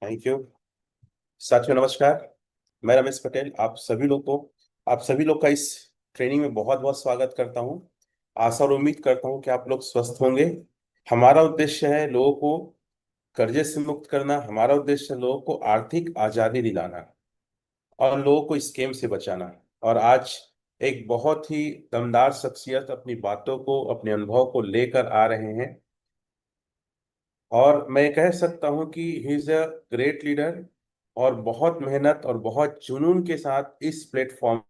Thank you. साथियों नमस्कार। मैं रमेश पटेल आप सभी लोग का इस ट्रेनिंग में बहुत बहुत स्वागत करता हूं। आशा और उम्मीद करता हूं कि आप लोग स्वस्थ होंगे। हमारा उद्देश्य है लोगों को कर्जे से मुक्त करना। हमारा उद्देश्य है लोगों को आर्थिक आजादी दिलाना और लोगों को स्कैम से बचाना। और आज एक बहुत ही दमदार शख्सियत अपनी बातों को, अपने अनुभव को लेकर आ रहे हैं। और मैं कह सकता हूं कि he is a great leader और बहुत मेहनत और बहुत जुनून के साथ इस प्लेटफॉर्म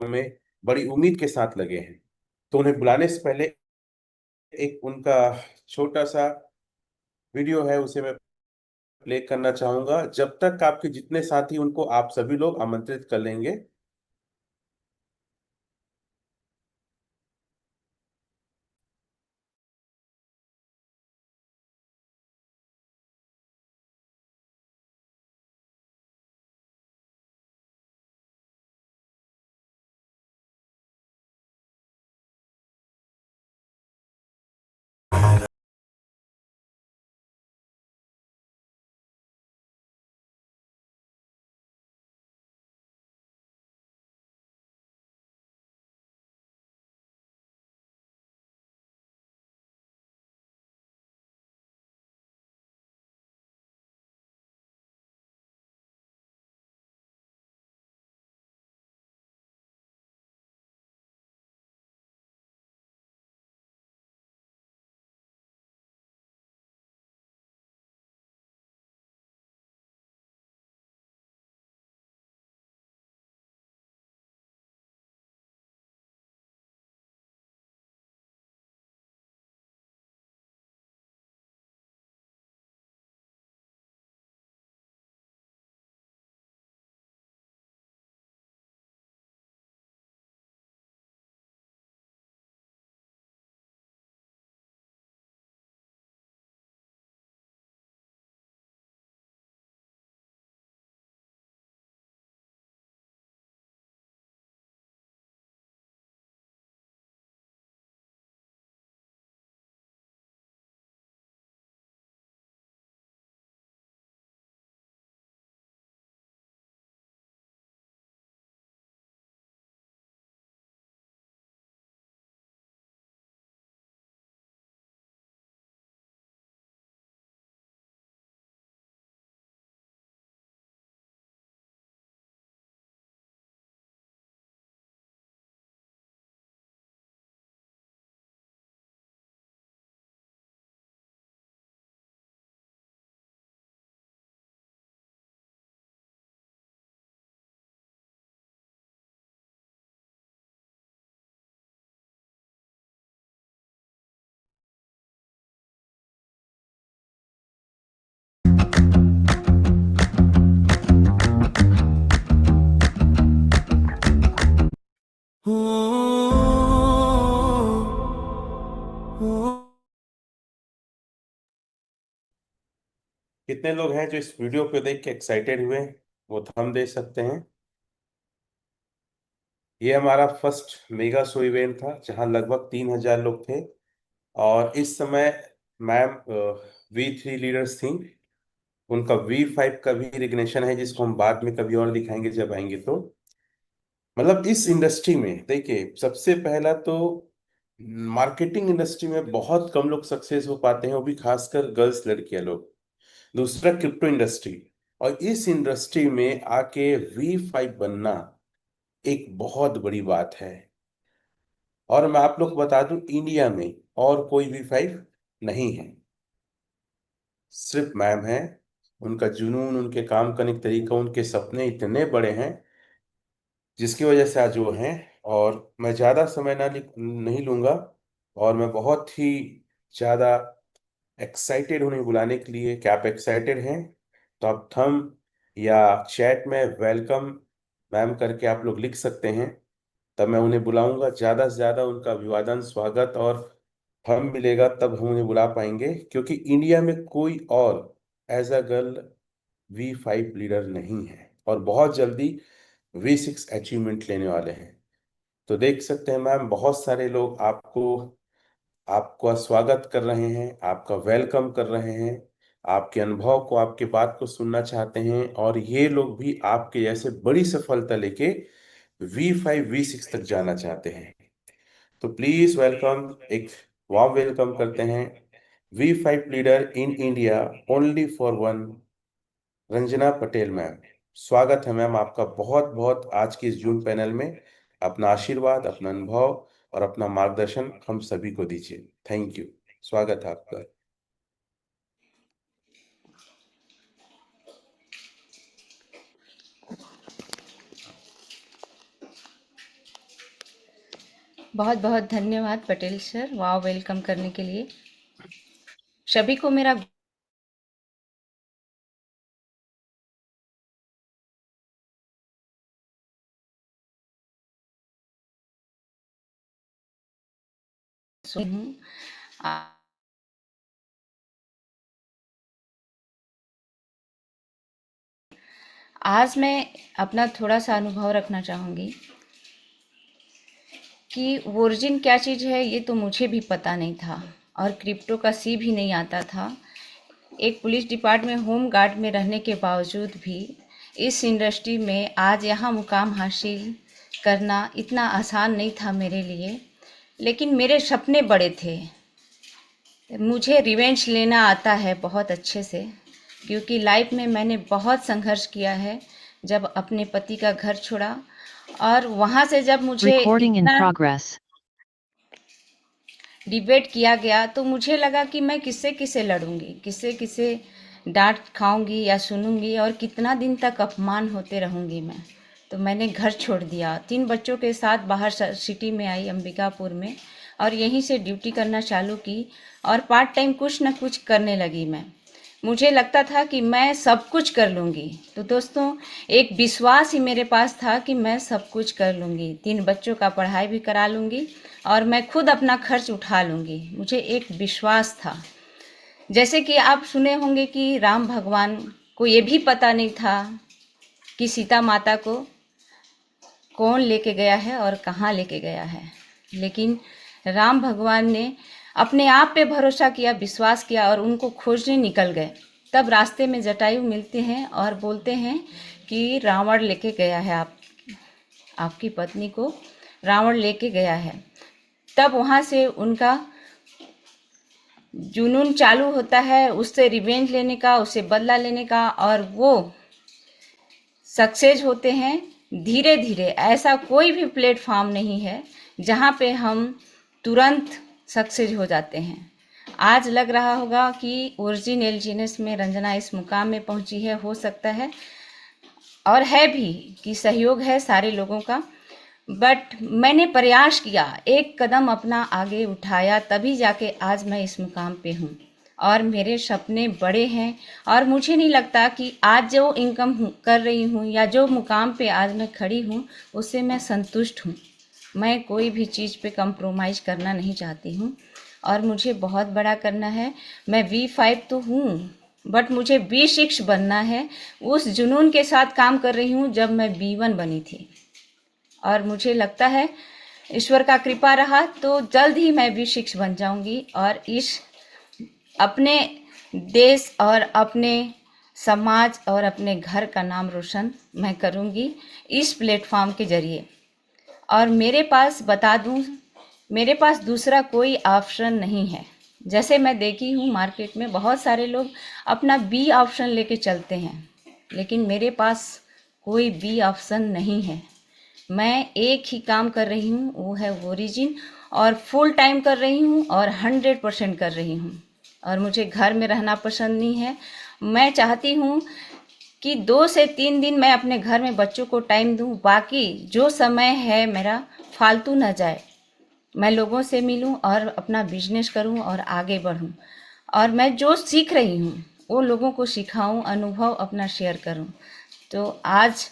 में बड़ी उम्मीद के साथ लगे हैं। तो उन्हें बुलाने से पहले एक उनका छोटा सा वीडियो है, उसे मैं प्ले करना चाहूंगा। जब तक आपके जितने साथी उनको आप सभी लोग आमंत्रित कर लेंगे। कितने लोग हैं जो इस वीडियो को देख के एक्साइटेड हुए, वो थंब दे सकते हैं। ये हमारा फर्स्ट मेगा शो इवेंट था जहां लगभग 3,000 लोग थे। और इस समय मैम V3 लीडर्स थी। उनका V5 का भी रिकग्निशन है, जिसको हम बाद में कभी और दिखाएंगे जब आएंगे। तो मतलब इस इंडस्ट्री में देखिए, सबसे पहला तो मार्केटिंग इंडस्ट्री में बहुत कम लोग सक्सेस हो पाते हैं, वो भी खासकर गर्ल्स लड़कियां लोग। दूसरा क्रिप्टो इंडस्ट्री। और इस इंडस्ट्री में आके V5 बनना एक बहुत बड़ी बात है। और मैं आप लोग को बता दूं, इंडिया में और कोई V5 नहीं है, सिर्फ मैम है। उनका जुनून, उनके काम करने का तरीका, उनके सपने इतने बड़े हैं जिसकी वजह से आज वो हैं। और मैं ज़्यादा समय नहीं लूँगा। और मैं बहुत ही ज़्यादा एक्साइटेड हूँ उन्हें बुलाने के लिए। क्या आप एक्साइटेड हैं? तो आप थम या चैट में वेलकम मैम करके आप लोग लिख सकते हैं। तब मैं उन्हें बुलाऊंगा। ज़्यादा से ज़्यादा उनका अभिवादन, स्वागत और हम मिलेगा, तब हम उन्हें बुला पाएंगे। क्योंकि इंडिया में कोई और as a girl V5 leader नहीं है और बहुत जल्दी V6 अचीवमेंट लेने वाले हैं। तो देख सकते हैं मैम, बहुत सारे लोग आपको आपका स्वागत कर रहे हैं, आपका वेलकम कर रहे हैं। आपके अनुभव को, आपके बात को सुनना चाहते हैं, और ये लोग भी आपके जैसे बड़ी सफलता लेके V5 V6 तक जाना चाहते हैं। तो प्लीज वेलकम, एक वार्म वेलकम करते हैं V5 leader in India only for one, Ranjana Patel ma'am. स्वागत है मैम आपका बहुत बहुत आज के इस जून पैनल में। अपना आशीर्वाद, अपना अनुभव और अपना मार्गदर्शन हम सभी को दीजिए। Thank you. स्वागत है आपका। बहुत बहुत धन्यवाद पटेल सर, वाव वेलकम करने के लिए। सभी को मेरा हूँ। आज मैं अपना थोड़ा सा अनुभव रखना चाहूँगी कि वर्जिन क्या चीज़ है ये तो मुझे भी पता नहीं था, और क्रिप्टो का सी भी नहीं आता था। एक पुलिस डिपार्टमेंट होम गार्ड में रहने के बावजूद भी इस इंडस्ट्री में आज यहाँ मुकाम हासिल करना इतना आसान नहीं था मेरे लिए। लेकिन मेरे सपने बड़े थे। मुझे रिवेंज लेना आता है बहुत अच्छे से, क्योंकि लाइफ में मैंने बहुत संघर्ष किया है। जब अपने पति का घर छोड़ा और वहाँ से जब मुझे इतना डिबेट किया गया तो मुझे लगा कि मैं किससे किससे लड़ूंगी, किससे किससे डांट खाऊंगी या सुनूंगी, और कितना दिन तक अपमान होते रहूंगी मैं। तो मैंने घर छोड़ दिया, 3 बच्चों के साथ बाहर सिटी में आई अंबिकापुर में, और यहीं से ड्यूटी करना चालू की और पार्ट टाइम कुछ न कुछ करने लगी मैं। मुझे लगता था कि मैं सब कुछ कर लूँगी। तो दोस्तों, एक विश्वास ही मेरे पास था कि मैं सब कुछ कर लूँगी, 3 बच्चों का पढ़ाई भी करा लूँगी और मैं खुद अपना खर्च उठा लूँगी। मुझे एक विश्वास था। जैसे कि आप सुने होंगे कि राम भगवान को ये भी पता नहीं था कि सीता माता को कौन लेके गया है और कहाँ लेके गया है, लेकिन राम भगवान ने अपने आप पे भरोसा किया, विश्वास किया और उनको खोजने निकल गए। तब रास्ते में जटायु मिलते हैं और बोलते हैं कि रावण लेके गया है, आपकी पत्नी को रावण लेके गया है। तब वहाँ से उनका जुनून चालू होता है, उससे रिवेंज लेने का, उससे बदला लेने का, और वो सक्सेस होते हैं धीरे धीरे। ऐसा कोई भी प्लेटफॉर्म नहीं है जहाँ पे हम तुरंत सक्सेस हो जाते हैं। आज लग रहा होगा कि ओरिजिन एलजीनेस में रंजना इस मुकाम में पहुंची है, हो सकता है और है भी कि सहयोग है सारे लोगों का, बट मैंने प्रयास किया, एक कदम अपना आगे उठाया, तभी जाके आज मैं इस मुकाम पे हूँ। और मेरे सपने बड़े हैं और मुझे नहीं लगता कि आज जो इनकम कर रही हूँ या जो मुकाम पे आज मैं खड़ी हूँ उससे मैं संतुष्ट हूँ। मैं कोई भी चीज़ पे कंप्रोमाइज़ करना नहीं चाहती हूँ और मुझे बहुत बड़ा करना है। मैं V5 तो हूँ, बट मुझे V6 बनना है। उस जुनून के साथ काम कर रही हूँ जब मैं B1 बनी थी, और मुझे लगता है ईश्वर का कृपा रहा तो जल्द ही मैं V6 बन जाऊंगी और इस अपने देश और अपने समाज और अपने घर का नाम रोशन मैं करूंगी इस प्लेटफॉर्म के जरिए। और मेरे पास बता दूं, मेरे पास दूसरा कोई ऑप्शन नहीं है। जैसे मैं देखी हूँ मार्केट में बहुत सारे लोग अपना बी ऑप्शन लेके चलते हैं, लेकिन मेरे पास कोई बी ऑप्शन नहीं है। मैं एक ही काम कर रही हूँ, वो है ओरिजिन, और फुल टाइम कर रही हूँ और 100% कर रही हूँ। और मुझे घर में रहना पसंद नहीं है। मैं चाहती हूँ कि 2 से 3 दिन मैं अपने घर में बच्चों को टाइम दूँ, बाकी जो समय है मेरा फालतू ना जाए। मैं लोगों से मिलूँ और अपना बिजनेस करूँ और आगे बढ़ूँ, और मैं जो सीख रही हूँ वो लोगों को सिखाऊँ, अनुभव अपना शेयर करूँ। तो आज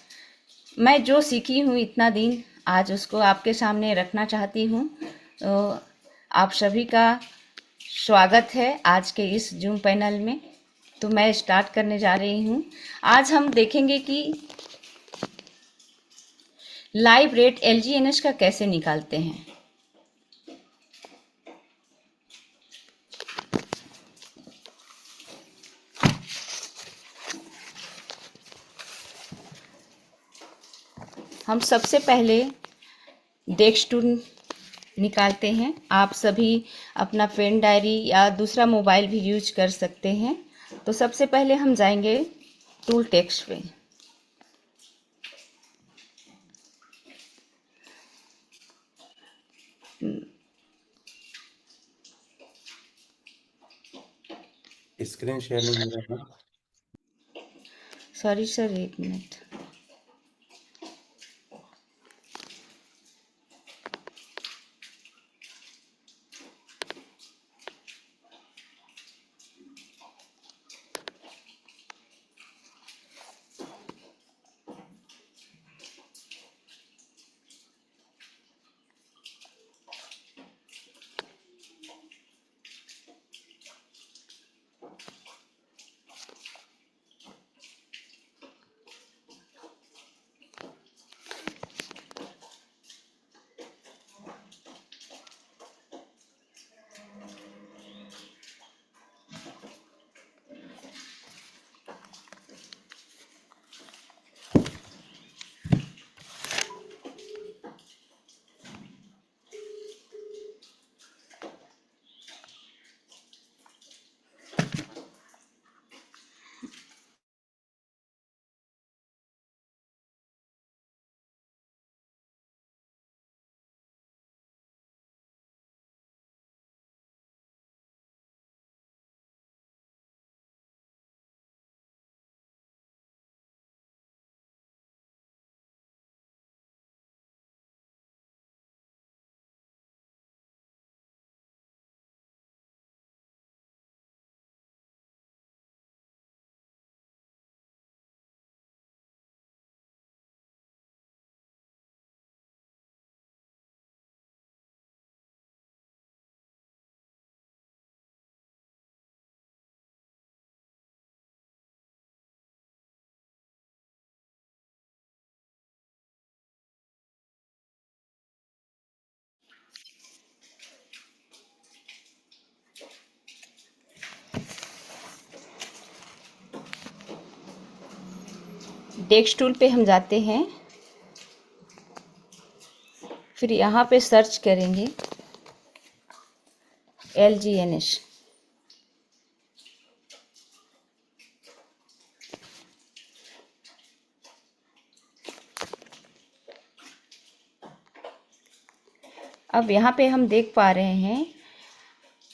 मैं जो सीखी हूँ इतना दिन, आज उसको आपके सामने रखना चाहती हूँ। तो आप सभी का स्वागत है आज के इस जूम पैनल में। तो मैं स्टार्ट करने जा रही हूँ। आज हम देखेंगे कि लाइव रेट LGNS का कैसे निकालते हैं। हम सबसे पहले डेस्क टूल निकालते हैं। आप सभी अपना पेन डायरी या दूसरा मोबाइल भी यूज कर सकते हैं। तो सबसे पहले हम जाएंगे टूल टेक्स्ट पे। स्क्रीन शेयर नहीं हो रहा है। सॉरी सर, एक मिनट। डेस्क टूल पे हम जाते हैं, फिर यहाँ पे सर्च करेंगे LGNS। अब यहाँ पे हम देख पा रहे हैं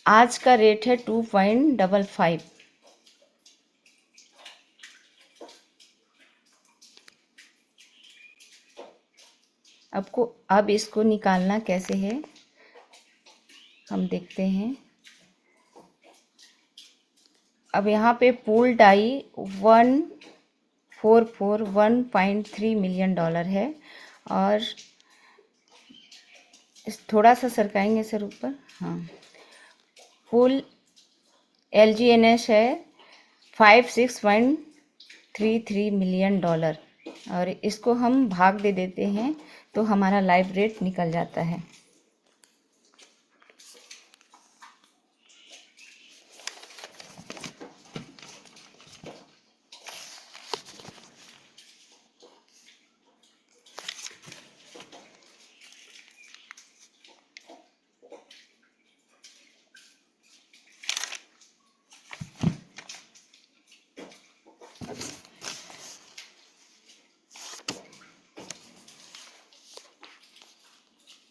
आज का रेट है 2.55। अब इसको निकालना कैसे है हम देखते हैं। अब यहाँ पे पूल डाई 1.3 मिलियन डॉलर है। और थोड़ा सा सरकाएंगे सर ऊपर। हाँ, पूल LGNS है 56.33 मिलियन डॉलर। और इसको हम भाग दे देते हैं तो हमारा लाइव रेट निकल जाता है।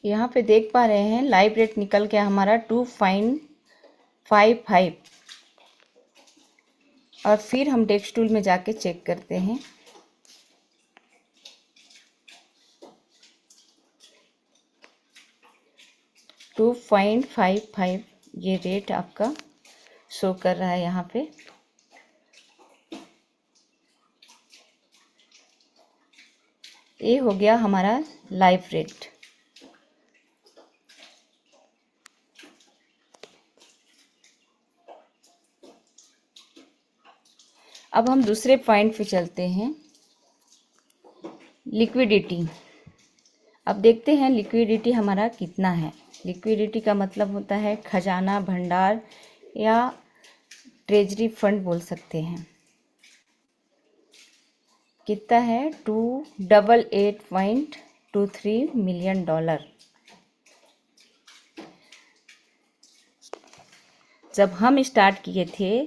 यहाँ पे देख पा रहे हैं लाइव रेट निकल के हमारा 2.55। और फिर हम डेस्क टूल में जाके चेक करते हैं। टू 2.55 ये रेट आपका शो कर रहा है यहाँ पे। ये हो गया हमारा लाइव रेट। अब हम दूसरे पॉइंट पे चलते हैं, लिक्विडिटी। अब देखते हैं लिक्विडिटी हमारा कितना है। लिक्विडिटी का मतलब होता है खजाना, भंडार या ट्रेजरी फंड बोल सकते हैं। कितना है, $288.23 मिलियन। जब हम स्टार्ट किए थे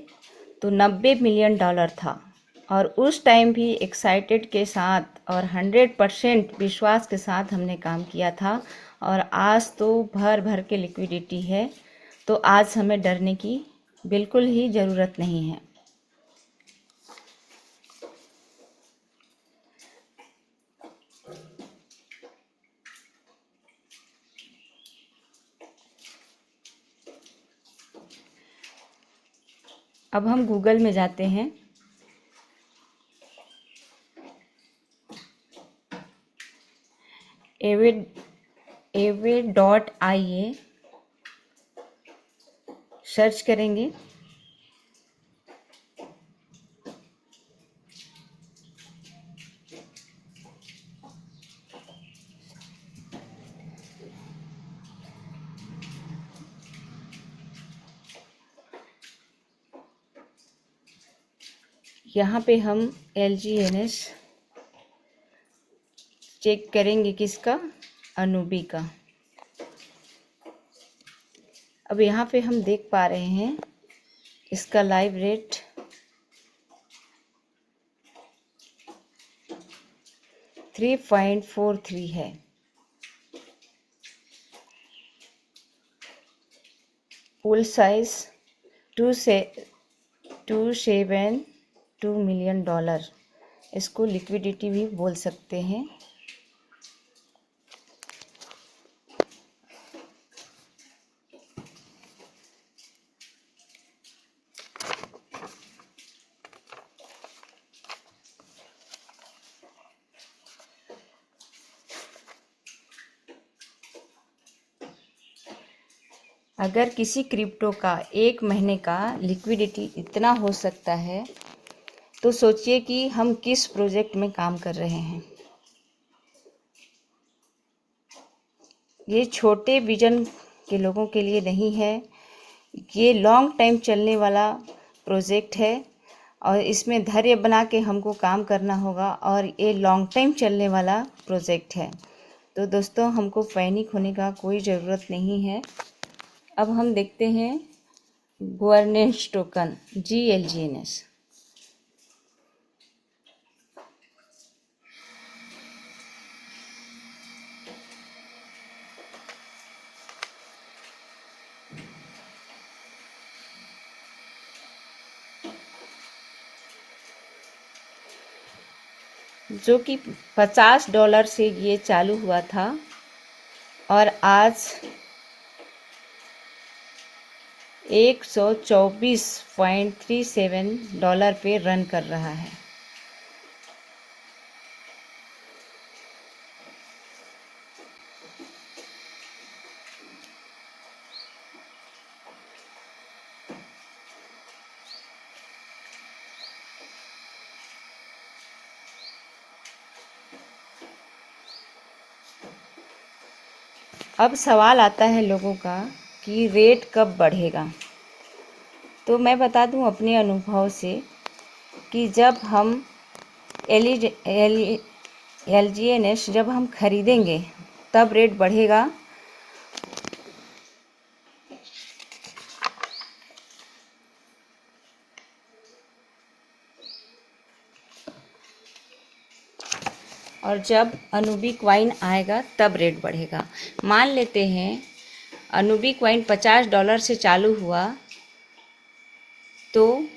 तो $90 मिलियन था, और उस टाइम भी एक्साइटेड के साथ और 100% विश्वास के साथ हमने काम किया था। और आज तो भर भर के लिक्विडिटी है, तो आज हमें डरने की बिल्कुल ही ज़रूरत नहीं है। अब हम गूगल में जाते हैं। avid.ia सर्च करेंगे। यहाँ पे हम LGNS चेक करेंगे, किसका, अनुबी का। अब यहाँ पे हम देख पा रहे हैं इसका लाइव रेट 3.43 है। Pool size $272 million. इसको लिक्विडिटी भी बोल सकते हैं। अगर किसी क्रिप्टो का एक महीने का लिक्विडिटी इतना हो सकता है, तो सोचिए कि हम किस प्रोजेक्ट में काम कर रहे हैं। ये छोटे विजन के लोगों के लिए नहीं है, ये लॉन्ग टाइम चलने वाला प्रोजेक्ट है, और इसमें धैर्य बना के हमको काम करना होगा, और ये लॉन्ग टाइम चलने वाला प्रोजेक्ट है। तो दोस्तों, हमको पैनिक होने का कोई ज़रूरत नहीं है। अब हम देखते हैं गवर्नेंस टोकन GLGNS। जो कि $50 से ये चालू हुआ था, और आज 124.37 डॉलर पे रन कर रहा है। अब सवाल आता है लोगों का कि रेट कब बढ़ेगा। तो मैं बता दूं अपने अनुभव से कि जब हम LGNS जब हम खरीदेंगे तब रेट बढ़ेगा। और जब अनुबी क्वाइन आएगा तब रेट बढ़ेगा। मान लेते हैं अनुबी क्वाइन $50 से चालू हुआ, तो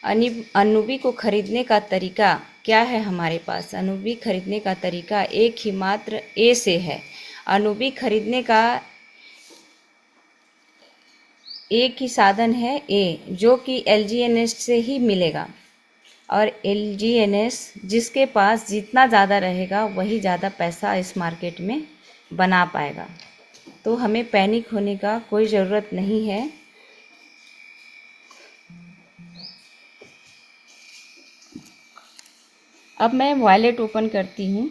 अनुबी को खरीदने का तरीका क्या है हमारे पास। अनुबी खरीदने का तरीका एक ही मात्र ए से है। अनुबी खरीदने का एक ही साधन है ए, जो कि LGNS से ही मिलेगा। और LGNS जिसके पास जितना ज़्यादा रहेगा वही ज़्यादा पैसा इस मार्केट में बना पाएगा। तो हमें पैनिक होने का कोई ज़रूरत नहीं है। अब मैं वॉलेट ओपन करती हूँ।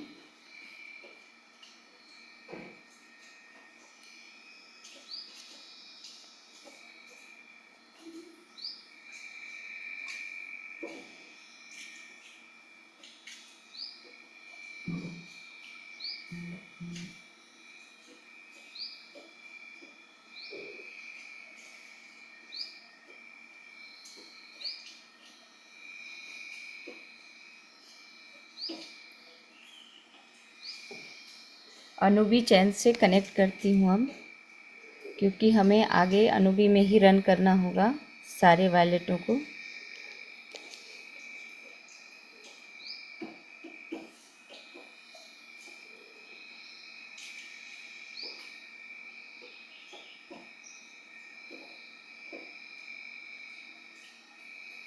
अनुबी चैन से कनेक्ट करती हूँ अब, क्योंकि हमें आगे अनुबी में ही रन करना होगा सारे वायलेटों को।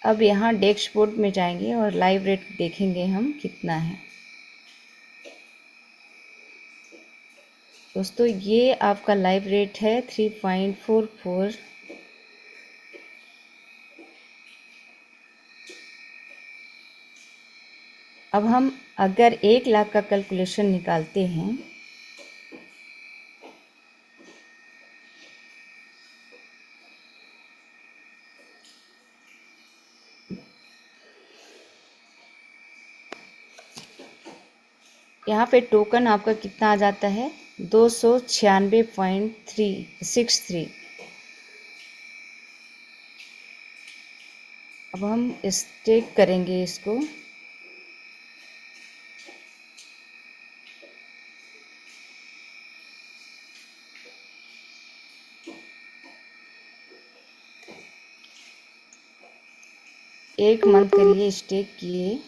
अब यहाँ डैशबोर्ड में जाएंगे और लाइव रेट देखेंगे हम कितना है। दोस्तों ये आपका लाइव रेट है 3.44। अब हम अगर 1 लाख का कैलकुलेशन निकालते हैं यहाँ पे टोकन आपका कितना आ जाता है 296.63। अब हम स्टेक करेंगे इसको। एक मंथ के लिए स्टेक किए।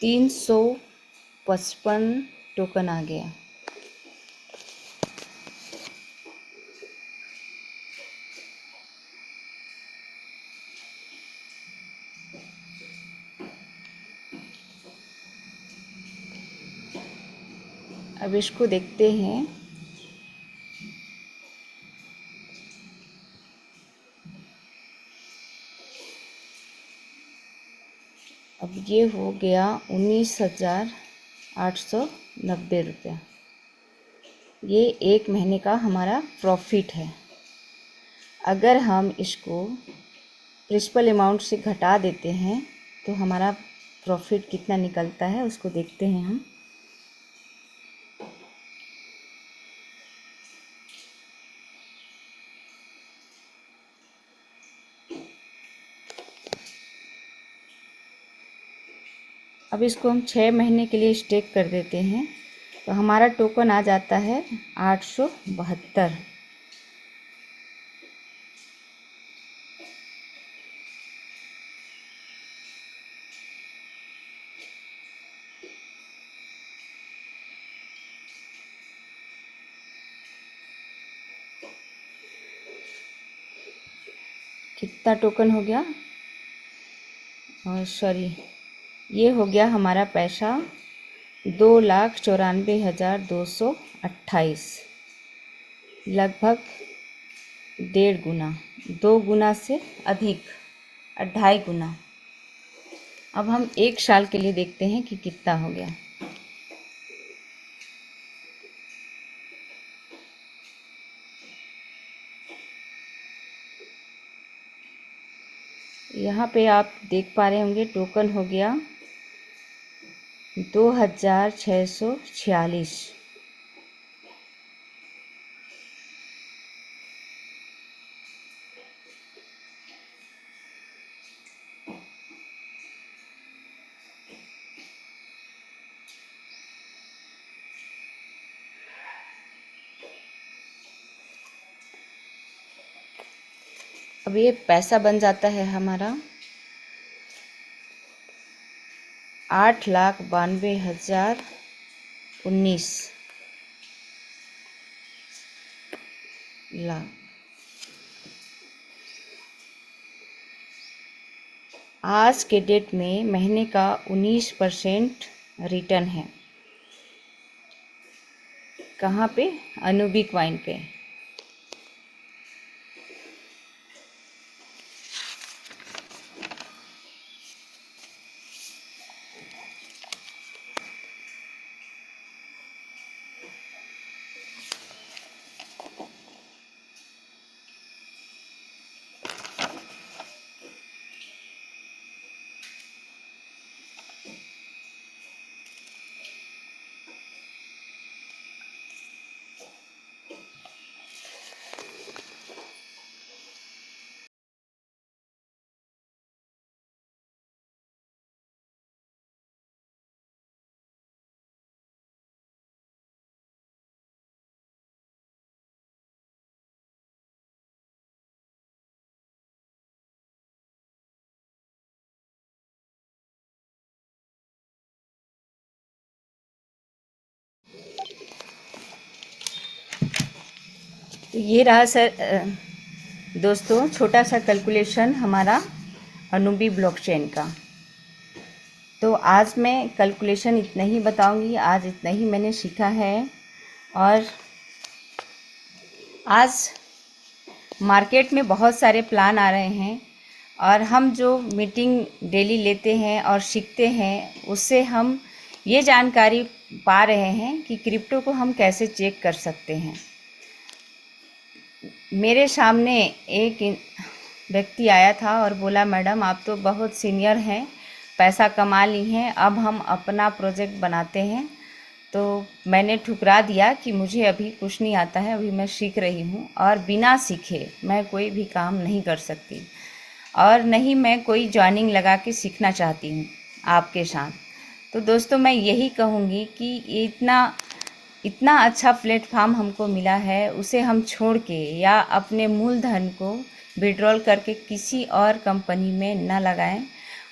$355 टोकन आ गया। अब इसको देखते हैं। अब ये हो गया 19,890 रुपया। ये 1 महीने का हमारा प्रॉफिट है। अगर हम इसको प्रिंसिपल अमाउंट से घटा देते हैं तो हमारा प्रॉफिट कितना निकलता है उसको देखते हैं हम। अब इसको हम 6 महीने के लिए स्टेक कर देते हैं तो हमारा टोकन आ जाता है 872। कितना टोकन हो गया, और सॉरी, ये हो गया हमारा पैसा 2,94,228, लगभग 1.5 गुना, 2 गुना से अधिक, 2.5 गुना। अब हम 1 साल के लिए देखते हैं कि कितना हो गया। यहाँ पे आप देख पा रहे होंगे टोकन हो गया 2,646। अब ये पैसा बन जाता है हमारा 8,92,019 लाख। आज के डेट में महीने का 19% रिटर्न है। कहाँ पे? अनुबी क्वाइन पे। तो ये रहा सर दोस्तों छोटा सा कैलकुलेशन हमारा अनुबी ब्लॉकचेन का। तो आज मैं कैलकुलेशन इतना ही बताऊंगी, आज इतना ही मैंने सीखा है। और आज मार्केट में बहुत सारे प्लान आ रहे हैं और हम जो मीटिंग डेली लेते हैं और सीखते हैं उससे हम ये जानकारी पा रहे हैं कि क्रिप्टो को हम कैसे चेक कर सकते हैं। मेरे सामने एक व्यक्ति आया था और बोला, मैडम आप तो बहुत सीनियर हैं, पैसा कमा ली हैं, अब हम अपना प्रोजेक्ट बनाते हैं। तो मैंने ठुकरा दिया कि मुझे अभी कुछ नहीं आता है, अभी मैं सीख रही हूँ और बिना सीखे मैं कोई भी काम नहीं कर सकती और नहीं मैं कोई जॉइनिंग लगा के सीखना चाहती हूँ आपके साथ। तो दोस्तों मैं यही कहूँगी कि इतना इतना अच्छा प्लेटफॉर्म हमको मिला है, उसे हम छोड़ के या अपने मूलधन को विड्रॉल करके किसी और कंपनी में न लगाएं।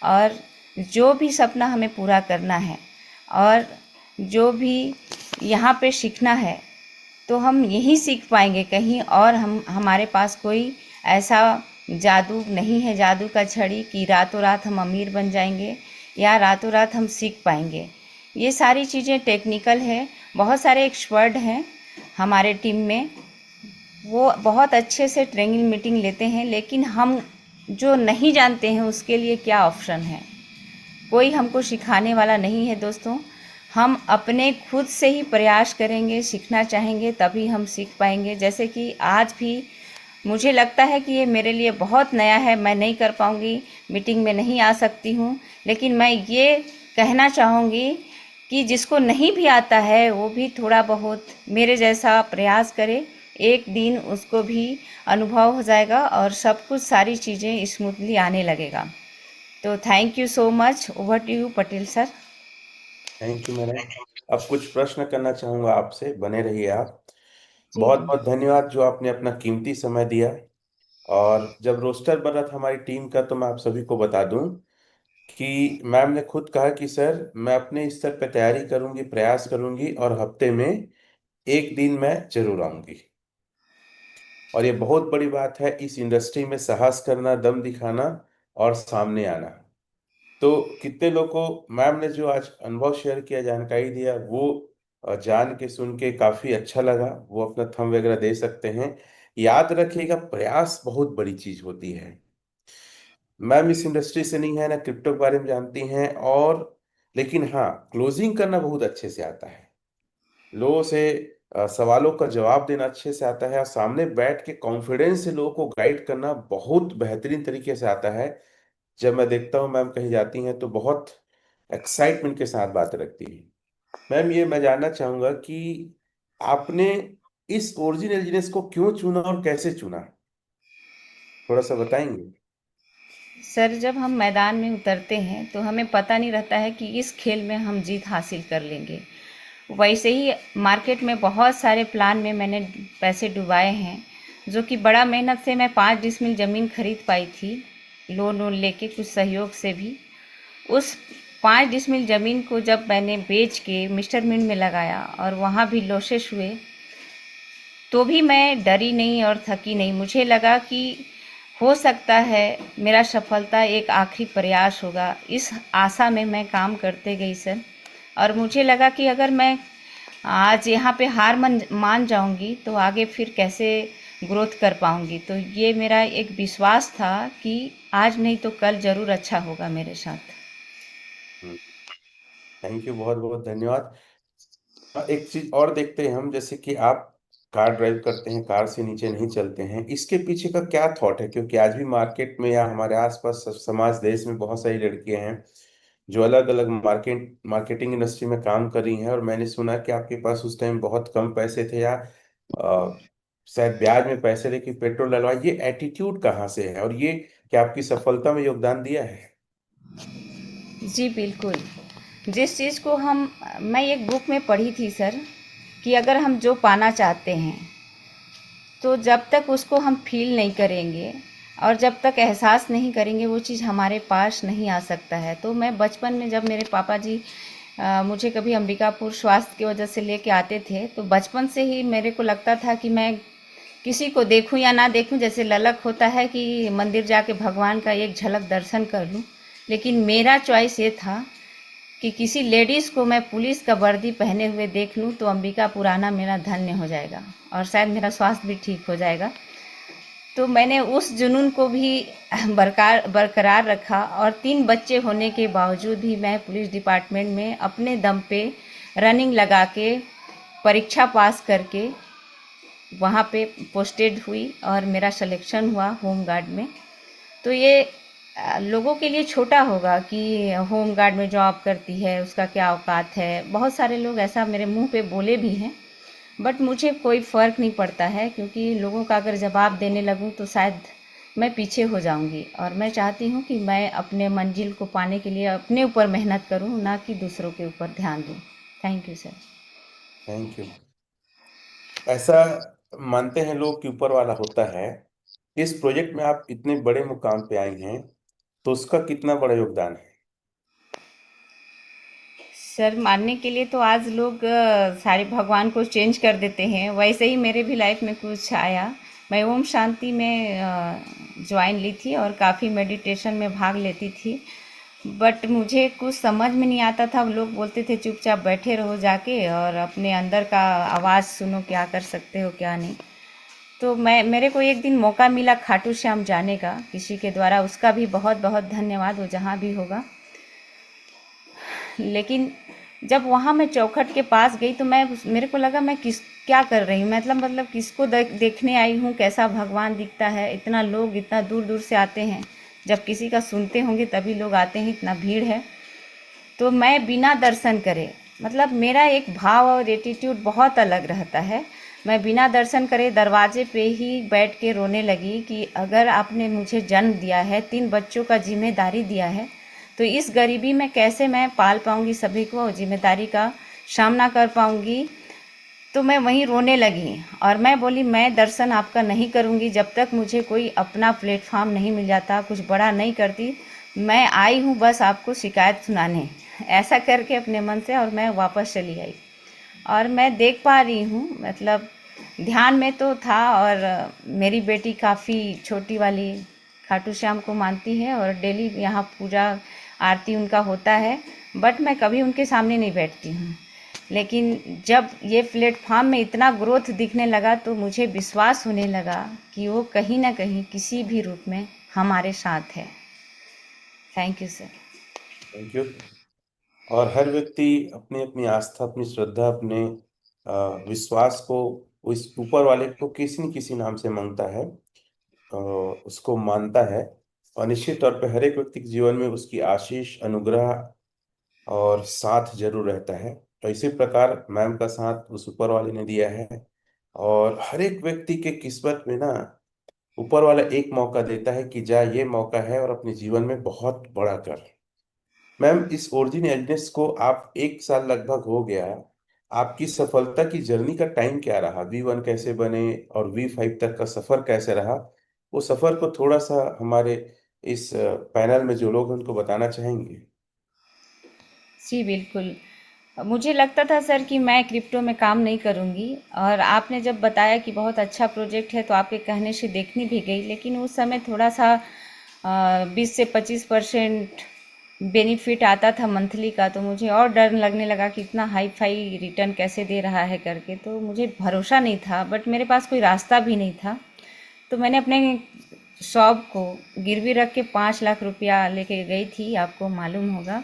और जो भी सपना हमें पूरा करना है और जो भी यहाँ पे सीखना है तो हम यहीं सीख पाएंगे, कहीं और हम हमारे पास कोई ऐसा जादू नहीं है, जादू का छड़ी कि रातों रात हम अमीर बन जाएंगे या रातों रात हम सीख पाएंगे। ये सारी चीज़ें टेक्निकल है। बहुत सारे एक्सपर्ट हैं हमारे टीम में, वो बहुत अच्छे से ट्रेनिंग मीटिंग लेते हैं, लेकिन हम जो नहीं जानते हैं उसके लिए क्या ऑप्शन है, कोई हमको सिखाने वाला नहीं है दोस्तों। हम अपने खुद से ही प्रयास करेंगे, सीखना चाहेंगे तभी हम सीख पाएंगे। जैसे कि आज भी मुझे लगता है कि ये मेरे लिए बहुत नया है, मैं नहीं कर पाऊँगी, मीटिंग में नहीं आ सकती हूँ, लेकिन मैं ये कहना चाहूँगी कि जिसको नहीं भी आता है वो भी थोड़ा बहुत मेरे जैसा प्रयास करे, एक दिन उसको भी अनुभव हो जाएगा और सब कुछ सारी चीज़ें स्मूथली आने लगेगा। तो thank you so much. Over to you Patel sir. Thank you madam. अब कुछ प्रश्न करना चाहूंगा आपसे, बने रहिए आप। जी बहुत बहुत धन्यवाद जो आपने अपना कीमती समय दिया। और जब रोस्टर बन रहा था हमारी टीम का, तो मैं आप सभी को बता दूं कि मैम ने खुद कहा कि सर मैं अपने स्तर पर तैयारी करूंगी, प्रयास करूंगी और हफ्ते में एक दिन मैं जरूर आऊंगी। और ये बहुत बड़ी बात है इस इंडस्ट्री में साहस करना, दम दिखाना और सामने आना। तो कितने लोग को मैम ने जो आज अनुभव शेयर किया, जानकारी दिया, वो जान के सुन के काफी अच्छा लगा। वो अपना थंब वगैरह दे सकते हैं। याद रखिएगा, प्रयास बहुत बड़ी चीज होती है। मैम इस इंडस्ट्री से नहीं है, ना क्रिप्टो के बारे में जानती हैं, और लेकिन हाँ, क्लोजिंग करना बहुत अच्छे से आता है। लोगों से सवालों का जवाब देना अच्छे से आता है, और सामने बैठ के कॉन्फिडेंस से लोगों को गाइड करना बहुत बेहतरीन तरीके से आता है। जब मैं देखता हूँ मैम कहीं जाती हैं तो बहुत एक्साइटमेंट के साथ बात रखती है। मैम ये मैं जानना चाहूंगा कि आपने इस ओरिजिनल जिनेस को क्यों चुना और कैसे चुना, थोड़ा सा बताएंगे। सर, जब हम मैदान में उतरते हैं तो हमें पता नहीं रहता है कि इस खेल में हम जीत हासिल कर लेंगे। वैसे ही मार्केट में बहुत सारे प्लान में मैंने पैसे डुबाए हैं, जो कि बड़ा मेहनत से मैं 5 डिसमिल ज़मीन खरीद पाई थी, लोन वोन लेके कुछ सहयोग से भी। उस 5 डिसमिल ज़मीन को जब मैंने बेच के मिस्टर मिंट में लगाया और वहाँ भी लॉसेस हुए, तो भी मैं डरी नहीं और थकी नहीं। मुझे लगा कि हो सकता है मेरा सफलता एक आखिरी प्रयास होगा। इस आशा में मैं काम करते गई सर। और मुझे लगा कि अगर मैं आज यहाँ पे हार मान जाऊँगी तो आगे फिर कैसे ग्रोथ कर पाऊँगी। तो ये मेरा एक विश्वास था कि आज नहीं तो कल ज़रूर अच्छा होगा मेरे साथ। थैंक यू, बहुत बहुत धन्यवाद। एक चीज और देखते हैं हम, जैसे कि आप कार ड्राइव करते हैं, कार से नीचे नहीं चलते हैं, इसके पीछे का क्या थॉट है? क्योंकि आज भी मार्केट में या हमारे आसपास समाज देश में बहुत सारी लड़कियां हैं जो अलग अलग मार्केटिंग इंडस्ट्री में काम कर रही हैं, और मैंने सुना कि आपके पास उस टाइम बहुत कम पैसे थे, या शायद ब्याज में पैसे लेके पेट्रोल डलवाए। ये एटीट्यूड कहाँ से है, और ये क्या आपकी सफलता में योगदान दिया है? जी बिल्कुल। जिस चीज़ को मैं एक बुक में पढ़ी थी सर, कि अगर हम जो पाना चाहते हैं तो जब तक उसको हम फील नहीं करेंगे और जब तक एहसास नहीं करेंगे वो चीज़ हमारे पास नहीं आ सकता है। तो मैं बचपन में जब मेरे पापा जी मुझे कभी अंबिकापुर स्वास्थ्य की वजह से लेके आते थे, तो बचपन से ही मेरे को लगता था कि मैं किसी को देखूं या ना देखूं, जैसे ललक होता है कि मंदिर जाके भगवान का एक झलक दर्शन कर लूं, लेकिन मेरा चॉइस ये था कि किसी लेडीज़ को मैं पुलिस का वर्दी पहने हुए देख लूं तो अंबिका पुराना मेरा धन्य हो जाएगा और शायद मेरा स्वास्थ्य भी ठीक हो जाएगा। तो मैंने उस जुनून को भी बरकरार रखा और 3 बच्चे होने के बावजूद भी मैं पुलिस डिपार्टमेंट में अपने दम पे रनिंग लगा के परीक्षा पास करके वहाँ पे पोस्टेड हुई और मेरा सिलेक्शन हुआ होम गार्ड में। तो ये लोगों के लिए छोटा होगा कि होम गार्ड में जॉब करती है उसका क्या औकात है, बहुत सारे लोग ऐसा मेरे मुंह पे बोले भी हैं, बट मुझे कोई फ़र्क नहीं पड़ता है क्योंकि लोगों का अगर जवाब देने लगूं तो शायद मैं पीछे हो जाऊंगी। और मैं चाहती हूं कि मैं अपने मंजिल को पाने के लिए अपने ऊपर मेहनत करूं, ना कि दूसरों के ऊपर ध्यान दूं। Thank you sir. Thank you. ऐसा मानते हैं लोग कि ऊपर वाला होता है। इस प्रोजेक्ट में आप इतने बड़े मुकाम पे आई हैं, तो उसका कितना बड़ा योगदान है? सर, मानने के लिए तो आज लोग सारे भगवान को चेंज कर देते हैं, वैसे ही मेरे भी लाइफ में कुछ आया। मैं ओम शांति में ज्वाइन ली थी और काफ़ी मेडिटेशन में भाग लेती थी, बट मुझे कुछ समझ में नहीं आता था। लोग बोलते थे चुपचाप बैठे रहो जाके और अपने अंदर का आवाज़ सुनो, क्या कर सकते हो क्या नहीं। तो मेरे को एक दिन मौका मिला खाटू श्याम जाने का किसी के द्वारा, उसका भी बहुत बहुत धन्यवाद, वो जहाँ भी होगा। लेकिन जब वहाँ मैं चौखट के पास गई तो मेरे को लगा मैं क्या कर रही हूँ, मतलब किसको देखने आई हूँ, कैसा भगवान दिखता है। इतना लोग इतना दूर दूर से आते हैं, जब किसी का सुनते होंगे तभी लोग आते हैं, इतना भीड़ है। तो मैं बिना दर्शन करे, मतलब मेरा एक भाव और एटीट्यूड बहुत अलग रहता है। मैं बिना दर्शन करे दरवाजे पे ही बैठ के रोने लगी कि अगर आपने मुझे जन्म दिया है, 3 बच्चों का जिम्मेदारी दिया है, तो इस गरीबी में कैसे मैं पाल पाऊंगी सभी को, जिम्मेदारी का सामना कर पाऊंगी। तो मैं वहीं रोने लगी और मैं बोली मैं दर्शन आपका नहीं करूंगी जब तक मुझे कोई अपना प्लेटफॉर्म नहीं मिल जाता, कुछ बड़ा नहीं करती। मैं आई हूँ बस आपको शिकायत सुनाने, ऐसा करके अपने मन से, और मैं वापस चली आई। और मैं देख पा रही हूँ, मतलब ध्यान में तो था, और मेरी बेटी काफ़ी छोटी वाली खाटू श्याम को मानती है और डेली यहाँ पूजा आरती उनका होता है, बट मैं कभी उनके सामने नहीं बैठती हूँ। लेकिन जब ये प्लेटफॉर्म में इतना ग्रोथ दिखने लगा तो मुझे विश्वास होने लगा कि वो कहीं ना कहीं किसी भी रूप में हमारे साथ है। Thank you sir. Thank you. और हर व्यक्ति अपनी अपनी आस्था, अपनी श्रद्धा, अपने विश्वास को उस ऊपर वाले को किसी न किसी नाम से मांगता है, उसको मानता है। और निश्चित तौर पे हर एक व्यक्ति के जीवन में उसकी आशीष, अनुग्रह और साथ जरूर रहता है। तो इसी प्रकार मैम का साथ उस ऊपर वाले ने दिया है। और हर एक व्यक्ति के किस्मत में ना ऊपर वाला एक मौका देता है कि जा, ये मौका है और अपने जीवन में बहुत बड़ा कर। मैम, इस ओरिजिन एल्डेंस को आप 1 साल लगभग हो गया। आपकी सफलता की जर्नी का टाइम क्या रहा? V1 कैसे बने और V5 तक का सफर कैसे रहा? वो सफर को थोड़ा सा हमारे इस पैनल में जो लोग हैं उनको बताना चाहेंगे। जी बिल्कुल। मुझे लगता था सर कि मैं क्रिप्टो में काम नहीं करूंगी, और आपने जब बताया कि बहुत अच्छा प्रोजेक्ट है तो आपके कहने से देखनी भी गई, लेकिन उस समय थोड़ा सा 20 से 25% बेनिफिट आता था मंथली का, तो मुझे और डर लगने लगा कि इतना हाई फाई रिटर्न कैसे दे रहा है करके, तो मुझे भरोसा नहीं था, बट मेरे पास कोई रास्ता भी नहीं था। तो मैंने अपने शॉप को गिरवी रख के 5 लाख रुपया लेके गई थी, आपको मालूम होगा।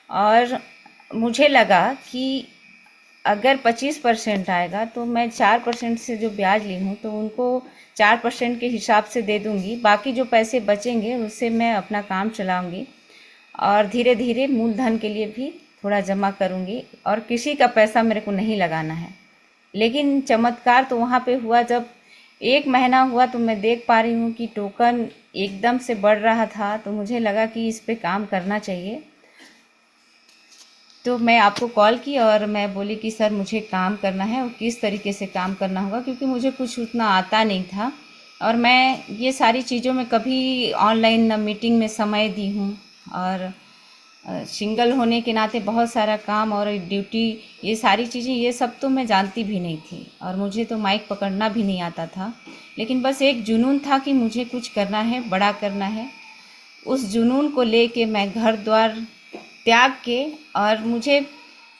और मुझे लगा कि अगर 25% आएगा तो मैं 4% से जो ब्याज ली हूँ तो उनको 4% के हिसाब से दे दूँगी, बाकी जो पैसे बचेंगे उससे मैं अपना काम चलाऊँगी और धीरे धीरे मूलधन के लिए भी थोड़ा जमा करूँगी, और किसी का पैसा मेरे को नहीं लगाना है। लेकिन चमत्कार तो वहाँ पे हुआ, जब 1 महीना हुआ तो मैं देख पा रही हूँ कि टोकन एकदम से बढ़ रहा था, तो मुझे लगा कि इस पे काम करना चाहिए। तो मैं आपको कॉल की और मैं बोली कि सर मुझे काम करना है और किस तरीके से काम करना होगा, क्योंकि मुझे कुछ उतना आता नहीं था, और मैं ये सारी चीज़ों में कभी ऑनलाइन न मीटिंग में समय दी हूँ, और सिंगल होने के नाते बहुत सारा काम और ड्यूटी, ये सारी चीज़ें, ये सब तो मैं जानती भी नहीं थी और मुझे तो माइक पकड़ना भी नहीं आता था। लेकिन बस एक जुनून था कि मुझे कुछ करना है, बड़ा करना है। उस जुनून को लेके मैं घर द्वार त्याग के, और मुझे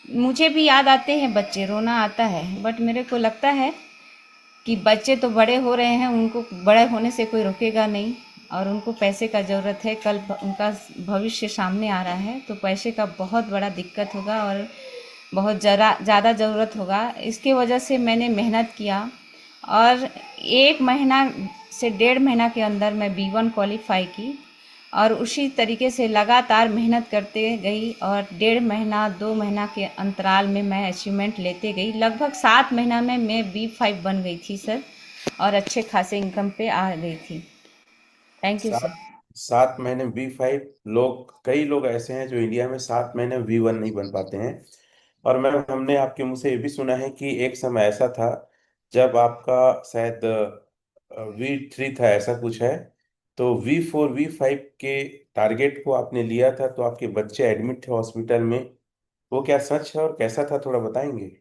मुझे भी याद आते हैं बच्चे, रोना आता है, बट मेरे को लगता है कि बच्चे तो बड़े हो रहे हैं, उनको बड़े होने से कोई रोकेगा नहीं, और उनको पैसे का ज़रूरत है, कल उनका भविष्य सामने आ रहा है, तो पैसे का बहुत बड़ा दिक्कत होगा और बहुत ज़्यादा ज़रूरत होगा। इसके वजह से मैंने मेहनत किया और 1 महीना से 1.5 महीना के अंदर मैं B1 क्वालिफाई की, और उसी तरीके से लगातार मेहनत करते गई और 1.5 महीना 2 महीना के अंतराल में मैं अचीवमेंट लेते गई। लगभग 7 महीना में मैं B5 बन गई थी सर, और अच्छे खासे इनकम पे आ गई थी। Thank you sir. 7 7 महीने V5, लोग कई लोग ऐसे हैं जो इंडिया में 7 महीने V1 नहीं बन पाते हैं। और मैम, हमने आपके मुंह से ये भी सुना है कि एक समय ऐसा था जब आपका शायद V3 था, ऐसा कुछ है। तो V4 V5 के टारगेट को आपने लिया था, तो आपके बच्चे एडमिट थे हॉस्पिटल में। वो क्या सच है और कैसा था, थोड़ा बताएंगे?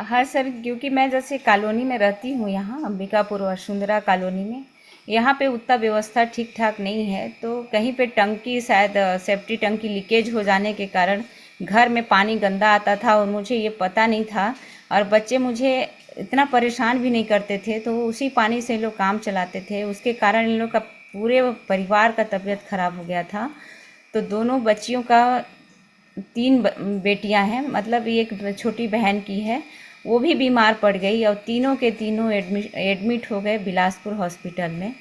हाँ सर, क्योंकि मैं जैसे कॉलोनी में रहती हूँ, यहाँ अंबिकापुर वसुंधरा कॉलोनी में, यहाँ पे उतना व्यवस्था ठीक ठाक नहीं है, तो कहीं पे टंकी शायद सेफ्टी टंकी लीकेज हो जाने के कारण घर में पानी गंदा आता था और मुझे ये पता नहीं था, और बच्चे मुझे इतना परेशान भी नहीं करते थे, तो उसी पानी से लोग काम चलाते थे। उसके कारण इन लोग का पूरे परिवार का तबीयत खराब हो गया था। तो दोनों बच्चियों का, 3 बेटियां हैं, मतलब एक छोटी बहन की है, वो भी बीमार पड़ गई और तीनों के तीनों एडमिट हो गए बिलासपुर हॉस्पिटल में।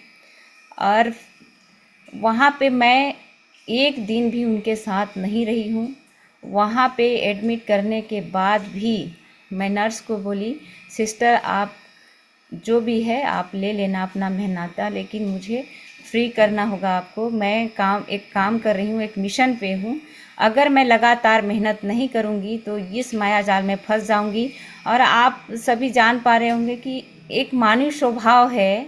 और वहाँ पे मैं एक दिन भी उनके साथ नहीं रही हूँ। वहाँ पे एडमिट करने के बाद भी मैं नर्स को बोली, सिस्टर आप जो भी है आप ले लेना अपना मेहनता, लेकिन मुझे फ्री करना होगा आपको। मैं एक काम कर रही हूँ, एक मिशन पे हूँ। अगर मैं लगातार मेहनत नहीं करूँगी तो इस माया जाल में फंस जाऊँगी। और आप सभी जान पा रहे होंगे कि एक मानवीय स्वभाव है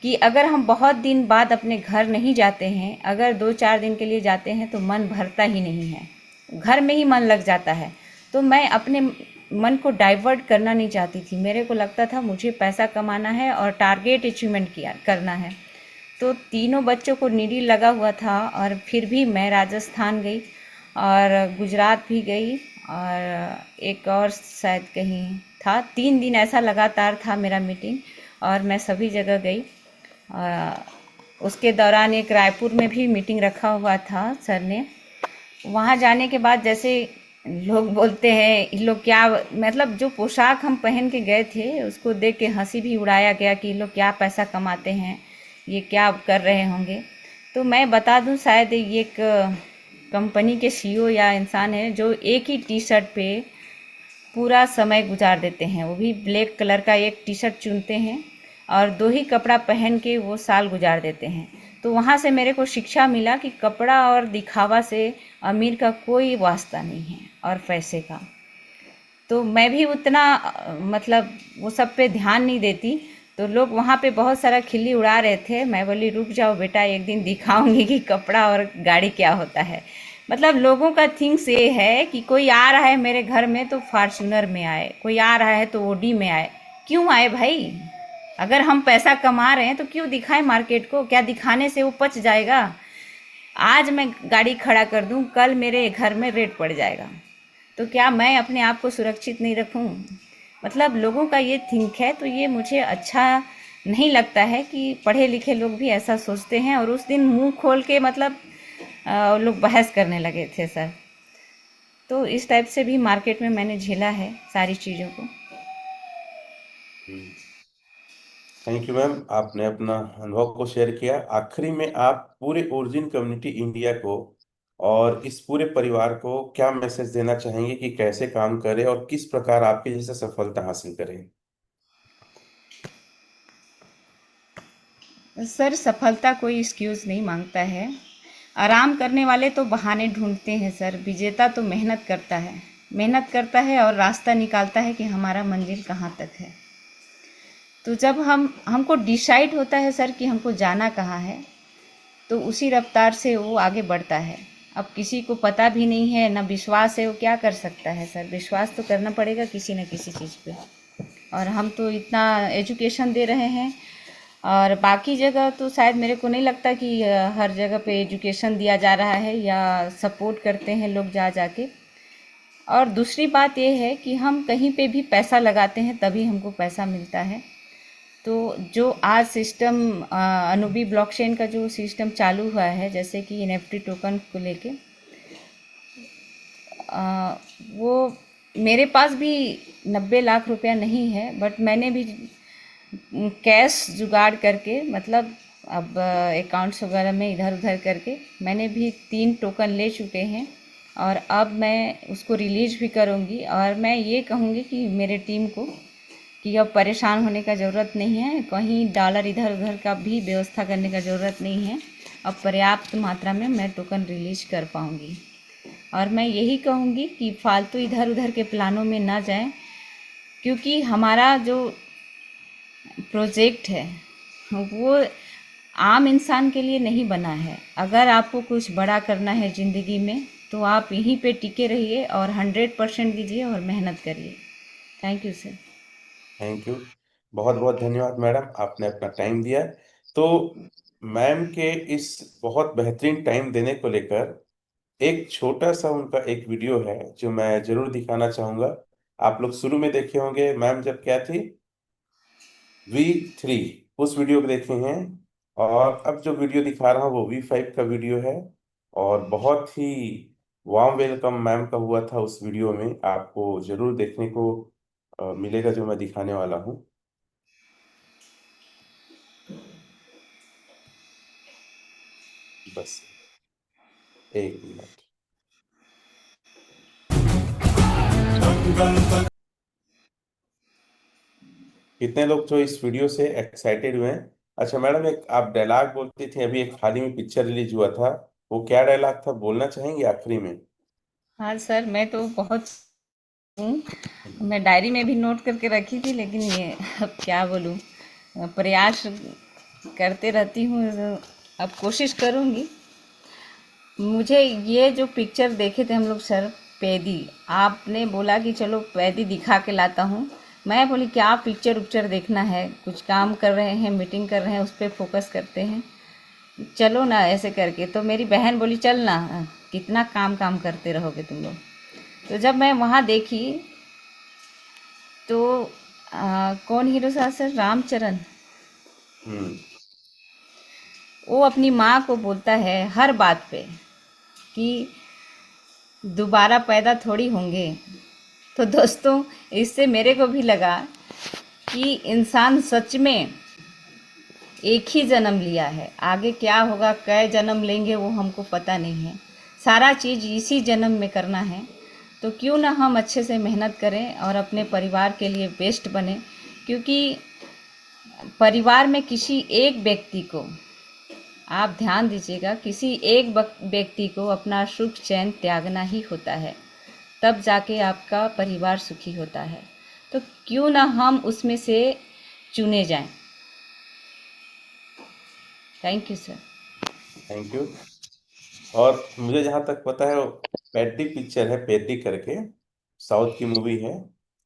कि अगर हम बहुत दिन बाद अपने घर नहीं जाते हैं, अगर 2-4 दिन के लिए जाते हैं तो मन भरता ही नहीं है, घर में ही मन लग जाता है। तो मैं अपने मन को डाइवर्ट करना नहीं चाहती थी। मेरे को लगता था मुझे पैसा कमाना है और टारगेट अचीवमेंट किया करना है। तो तीनों बच्चों को निडी लगा हुआ था, और फिर भी मैं राजस्थान गई और गुजरात भी गई, और एक और शायद कहीं था। 3 दिन ऐसा लगातार था मेरा मीटिंग, और मैं सभी जगह गई। उसके दौरान एक रायपुर में भी मीटिंग रखा हुआ था सर ने। वहाँ जाने के बाद जैसे लोग बोलते हैं, इन लोग क्या, मतलब जो पोशाक हम पहन के गए थे उसको देख के हंसी भी उड़ाया गया कि ये लोग क्या पैसा कमाते हैं, ये क्या कर रहे होंगे। तो मैं बता दूं, शायद ये एक कंपनी के सीईओ या इंसान है जो एक ही टी शर्ट पे पूरा समय गुजार देते हैं। वो भी ब्लैक कलर का एक टी शर्ट चुनते हैं और 2 ही कपड़ा पहन के वो साल गुजार देते हैं। तो वहाँ से मेरे को शिक्षा मिला कि कपड़ा और दिखावा से अमीर का कोई वास्ता नहीं है, और पैसे का। तो मैं भी उतना मतलब वो सब पे ध्यान नहीं देती। तो लोग वहाँ पे बहुत सारा खिल्ली उड़ा रहे थे। मैं बोली रुक जाओ बेटा, एक दिन दिखाऊंगी कि कपड़ा और गाड़ी क्या होता है। मतलब लोगों का थिंग्स ये है कि कोई आ रहा है मेरे घर में तो फॉर्च्यूनर में आए, कोई आ रहा है तो ओडी में आए। क्यों आए भाई? अगर हम पैसा कमा रहे हैं तो क्यों दिखाएं मार्केट को? क्या दिखाने से वो पच जाएगा? आज मैं गाड़ी खड़ा कर दूं, कल मेरे घर में रेड पड़ जाएगा, तो क्या मैं अपने आप को सुरक्षित नहीं रखूं? मतलब लोगों का ये थिंक है, तो ये मुझे अच्छा नहीं लगता है कि पढ़े लिखे लोग भी ऐसा सोचते हैं। और उस दिन मुंह खोल के मतलब लोग बहस करने लगे थे सर। तो इस टाइप से भी मार्केट में मैंने झेला है सारी चीज़ों को। थैंक यू मैम, आपने अपना अनुभव को शेयर किया। आखिरी में आप पूरे ओरिजिन कम्युनिटी इंडिया को और इस पूरे परिवार को क्या मैसेज देना चाहेंगे कि कैसे काम करें और किस प्रकार आपके जैसे सफलता हासिल करें? सर, सफलता कोई एक्सक्यूज़ नहीं मांगता है। आराम करने वाले तो बहाने ढूंढते हैं सर। विजेता तो मेहनत करता है, मेहनत करता है और रास्ता निकालता है कि हमारा मंजिल कहाँ तक है। तो जब हमको डिसाइड होता है सर कि हमको जाना कहाँ है, तो उसी रफ्तार से वो आगे बढ़ता है। अब किसी को पता भी नहीं है, ना विश्वास है, वो क्या कर सकता है सर? विश्वास तो करना पड़ेगा किसी न किसी चीज़ पे। और हम तो इतना एजुकेशन दे रहे हैं, और बाकी जगह तो शायद मेरे को नहीं लगता कि हर जगह पे एजुकेशन दिया जा रहा है या सपोर्ट करते हैं लोग जा जा के। और दूसरी बात ये है कि हम कहीं पे भी पैसा लगाते हैं तभी हमको पैसा मिलता है। तो जो आज सिस्टम अनुबी ब्लॉकचेन का जो सिस्टम चालू हुआ है, जैसे कि एनएफटी टोकन को लेके, वो मेरे पास भी 90 लाख रुपया नहीं है, बट मैंने भी कैश जुगाड़ करके, मतलब अब अकाउंट्स वगैरह में इधर उधर करके मैंने भी 3 टोकन ले चुके हैं, और अब मैं उसको रिलीज भी करूँगी। और मैं ये कहूँगी कि मेरे टीम को कि अब परेशान होने का ज़रूरत नहीं है, कहीं डॉलर इधर उधर का भी व्यवस्था करने का ज़रूरत नहीं है। अब पर्याप्त मात्रा में मैं टोकन रिलीज कर पाऊँगी। और मैं यही कहूँगी कि फालतू इधर उधर के प्लानों में ना जाएं, क्योंकि हमारा जो प्रोजेक्ट है वो आम इंसान के लिए नहीं बना है। अगर आपको कुछ बड़ा करना है ज़िंदगी में तो आप यहीं पे टिके रहिए और 100% दीजिए और मेहनत करिए। Thank you sir. Thank you. बहुत बहुत धन्यवाद मैडम, आपने अपना टाइम दिया। तो मैम के इस बहुत बेहतरीन टाइम देने को लेकर एक छोटा सा उनका एक वीडियो है जो मैं जरूर दिखाना चाहूंगा। आप लोग शुरू में देखे होंगे मैम जब क्या थी, V3, उस वीडियो को देखे हैं। और अब जो वीडियो दिखा रहा हूँ वो V5 का वीडियो है। और बहुत ही वार्म वेलकम मैम का हुआ था उस वीडियो में, आपको जरूर देखने को मिलेगा जो मैं दिखाने वाला हूँ। बस 1 मिनट। कितने लोग जो इस वीडियो से एक्साइटेड हुए हैं? अच्छा मैडम, एक आप डायलॉग बोलती थी, अभी एक हाल ही में पिक्चर रिलीज हुआ था, वो क्या डायलॉग था, बोलना चाहेंगे आखिरी में? हाँ सर, मैं तो बहुत हूँ, मैं डायरी में भी नोट करके रखी थी, लेकिन ये अब क्या बोलूँ, प्रयास करते रहती हूँ, अब कोशिश करूँगी। मुझे ये जो पिक्चर देखे थे हम लोग सर, पैदी, आपने बोला कि चलो पैदी दिखा के लाता हूँ। मैं बोली क्या पिक्चर उक्चर देखना है, कुछ काम कर रहे हैं, मीटिंग कर रहे हैं, उस पर फोकस करते हैं, चलो ना ऐसे करके। तो मेरी बहन बोली चल ना, कितना काम काम करते रहोगे तुम लोग। तो जब मैं वहाँ देखी तो कौन हीरो था सर? रामचरण। हम्म। वो अपनी माँ को बोलता है हर बात पे कि दोबारा पैदा थोड़ी होंगे। तो दोस्तों, इससे मेरे को भी लगा कि इंसान सच में एक ही जन्म लिया है, आगे क्या होगा, कै जन्म लेंगे वो हमको पता नहीं है। सारा चीज़ इसी जन्म में करना है, तो क्यों ना हम अच्छे से मेहनत करें और अपने परिवार के लिए बेस्ट बने। क्योंकि परिवार में किसी एक व्यक्ति को, आप ध्यान दीजिएगा, किसी एक व्यक्ति को अपना सुख चैन त्यागना ही होता है, तब जाके आपका परिवार सुखी होता है। तो क्यों ना हम उसमें से चुने जाएं। Thank you sir. Thank you. और मुझे जहाँ तक पता है वो पैडी पिक्चर है, पैडी करके, साउथ की मूवी है।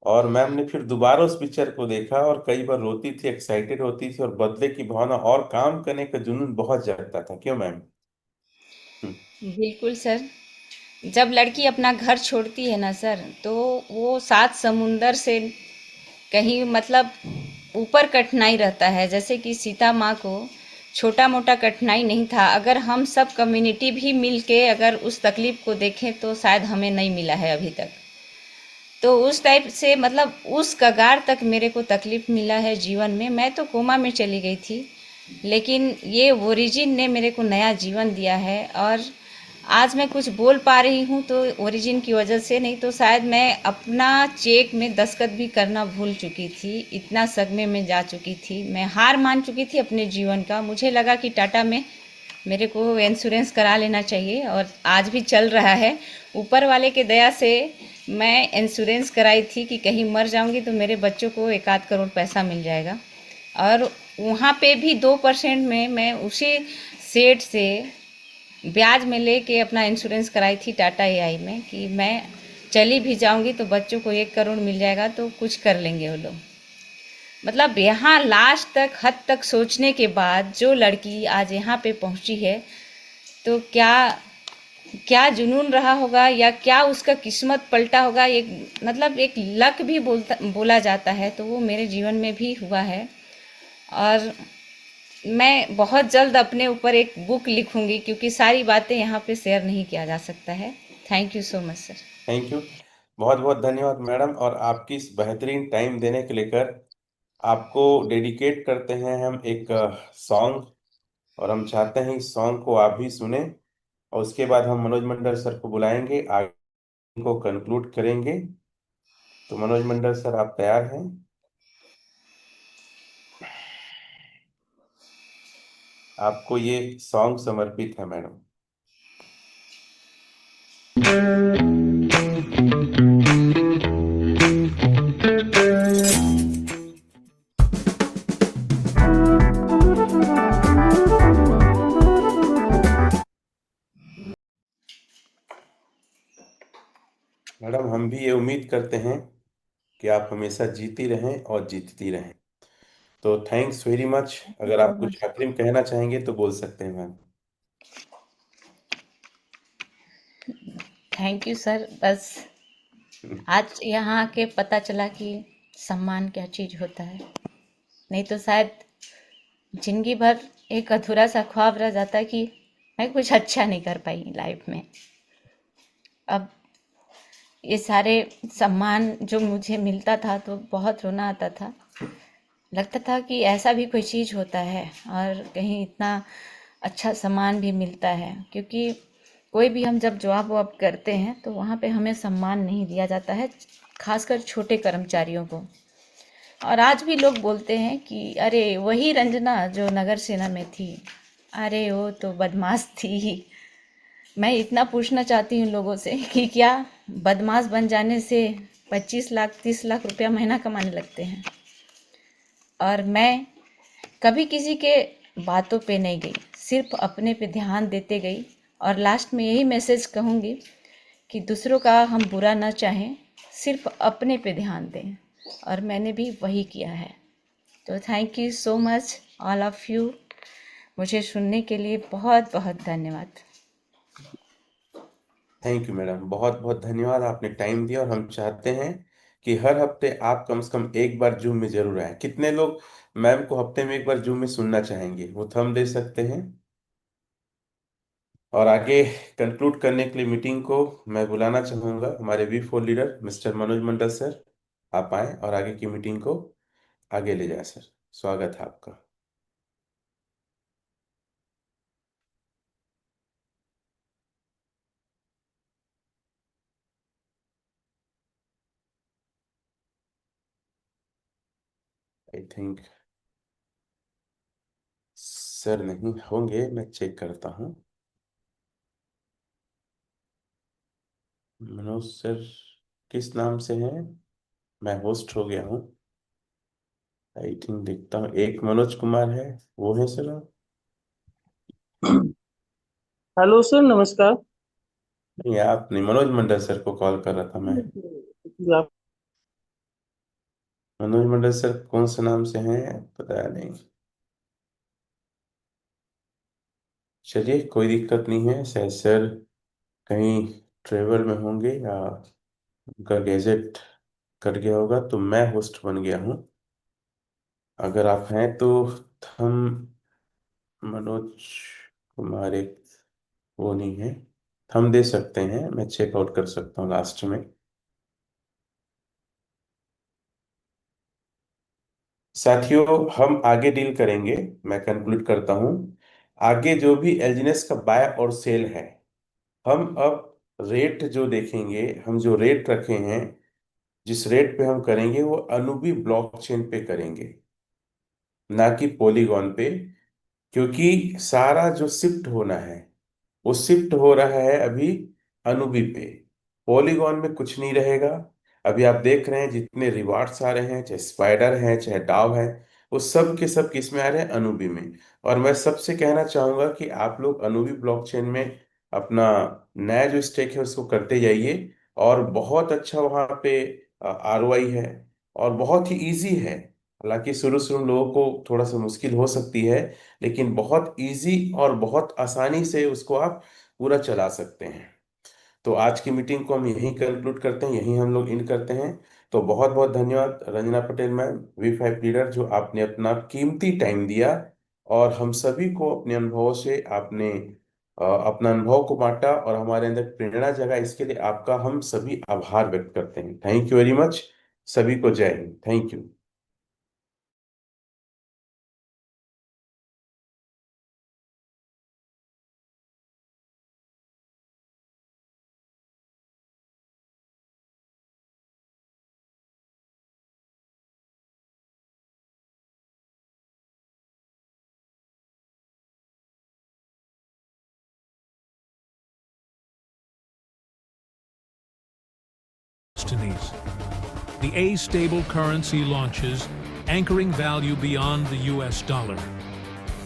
और मैम ने फिर दोबारा उस पिक्चर को देखा और कई बार रोती थी, एक्साइटेड होती थी, और बदले की भावना और काम करने का जुनून बहुत जगता था, क्यों मैम? हम्म। बिल्कुल सर। जब लड़की अपना घर छोड़ती है ना सर, तो वो 7 समुंदर से कहीं, मतलब ऊपर कठिनाई रहता है। जैसे कि सीता माँ को छोटा मोटा कठिनाई नहीं था। अगर हम सब कम्युनिटी भी मिल के अगर उस तकलीफ़ को देखें तो शायद हमें नहीं मिला है अभी तक। तो उस टाइप से, मतलब उस कगार तक मेरे को तकलीफ़ मिला है जीवन में। मैं तो कोमा में चली गई थी, लेकिन ये ओरिजिन ने मेरे को नया जीवन दिया है। और आज मैं कुछ बोल पा रही हूँ तो ओरिजिन की वजह से, नहीं तो शायद मैं अपना चेक में दस्तखत भी करना भूल चुकी थी। इतना सदमे में जा चुकी थी, मैं हार मान चुकी थी अपने जीवन का। मुझे लगा कि टाटा में मेरे को इंश्योरेंस करा लेना चाहिए, और आज भी चल रहा है। ऊपर वाले के दया से मैं इंश्योरेंस कराई थी कि कहीं मर जाऊंगी तो मेरे बच्चों को 1 आध करोड़ पैसा मिल जाएगा। और वहाँ पे भी 2% में मैं उसी सेठ से ब्याज में लेके अपना इंश्योरेंस कराई थी टाटा एआई में कि मैं चली भी जाऊंगी तो बच्चों को 1 करोड़ मिल जाएगा तो कुछ कर लेंगे वो लोग। मतलब यहाँ लास्ट तक हद तक सोचने के बाद जो लड़की आज यहाँ पे पहुँची है, तो क्या क्या जुनून रहा होगा या क्या उसका किस्मत पलटा होगा। एक मतलब एक लक भी बोला जाता है, तो वो मेरे जीवन में भी हुआ है। और मैं बहुत जल्द अपने ऊपर एक बुक लिखूंगी, क्योंकि सारी बातें यहाँ पे शेयर नहीं किया जा सकता है। Thank you so much sir. Thank you. बहुत बहुत धन्यवाद मैडम, और आपकी इस बेहतरीन टाइम देने के लेकर आपको डेडिकेट करते हैं हम एक सॉन्ग। और हम चाहते हैं इस सॉन्ग को आप भी सुने, और उसके बाद हम मनोज मंडल सर को बुलाएंगे, आगे को कंक्लूड करेंगे। तो मनोज मंडल सर, आप तैयार हैं? आपको ये सॉन्ग समर्पित है मैडम। मैडम, हम भी ये उम्मीद करते हैं कि आप हमेशा जीती रहें और जीतती रहें। तो थैंक्स वेरी मच। अगर आप कुछ आखिरी में कहना चाहेंगे तो बोल सकते हैं मैम। Thank you sir. बस आज यहाँ आके पता चला कि सम्मान क्या चीज़ होता है। नहीं तो शायद जिंदगी भर एक अधूरा सा ख्वाब रह जाता कि मैं कुछ अच्छा नहीं कर पाई लाइफ में। अब ये सारे सम्मान जो मुझे मिलता था तो बहुत रोना आता था। लगता था कि ऐसा भी कोई चीज़ होता है और कहीं इतना अच्छा सम्मान भी मिलता है। क्योंकि कोई भी हम जब जॉब वॉब करते हैं तो वहाँ पे हमें सम्मान नहीं दिया जाता है, खासकर छोटे कर्मचारियों को। और आज भी लोग बोलते हैं कि अरे वही रंजना जो नगर सेना में थी, अरे वो तो बदमाश थी। मैं इतना पूछना चाहती हूँ लोगों से कि क्या बदमाश बन जाने से 25 लाख 30 लाख रुपया महीना कमाने लगते हैं। और मैं कभी किसी के बातों पे नहीं गई, सिर्फ अपने पे ध्यान देते गई। और लास्ट में यही मैसेज कहूँगी कि दूसरों का हम बुरा ना चाहें, सिर्फ अपने पे ध्यान दें। और मैंने भी वही किया है। तो thank you so much all of you. मुझे सुनने के लिए बहुत बहुत धन्यवाद। थैंक यू मैडम, बहुत बहुत धन्यवाद। आपने टाइम दिया, और हम चाहते हैं कि हर हफ्ते आप कम से कम एक बार जूम में जरूर आए। कितने लोग मैम को हफ्ते में एक बार जूम में सुनना चाहेंगे? वो थंब दे सकते हैं। और आगे कंक्लूड करने के लिए मीटिंग को मैं बुलाना चाहूंगा हमारे V4 लीडर मिस्टर मनोज मंडल सर। आप आए और आगे की मीटिंग को आगे ले जाए सर। स्वागत है आपका। आई थिंक सर नहीं होंगे, मैं चेक करता हूँ। मनोज सर किस नाम से हैं? मैं होस्ट हो गया हूँ। आई थिंक देखता हूँ, एक मनोज कुमार है, वो है सर आप? हेलो सर, नमस्कार। नहीं, आप नहीं। मनोज मंडल सर को कॉल कर रहा था मैं। जी, आप मनोज मंडल सर कौन से नाम से हैं पता नहीं। चलिए, कोई दिक्कत नहीं है। शायद सर कहीं ट्रेवल में होंगे, या उनका गैजेट कट गया होगा। तो मैं होस्ट बन गया हूँ। अगर आप हैं तो हम मनोज कुमार एक वो नहीं है, हम दे सकते हैं। मैं चेकआउट कर सकता हूँ लास्ट में। साथियों, हम आगे डील करेंगे। मैं कंक्लूड करता हूँ। आगे जो भी एलजीनेस का बाय और सेल है, हम अब रेट जो देखेंगे, हम जो रेट रखे हैं, जिस रेट पे हम करेंगे वो अनुबी ब्लॉकचेन पे करेंगे, ना कि पॉलीगॉन पे। क्योंकि सारा जो शिफ्ट होना है वो शिफ्ट हो रहा है अभी अनुबी पे। पॉलीगॉन में कुछ नहीं रहेगा। अभी आप देख रहे हैं जितने रिवार्ड्स आ रहे हैं, चाहे स्पाइडर है चाहे डाव है, वो सब के सब किस में आ रहे हैं, अनुबी में। और मैं सबसे कहना चाहूंगा कि आप लोग अनुबी ब्लॉकचेन में अपना नया जो स्टेक है उसको करते जाइए। और बहुत अच्छा वहाँ पे आरओआई है, और बहुत ही इजी है। हालांकि शुरू शुरू लोगों को थोड़ा सा मुश्किल हो सकती है, लेकिन बहुत इजी और बहुत आसानी से उसको आप पूरा चला सकते हैं। तो आज की मीटिंग को हम यहीं कंक्लूड करते हैं, यहीं हम लोग इन करते हैं। तो बहुत बहुत धन्यवाद Ranjana Patel ma'am, V5 leader, जो आपने अपना कीमती टाइम दिया और हम सभी को अपने अनुभवों से आपने अपना अनुभव को बांटा और हमारे अंदर प्रेरणा जगा। इसके लिए आपका हम सभी आभार व्यक्त करते हैं। Thank you very much. सभी को जय Hind. Thank you. Destinies. The A-stable currency launches, anchoring value beyond the US dollar.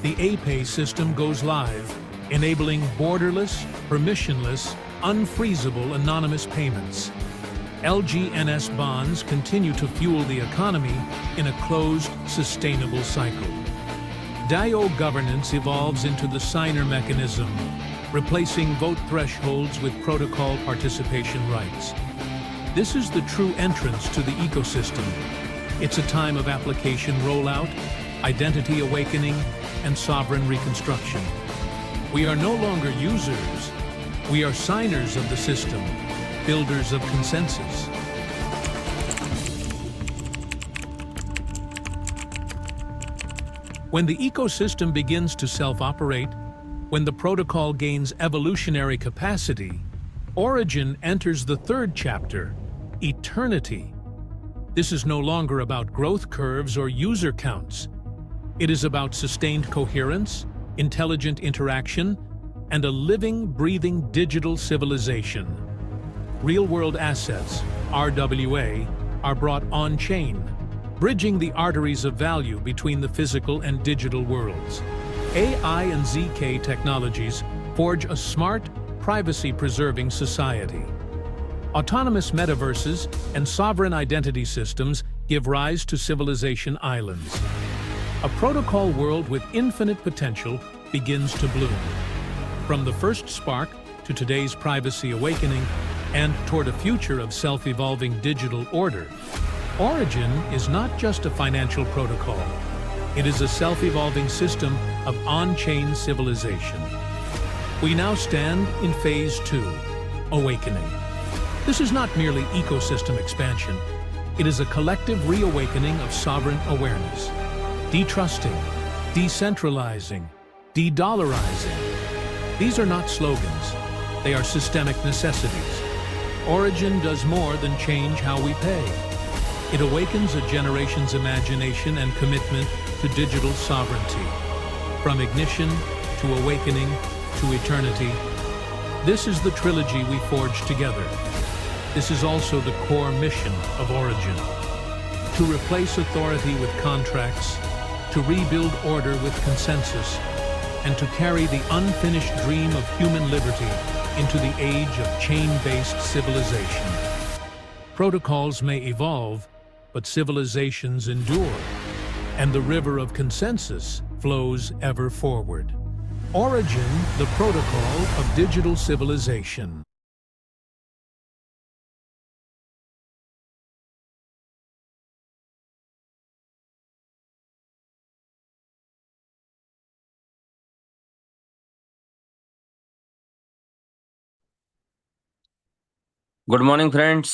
The A-Pay system goes live, enabling borderless, permissionless, unfreezable anonymous payments. LGNS bonds continue to fuel the economy in a closed, sustainable cycle. DIO governance evolves into the signer mechanism, replacing vote thresholds with protocol participation rights. This is the true entrance to the ecosystem. It's a time of application rollout, identity awakening, and sovereign reconstruction. We are no longer users. We are signers of the system, builders of consensus. When the ecosystem begins to self-operate, when the protocol gains evolutionary capacity, Origin enters the third chapter, eternity. This is no longer about growth curves or user counts. It is about sustained coherence, intelligent interaction, and a living, breathing digital civilization. Real-world assets, RWA, are brought on-chain, bridging the arteries of value between the physical and digital worlds. AI and ZK technologies forge a smart, privacy-preserving society. Autonomous metaverses and sovereign identity systems give rise to civilization islands. A protocol world with infinite potential begins to bloom. From the first spark to today's privacy awakening and toward a future of self-evolving digital order, Origin is not just a financial protocol. It is a self-evolving system of on-chain civilization. We now stand in Phase 2, Awakening. This is not merely ecosystem expansion. It is a collective reawakening of sovereign awareness. Detrusting, decentralizing, de-dollarizing. These are not slogans. They are systemic necessities. Origin does more than change how we pay. It awakens a generation's imagination and commitment to digital sovereignty. From ignition to awakening to eternity, this is the trilogy we forged together. This is also the core mission of Origin. To replace authority with contracts, to rebuild order with consensus, and to carry the unfinished dream of human liberty into the age of chain-based civilization. Protocols may evolve, but civilizations endure, and the river of consensus flows ever forward. Origin, the protocol of digital civilization. Good morning friends.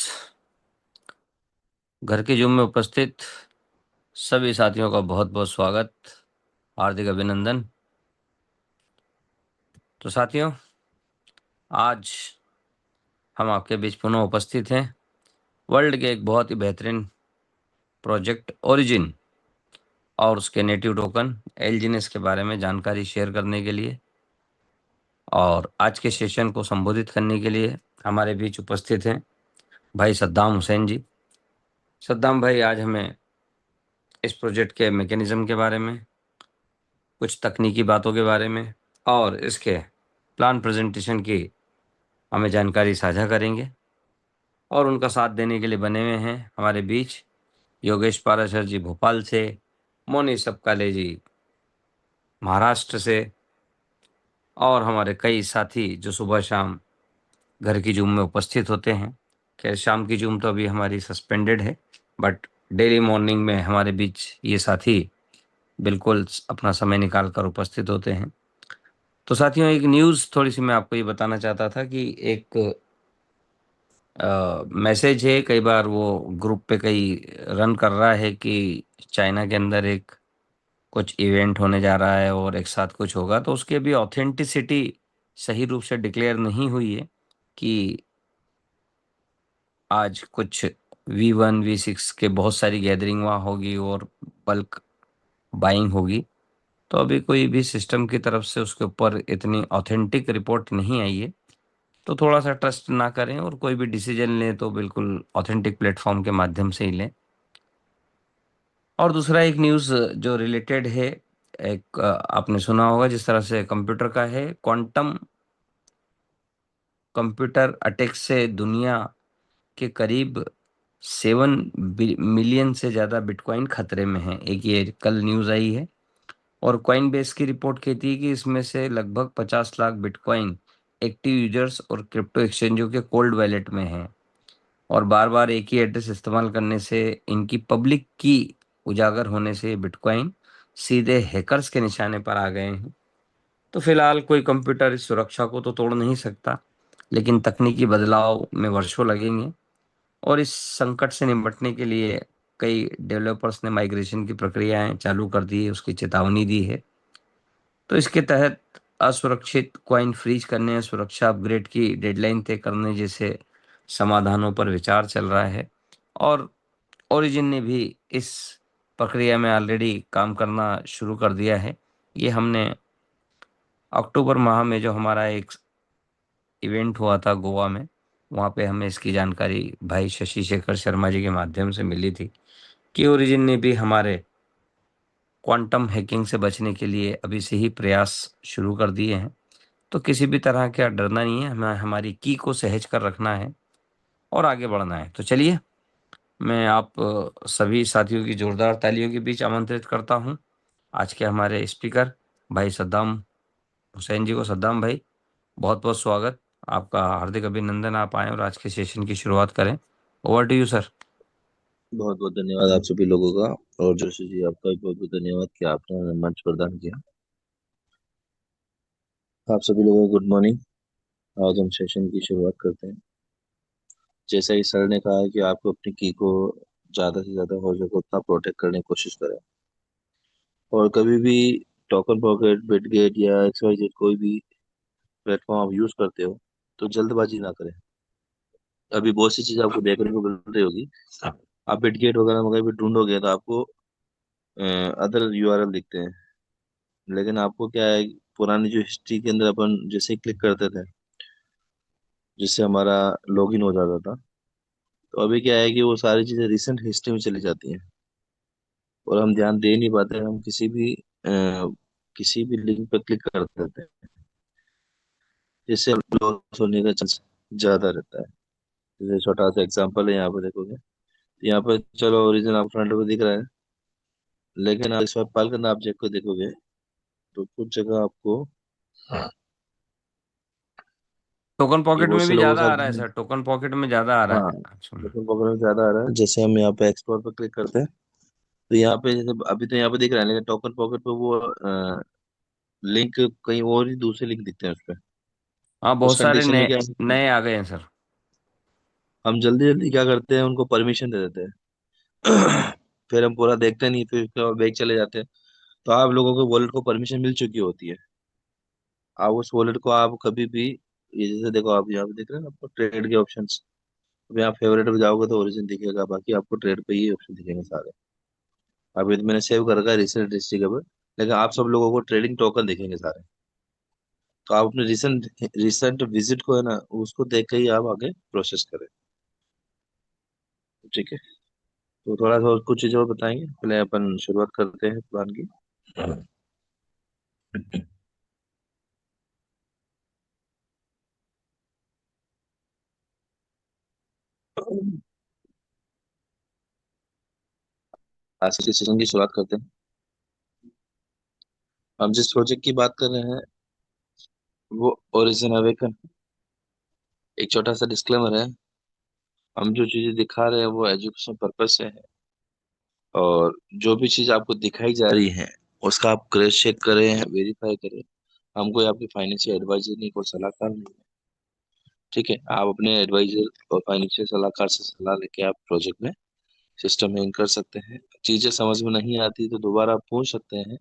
घर के zoom में उपस्थित सभी साथियों का बहुत बहुत स्वागत, हार्दिक अभिनंदन। तो साथियों, आज हम आपके बीच पुनः उपस्थित हैं वर्ल्ड के एक बहुत ही बेहतरीन प्रोजेक्ट ओरिजिन और उसके नेटिव टोकन एलजीएनएस के बारे में जानकारी शेयर करने के लिए। और आज के सेशन को संबोधित करने के लिए हमारे बीच उपस्थित हैं भाई सद्दाम हुसैन जी। सद्दाम भाई आज हमें इस प्रोजेक्ट के मैकेनिज्म के बारे में, कुछ तकनीकी बातों के बारे में और इसके प्लान प्रेजेंटेशन की हमें जानकारी साझा करेंगे। और उनका साथ देने के लिए बने हुए हैं हमारे बीच योगेश पाराशर जी भोपाल से, मोनी सबकाले जी महाराष्ट्र से, और हमारे कई साथी जो सुबह शाम घर की जूम में उपस्थित होते हैं। खैर शाम की जूम तो अभी हमारी सस्पेंडेड है, बट डेली मॉर्निंग में हमारे बीच ये साथी बिल्कुल अपना समय निकाल कर उपस्थित होते हैं। तो साथियों, एक न्यूज़ थोड़ी सी मैं आपको ये बताना चाहता था कि एक मैसेज है, कई बार वो ग्रुप पे कई रन कर रहा है कि चाइना के अंदर एक कुछ इवेंट होने जा रहा है और एक साथ कुछ होगा, तो उसकी अभी ऑथेंटिसिटी सही रूप से डिक्लेयर नहीं हुई है कि आज कुछ V1 V6 के बहुत सारी गैदरिंग वहाँ होगी और बल्क बाइंग होगी। तो अभी कोई भी सिस्टम की तरफ से उसके ऊपर इतनी ऑथेंटिक रिपोर्ट नहीं आई है, तो थोड़ा सा ट्रस्ट ना करें और कोई भी डिसीजन लें तो बिल्कुल ऑथेंटिक प्लेटफॉर्म के माध्यम से ही लें। और दूसरा एक न्यूज़ जो रिलेटेड है, एक आपने सुना होगा जिस तरह से कंप्यूटर का है, क्वांटम कंप्यूटर अटैक से दुनिया के करीब 7 मिलियन से ज़्यादा बिटकॉइन खतरे में हैं। एक ये कल न्यूज़ आई है और कॉइन बेस की रिपोर्ट कहती है कि इसमें से लगभग 50 लाख बिटकॉइन एक्टिव यूजर्स और क्रिप्टो एक्सचेंजों के कोल्ड वैलेट में हैं। और बार बार एक ही एड्रेस इस्तेमाल करने से इनकी पब्लिक की उजागर होने से बिटकॉइन सीधे हैकर्स के निशाने पर आ गए हैं। तो फिलहाल कोई कंप्यूटर इस सुरक्षा को तो तोड़ नहीं सकता, लेकिन तकनीकी बदलाव में वर्षों लगेंगे। और इस संकट से निपटने के लिए कई डेवलपर्स ने माइग्रेशन की प्रक्रियाएं चालू कर दी है, उसकी चेतावनी दी है। तो इसके तहत असुरक्षित कॉइन फ्रीज करने, सुरक्षा अपग्रेड की डेडलाइन तय करने जैसे समाधानों पर विचार चल रहा है। और ओरिजिन ने भी इस प्रक्रिया में ऑलरेडी काम करना शुरू कर दिया है। ये हमने अक्टूबर माह में जो हमारा एक इवेंट हुआ था गोवा में, वहाँ पे हमें इसकी जानकारी भाई शशि शेखर शर्मा जी के माध्यम से मिली थी कि ओरिजिन ने भी हमारे क्वांटम हैकिंग से बचने के लिए अभी से ही प्रयास शुरू कर दिए हैं। तो किसी भी तरह का डरना नहीं है, हमें हमारी की को सहेज कर रखना है और आगे बढ़ना है। तो चलिए, मैं आप सभी साथियों की जोरदार तालियों के बीच आमंत्रित करता हूं आज के हमारे स्पीकर भाई सद्दाम हुसैन जी को। सद्दाम भाई, बहुत बहुत स्वागत, आपका हार्दिक अभिनंदन, आप आए और आज के सेशन की शुरुआत करें। Over to you sir. बहुत बहुत धन्यवाद आप सभी लोगों का। और जोशी जी, आपका भी बहुत बहुत धन्यवाद कि आपने हमें मंच प्रदान किया। आप सभी लोगों को गुड मॉर्निंग। आज हम सेशन की शुरुआत करते हैं। जैसा ही सर ने कहा है कि आपको अपनी की को ज़्यादा से ज़्यादा हो सके उतना प्रोटेक्ट करने की कोशिश करें। और कभी भी टोकन पॉकेट, बिटगेट या XYZ कोई भी प्लेटफॉर्म आप यूज़ करते हो तो जल्दबाजी ना करें। अभी बहुत सी चीज़ें आपको देखने को मिल रही होगी। आप बिटगेट वगैरह में कहीं भी ढूंढोगे तो आपको अदर URL दिखते हैं, लेकिन आपको क्या है, पुरानी जो हिस्ट्री के अंदर अपन जैसे क्लिक करते थे जिससे हमारा लॉगिन हो जाता था, तो अभी क्या है कि वो सारी चीजें रिसेंट हिस्ट्री में चली जाती हैं और हम ध्यान दे नहीं पाते। हम किसी भी लिंक पर क्लिक कर देते हैं जिससे लॉस होने का चांस ज्यादा रहता है। जैसे छोटा सा एग्जांपल है, यहाँ पे देखोगे तो यहाँ पे चलो ओरिजिन आप फ्रंट पे दिख रहा है, लेकिन आप इस बार पाल करना ऑब्जेक्ट को देखोगे तो कुछ जगह आपको टोकन ये पॉकेट बहुत में से भी लोगों ज्यादा के आ रहा है साथ। सर, टोकन पॉकेट में ज्यादा आ रहा हाँ, है। अच्छा। लेकिन पकड़ ज्यादा आ रहा है। जैसे हम यहाँ पे एक्सप्लोर पर क्लिक करते हैं तो यहाँ पे जैसे अभी तो यहाँ पे दिख रहा है, लेकिन टोकन पॉकेट पे वो लिंक कहीं और ही दूसरे लिंक दिखते हैं उस पे। हाँ, उस बहुत सारे कंडीशन में नए क्या, नए आ गए हैं सर। हम जल्दी जल्दी क्या करते हैं, उनको परमिशन दे देते हैं। फिर हम पूरा देखते नहीं, फिर उसके बाद बैग चले जाते हैं। तो आप लोगों को वॉलेट को परमिशन मिल चुकी होती है। आप उस वॉलेट को आप कभी भी, ये जैसे देखो आप यहाँ पे देख रहे हैं ना आपको ट्रेड के ऑप्शंस, अब यहाँ फेवरेट पे जाओगे तो ओरिजिन दिखेगा, बाकी आपको ट्रेड पे ही ऑप्शन दिखेंगे सारे। अभी तो मैंने सेव कर रखा है रिसेंट हिस्ट्री के ऊपर, लेकिन आप सब लोगों को ट्रेडिंग टोकन दिखेंगे सारे। तो आप अपने रिसेंट रिसेंट विजिट को है ना, उसको देख के ही आप आगे प्रोसेस करें। ठीक है। तो थोड़ा सा और कुछ चीज़ और बताएंगे, पहले अपन शुरुआत करते हैं प्लान की। आज के सेशन की शुरुआत करते हैं। हम जिस प्रोजेक्ट की बात कर रहे हैं वो ओरिजिन अवेकन। एक छोटा सा डिस्क्लेमर है, हम जो चीजें दिखा रहे हैं वो एजुकेशन पर्पस से है, और जो भी चीज आपको दिखाई जा रही है उसका आप क्रॉस चेक करें, वेरीफाई करें। हम कोई आपकी फाइनेंशियल एडवाइजर नहीं, कोई सलाहकार नहीं है। ठीक है, आप अपने एडवाइजर और फाइनेंशियल सलाहकार से सलाह लेके आप प्रोजेक्ट में सिस्टम में इन कर सकते हैं। चीजें समझ में नहीं आती तो दोबारा आप पूछ सकते हैं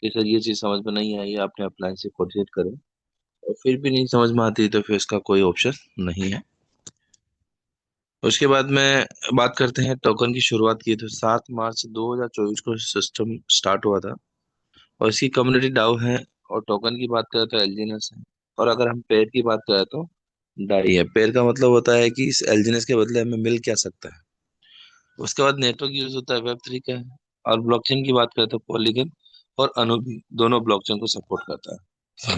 कि सर ये चीज समझ में नहीं आई, आपने अप्लाई से कोऑर्डिनेट करें। और फिर भी नहीं समझ में आती तो फिर इसका कोई ऑप्शन नहीं है। उसके बाद में बात करते हैं टोकन की शुरुआत की तो 7 मार्च 2024 को सिस्टम स्टार्ट हुआ था, और इसकी कम्युनिटी डाउ है। और टोकन की बात करें तो एलजीएनएस है। और अगर हम पेयर की बात करें तो डाई है। पेयर का मतलब होता है कि इस एलजीएनएस के बदले हमें मिल क्या सकता है। उसके बाद नेटवर्क यूज होता है वेब 3 का है। और ब्लॉकचेन की बात करें तो पॉलीगन और अनुबी दोनों ब्लॉकचेन को सपोर्ट करता है।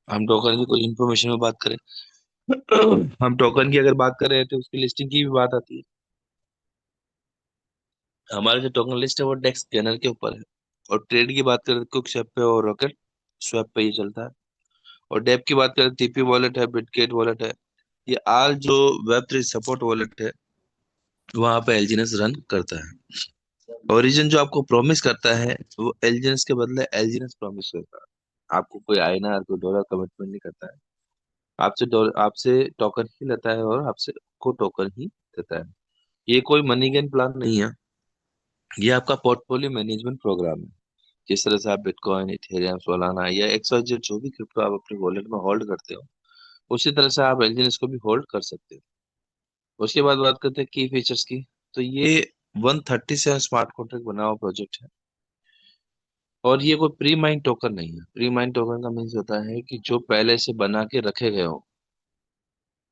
हम टोकन की कुछ इन्फॉर्मेशन में बात करें, हम टोकन की अगर बात करें तो उसकी लिस्टिंग की भी बात आती है। हमारे जो टोकन लिस्ट है वो डेक्स स्कैनर के ऊपर है। और ट्रेड की बात करें तो क्विक स्वैप पे और रॉकेट स्वैप पे ये चलता है। और डेप की बात करें टीपी वॉलेट है, बिटगेट वॉलेट है। ये आल जो वेब3 सपोर्ट वॉलेट है वहां पे एलजीएनएस रन करता है। ओरिजिन जो आपको प्रॉमिस करता है वो एलजीएनएस के बदले एलजीएनएस प्रॉमिस करता है। आपको कोई आईएनआर कोई डॉलर कमिटमेंट नहीं करता है। आपसे डॉलर आपसे टोकन ही लेता है और आपसे को टोकन ही देता है। ये कोई मनी गेन प्लान नहीं है, ये आपका पोर्टफोलियो मैनेजमेंट प्रोग्राम है। जिस तरह से आप बिटकॉइन, इथेरियम, सोलाना या एक्सवाइजेड जो भी क्रिप्टो आप अपने वॉलेट में होल्ड करते हो, उसी तरह से आप एलजीएनएस को भी होल्ड कर सकते हो। उसके बाद बात करते हैं की फीचर्स की। तो ये 137 स्मार्ट कॉन्ट्रैक्ट बना हुआ प्रोजेक्ट है। और ये कोई प्री माइंड टोकन नहीं है। प्री माइंड टोकन का मीन्स होता है कि जो पहले से बना के रखे गए हो।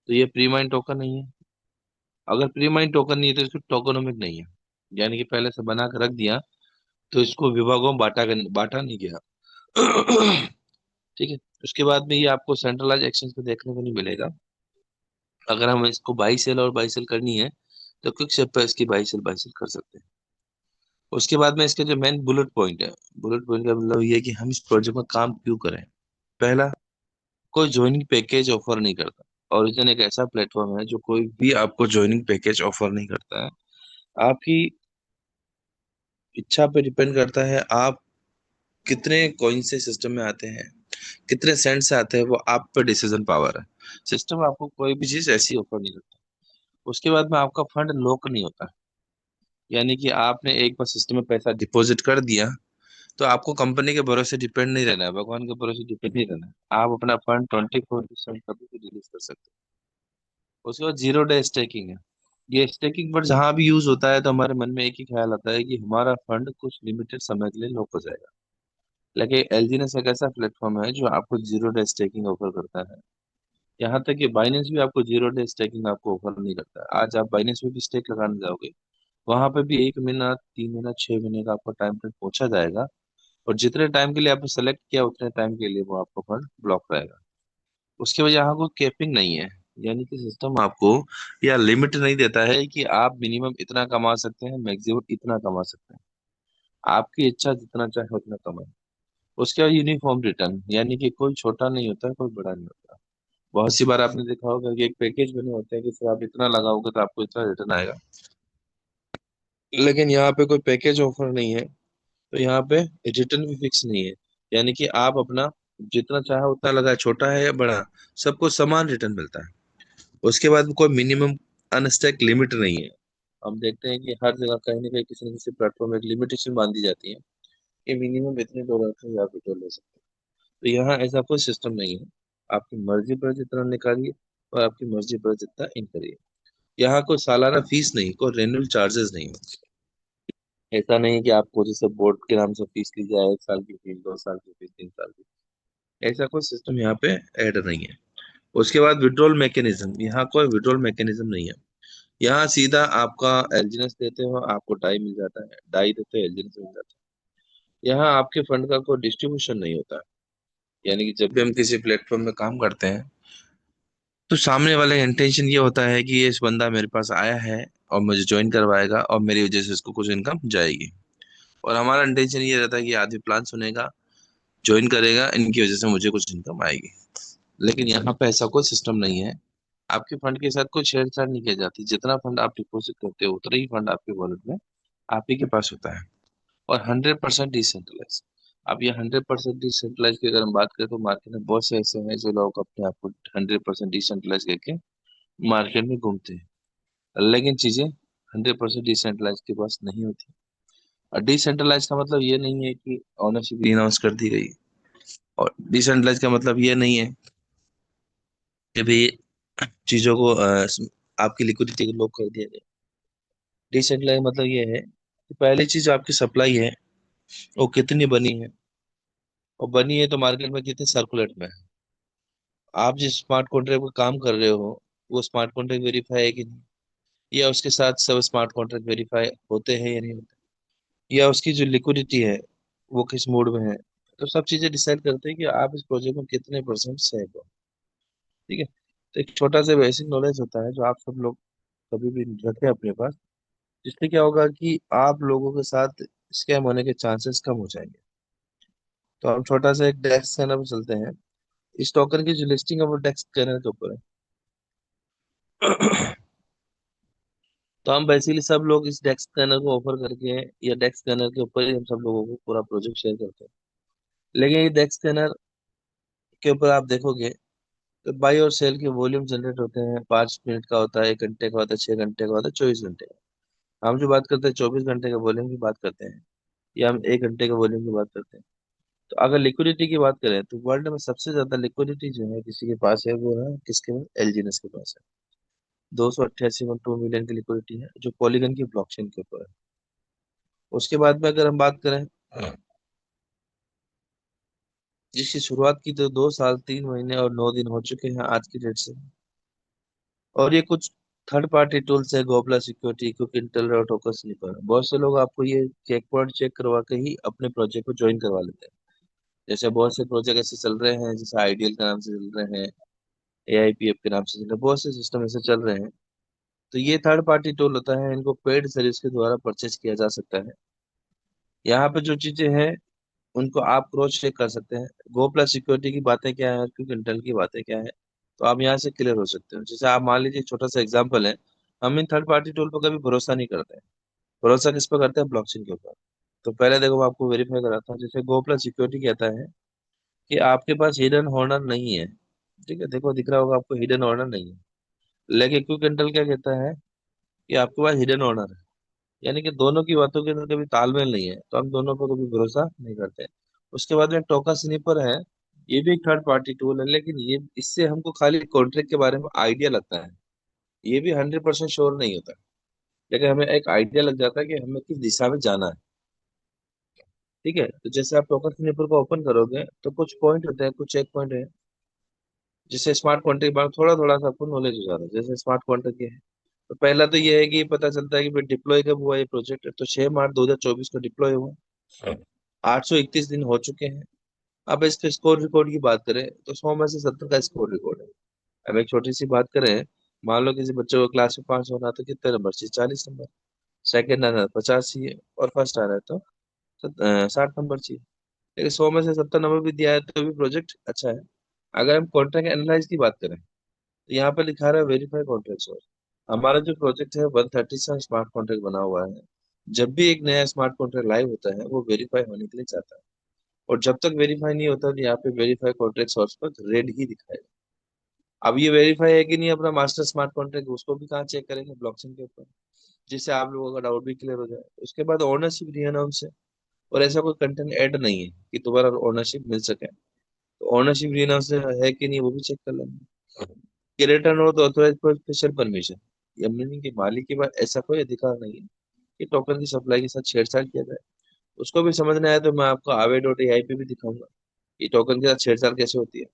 तो ये प्री माइंड टोकन नहीं है। अगर प्री माइंड टोकन नहीं है तो इसको टोकनोमिक नहीं है। यानी कि पहले से बना के रख दिया तो इसको विभागों में बांटा नहीं गया। ठीक है। उसके बाद में ये आपको सेंट्रलाइज एक्सचेंज पे देखने को नहीं मिलेगा। अगर हम इसको बाई सेल और बाई सेल करनी है तो क्विक स्टेप पे इसकी बाई सेल कर सकते हैं। उसके बाद में इसके जो मेन बुलेट पॉइंट है, बुलेट पॉइंट का मतलब ये है कि हम इस प्रोजेक्ट में काम क्यों करें। पहला, कोई ज्वाइनिंग पैकेज ऑफर नहीं करता। ओरिजिन एक ऐसा प्लेटफॉर्म है जो कोई भी आपको ज्वाइनिंग पैकेज ऑफर नहीं करता है। आपकी इच्छा पे डिपेंड करता है आप कितने कॉइन से सिस्टम में आते हैं, कितने सेंट से आते हैं, वो आप पे डिसीजन पावर है। सिस्टम आपको कोई भी चीज ऐसी ऑफर नहीं करता। उसके बाद में आपका फंड लॉक नहीं होता। यानी कि आपने एक बार सिस्टम में पैसा डिपॉजिट कर दिया तो आपको कंपनी के भरोसे डिपेंड नहीं रहना है, भगवान के भरोसे डिपेंड नहीं रहना है। आप अपना फंड 24/7 कभी भी रिलीज कर सकते हो। उसके बाद जीरो डे स्टेकिंग है। ये स्टेकिंग पर जहां भी यूज होता है तो हमारे मन में एक ही ख्याल आता है कि हमारा फंड कुछ लिमिटेड समय के लिए लॉक हो जाएगा। लेकिन एलजीनेस एक ऐसा प्लेटफॉर्म है जो आपको जीरो डे स्टेकिंग ऑफर करता है। यहाँ तक कि बाइनेंस भी आपको जीरो डे स्टेकिंग आपको ऑफर नहीं करता है। आज आप बाइनेंस में भी स्टेक लगाने जाओगे, वहां पे भी 1 महीना, 3 महीना, 6 महीने का आपको टाइम फ्रेम पहुंचा जाएगा। और जितने टाइम के लिए आपने सेलेक्ट किया उतने टाइम के लिए वो आपका फंड ब्लॉक रहेगा। उसके वजह यहाँ कोई कैपिंग नहीं है। यानी कि सिस्टम आपको या लिमिट नहीं देता है कि आप मिनिमम इतना कमा सकते हैं, मैक्सिमम इतना कमा सकते हैं। आपकी इच्छा जितना चाहे उतना कमाए। उसके बाद यूनिफॉर्म रिटर्न, यानी कि कोई छोटा नहीं होता है, कोई बड़ा नहीं होता। बहुत सी बार आपने देखा होगा कि एक पैकेज बने होते हैं कि सर आप इतना लगाओगे तो आपको इतना रिटर्न आएगा। लेकिन यहाँ पे कोई पैकेज ऑफर नहीं है, तो यहाँ पे रिटर्न भी फिक्स नहीं है। यानी कि आप अपना जितना चाहे उतना लगाए, छोटा है या बड़ा, सबको समान रिटर्न मिलता है। उसके बाद कोई मिनिमम अनस्टैक लिमिट नहीं है। हम देखते हैं कि हर जगह कहीं ना कहीं किसी न किसी प्लेटफॉर्म में एक लिमिटेशन बांधी जाती है कि मिनिमम इतने डॉलर का आप विड्रॉल ले सकते हैं। तो यहाँ ऐसा कोई सिस्टम नहीं है। आपकी मर्जी पर जितना निकालिए और आपकी मर्जी पर जितना इन करिए। यहाँ कोई सालाना फीस नहीं, कोई रेन्युअल चार्जेस नहीं। ऐसा नहीं है कि आपको जैसे बोर्ड के नाम से फीस ली जाए, 1 साल की फीस, 2 साल की फीस, 3 साल की। ऐसा कोई सिस्टम यहाँ पे ऐड नहीं है। उसके बाद विड्रॉल मैकेनिज्म, यहाँ कोई विड्रॉल मैकेनिज्म नहीं है। यहाँ सीधा आपका एलजीनेस देते हो, आपको डाई मिल जाता है, डाई देते हो एलजीनेस मिल जाता है। यहाँ आपके फंड का कोई डिस्ट्रीब्यूशन नहीं होता है। यानी कि जब भी हम किसी प्लेटफॉर्म में काम करते हैं तो सामने वाले इंटेंशन ये होता है कि ये इस बंदा मेरे पास आया है और मुझे ज्वाइन करवाएगा और मेरी वजह से इसको कुछ इनकम जाएगी। और हमारा इंटेंशन ये रहता है कि आदमी प्लान सुनेगा, ज्वाइन करेगा, इनकी वजह से मुझे कुछ इनकम आएगी। लेकिन यहाँ पे ऐसा कोई सिस्टम नहीं है। आपके फंड के साथ कोई छेड़छाड़ नहीं की जाती। जितना फंड आप डिपॉजिट करते हो उतना ही फंड आपके वॉलेट में आप ही के पास होता है। और 100% डिसेंट्रलाइज। अब ये 100% डिसेंट्रलाइज की अगर हम बात करें तो मार्केट में बहुत से ऐसे हैं जो लोग अपने आप को 100% डिसेंट्रलाइज करके मार्केट में घूमते हैं, लेकिन चीजें 100% डिसेंट्रलाइज के पास नहीं होती। और डिसेंट्रलाइज का मतलब ये नहीं है कि ऑनरशिप अनाउंस कर दी गई, और डिसेंट्रलाइज का मतलब ये नहीं है कि भी चीजों को आपकी लिक्विडिटी को लॉक कर दिया जाए। डिसेंट्रलाइज मतलब ये है कि पहली चीज आपकी सप्लाई है वो कितनी बनी है, और बनी है तो मार्केट में कितनी सर्कुलेट में है। आप जिस स्मार्ट कॉन्ट्रैक्ट पर काम कर रहे हो वो स्मार्ट कॉन्ट्रैक्ट वेरीफाई है कि नहीं, या उसके साथ सब स्मार्ट कॉन्ट्रैक्ट वेरीफाई होते हैं या नहीं होते, या उसकी जो लिक्विडिटी है वो किस मोड में है। तो सब चीजें डिसाइड करते हैं कि आप इस प्रोजेक्ट में कितने परसेंट सेफ हो। ठीक है। तो एक छोटा सा बेसिक नॉलेज होता है जो आप सब लोग कभी भी रखें अपने पास, जिससे क्या होगा कि आप लोगों के साथ स्कैम होने के चांसेस कम हो जाएंगे। तो हम छोटा सा एक डेस्क स्कैनर पे चलते हैं। इस टोकन की जो लिस्टिंग है वो डेस्क स्कैनर के ऊपर है। तो हम बेसिकली सब लोग इस डेस्क स्कैनर को ऑफर करके या डेस्क स्कैनर के ऊपर ही हम सब लोगों को पूरा प्रोजेक्ट शेयर करते हैं। लेकिन ये डेस्क स्कैनर के ऊपर आप देखोगे तो बाई और सेल के वॉल्यूम जनरेट होते हैं। 5 मिनट का होता है, 1 घंटे का होता है, 6 घंटे का होता है, 24 घंटे का। हम जो बात करते हैं 24 घंटे के वॉल्यूम की बात करते हैं, या हम 1 घंटे के वॉल्यूम की बात करते हैं। तो अगर लिक्विडिटी की बात करें तो वर्ल्ड में सबसे ज्यादा लिक्विडिटी जो है किसी के पास है वो है किसके पास, एलजीएनएस के पास है। 288.2 मिलियन की लिक्विडिटी है जो पॉलीगन की ब्लॉकचेन के ऊपर है। उसके बाद में अगर हम बात करें जिसकी शुरुआत की तो 2 साल 3 महीने और 9 दिन हो चुके हैं आज की डेट से। और ये कुछ थर्ड पार्टी टूल्स है, गोपला सिक्योरिटी, क्विक और टोकन स्नीपर। बहुत से लोग आपको ये चेक पॉइंट चेक करवा के ही अपने प्रोजेक्ट को ज्वाइन करवा लेते हैं। जैसे बहुत से प्रोजेक्ट ऐसे चल रहे हैं, जैसे आइडियल के नाम से चल रहे हैं, एआईपीएफ के नाम से चल रहे हैं, बहुत से सिस्टम ऐसे चल रहे हैं। तो ये थर्ड पार्टी टूल होता है, इनको पेड सर्विस के द्वारा परचेज किया जा सकता है। यहाँ पे जो चीजें हैं उनको आप क्रॉस चेक कर सकते हैं। गो प्लस सिक्योरिटी की बातें क्या है, क्विक इंटेल की बातें क्या है, तो आप यहाँ से क्लियर हो सकते हो। जैसे आप मान लीजिए एक छोटा सा एग्जांपल है, हम इन थर्ड पार्टी टूल पर कभी भरोसा नहीं करते हैं। भरोसा किस पर करते हैं, ब्लॉकचेन के ऊपर। तो पहले देखो मैं आपको वेरीफाई कराता हूँ। जैसे गो प्लस सिक्योरिटी कहता है कि आपके पास हिडन ऑर्डर नहीं है। ठीक है, देखो दिख रहा होगा आपको हिडन ऑर्डर नहीं है। लेकिन क्विक इंटेल क्या कहता है कि आपके पास हिडन ऑर्डर है। यानी कि दोनों की बातों के अंदर कभी तालमेल नहीं है, तो हम दोनों पर कभी भरोसा नहीं करते। उसके बाद में टोका स्नीपर है। ये भी एक थर्ड पार्टी टूल है, लेकिन ये इससे हमको खाली कॉन्ट्रैक्ट के बारे में आइडिया लगता है। ये भी 100% श्योर नहीं होता, लेकिन हमें एक आइडिया लग जाता है कि हमें किस दिशा में जाना है। ठीक है। तो जैसे आप टोकन स्नीपर को ओपन करोगे तो कुछ पॉइंट होते हैं, कुछ चेक पॉइंट है। जैसे स्मार्ट कॉन्ट्रैक्ट के बारे में थोड़ा थोड़ा सा आपको नॉलेज हो जाता है। जैसे स्मार्ट कॉन्ट्रैक्ट क्या है, तो पहला तो ये है कि पता चलता है कि भाई डिप्लॉय कब हुआ ये प्रोजेक्ट। तो 6 मार्च 2024 को डिप्लॉय हुआ, 831 दिन हो चुके हैं। अब इसके स्कोर रिकॉर्ड की बात करें तो 100 में से 70 का स्कोर रिकॉर्ड है। अब एक छोटी सी बात करें, मान लो किसी बच्चे को क्लास में 5 होना तो कितने नंबर चाहिए, 40 नंबर। सेकंड आना है 50 चाहिए, और फर्स्ट आना है तो 60 नंबर चाहिए। लेकिन 100 में से 70 नंबर भी दिया है तो भी प्रोजेक्ट अच्छा है। अगर हम कॉन्ट्रैक्ट एनालाइज की बात करें तो यहाँ पे लिखा रहा है वेरीफाई कॉन्ट्रैक्ट सोर्स। हमारा जो प्रोजेक्ट है 130 स्मार्ट कॉन्ट्रैक्ट बना हुआ है। जब भी एक नया स्मार्ट कॉन्ट्रैक्ट लाइव होता है वो वेरीफाई होने के लिए जाता है। और जब तक वेरीफाई नहीं होता तो यहाँ पे वेरीफाई कॉन्ट्रैक्ट सोर्स पर रेड ही दिखाएगा। अब ये वेरीफाई है कि नहीं अपना मास्टर स्मार्ट कॉन्ट्रैक्ट, उसको भी कहाँ चेक करेंगे, ब्लॉकचेन के ऊपर, जिससे आप लोगों का डाउट भी क्लियर हो जाए। उसके बाद ओनरशिप रीअनाउंस है, और ऐसा कोई कंटेंट ऐड नहीं है कि दोबारा ओनरशिप मिल सके। तो ओनरशिप रीअनाउंस है कि नहीं वो भी चेक कर लेंगे। कि रिटर्न हो तो ऑथोराइज फॉर स्पेशल परमिशन, या मीनिंग कि मालिक के पास ऐसा कोई अधिकार नहीं है कि टोकन की सप्लाई के साथ छेड़छाड़ किया जाए। उसको भी समझना है तो मैं आपको aave.ai पे भी दिखाऊंगा कि टोकन के साथ छेड़छाड़ कैसे होती है।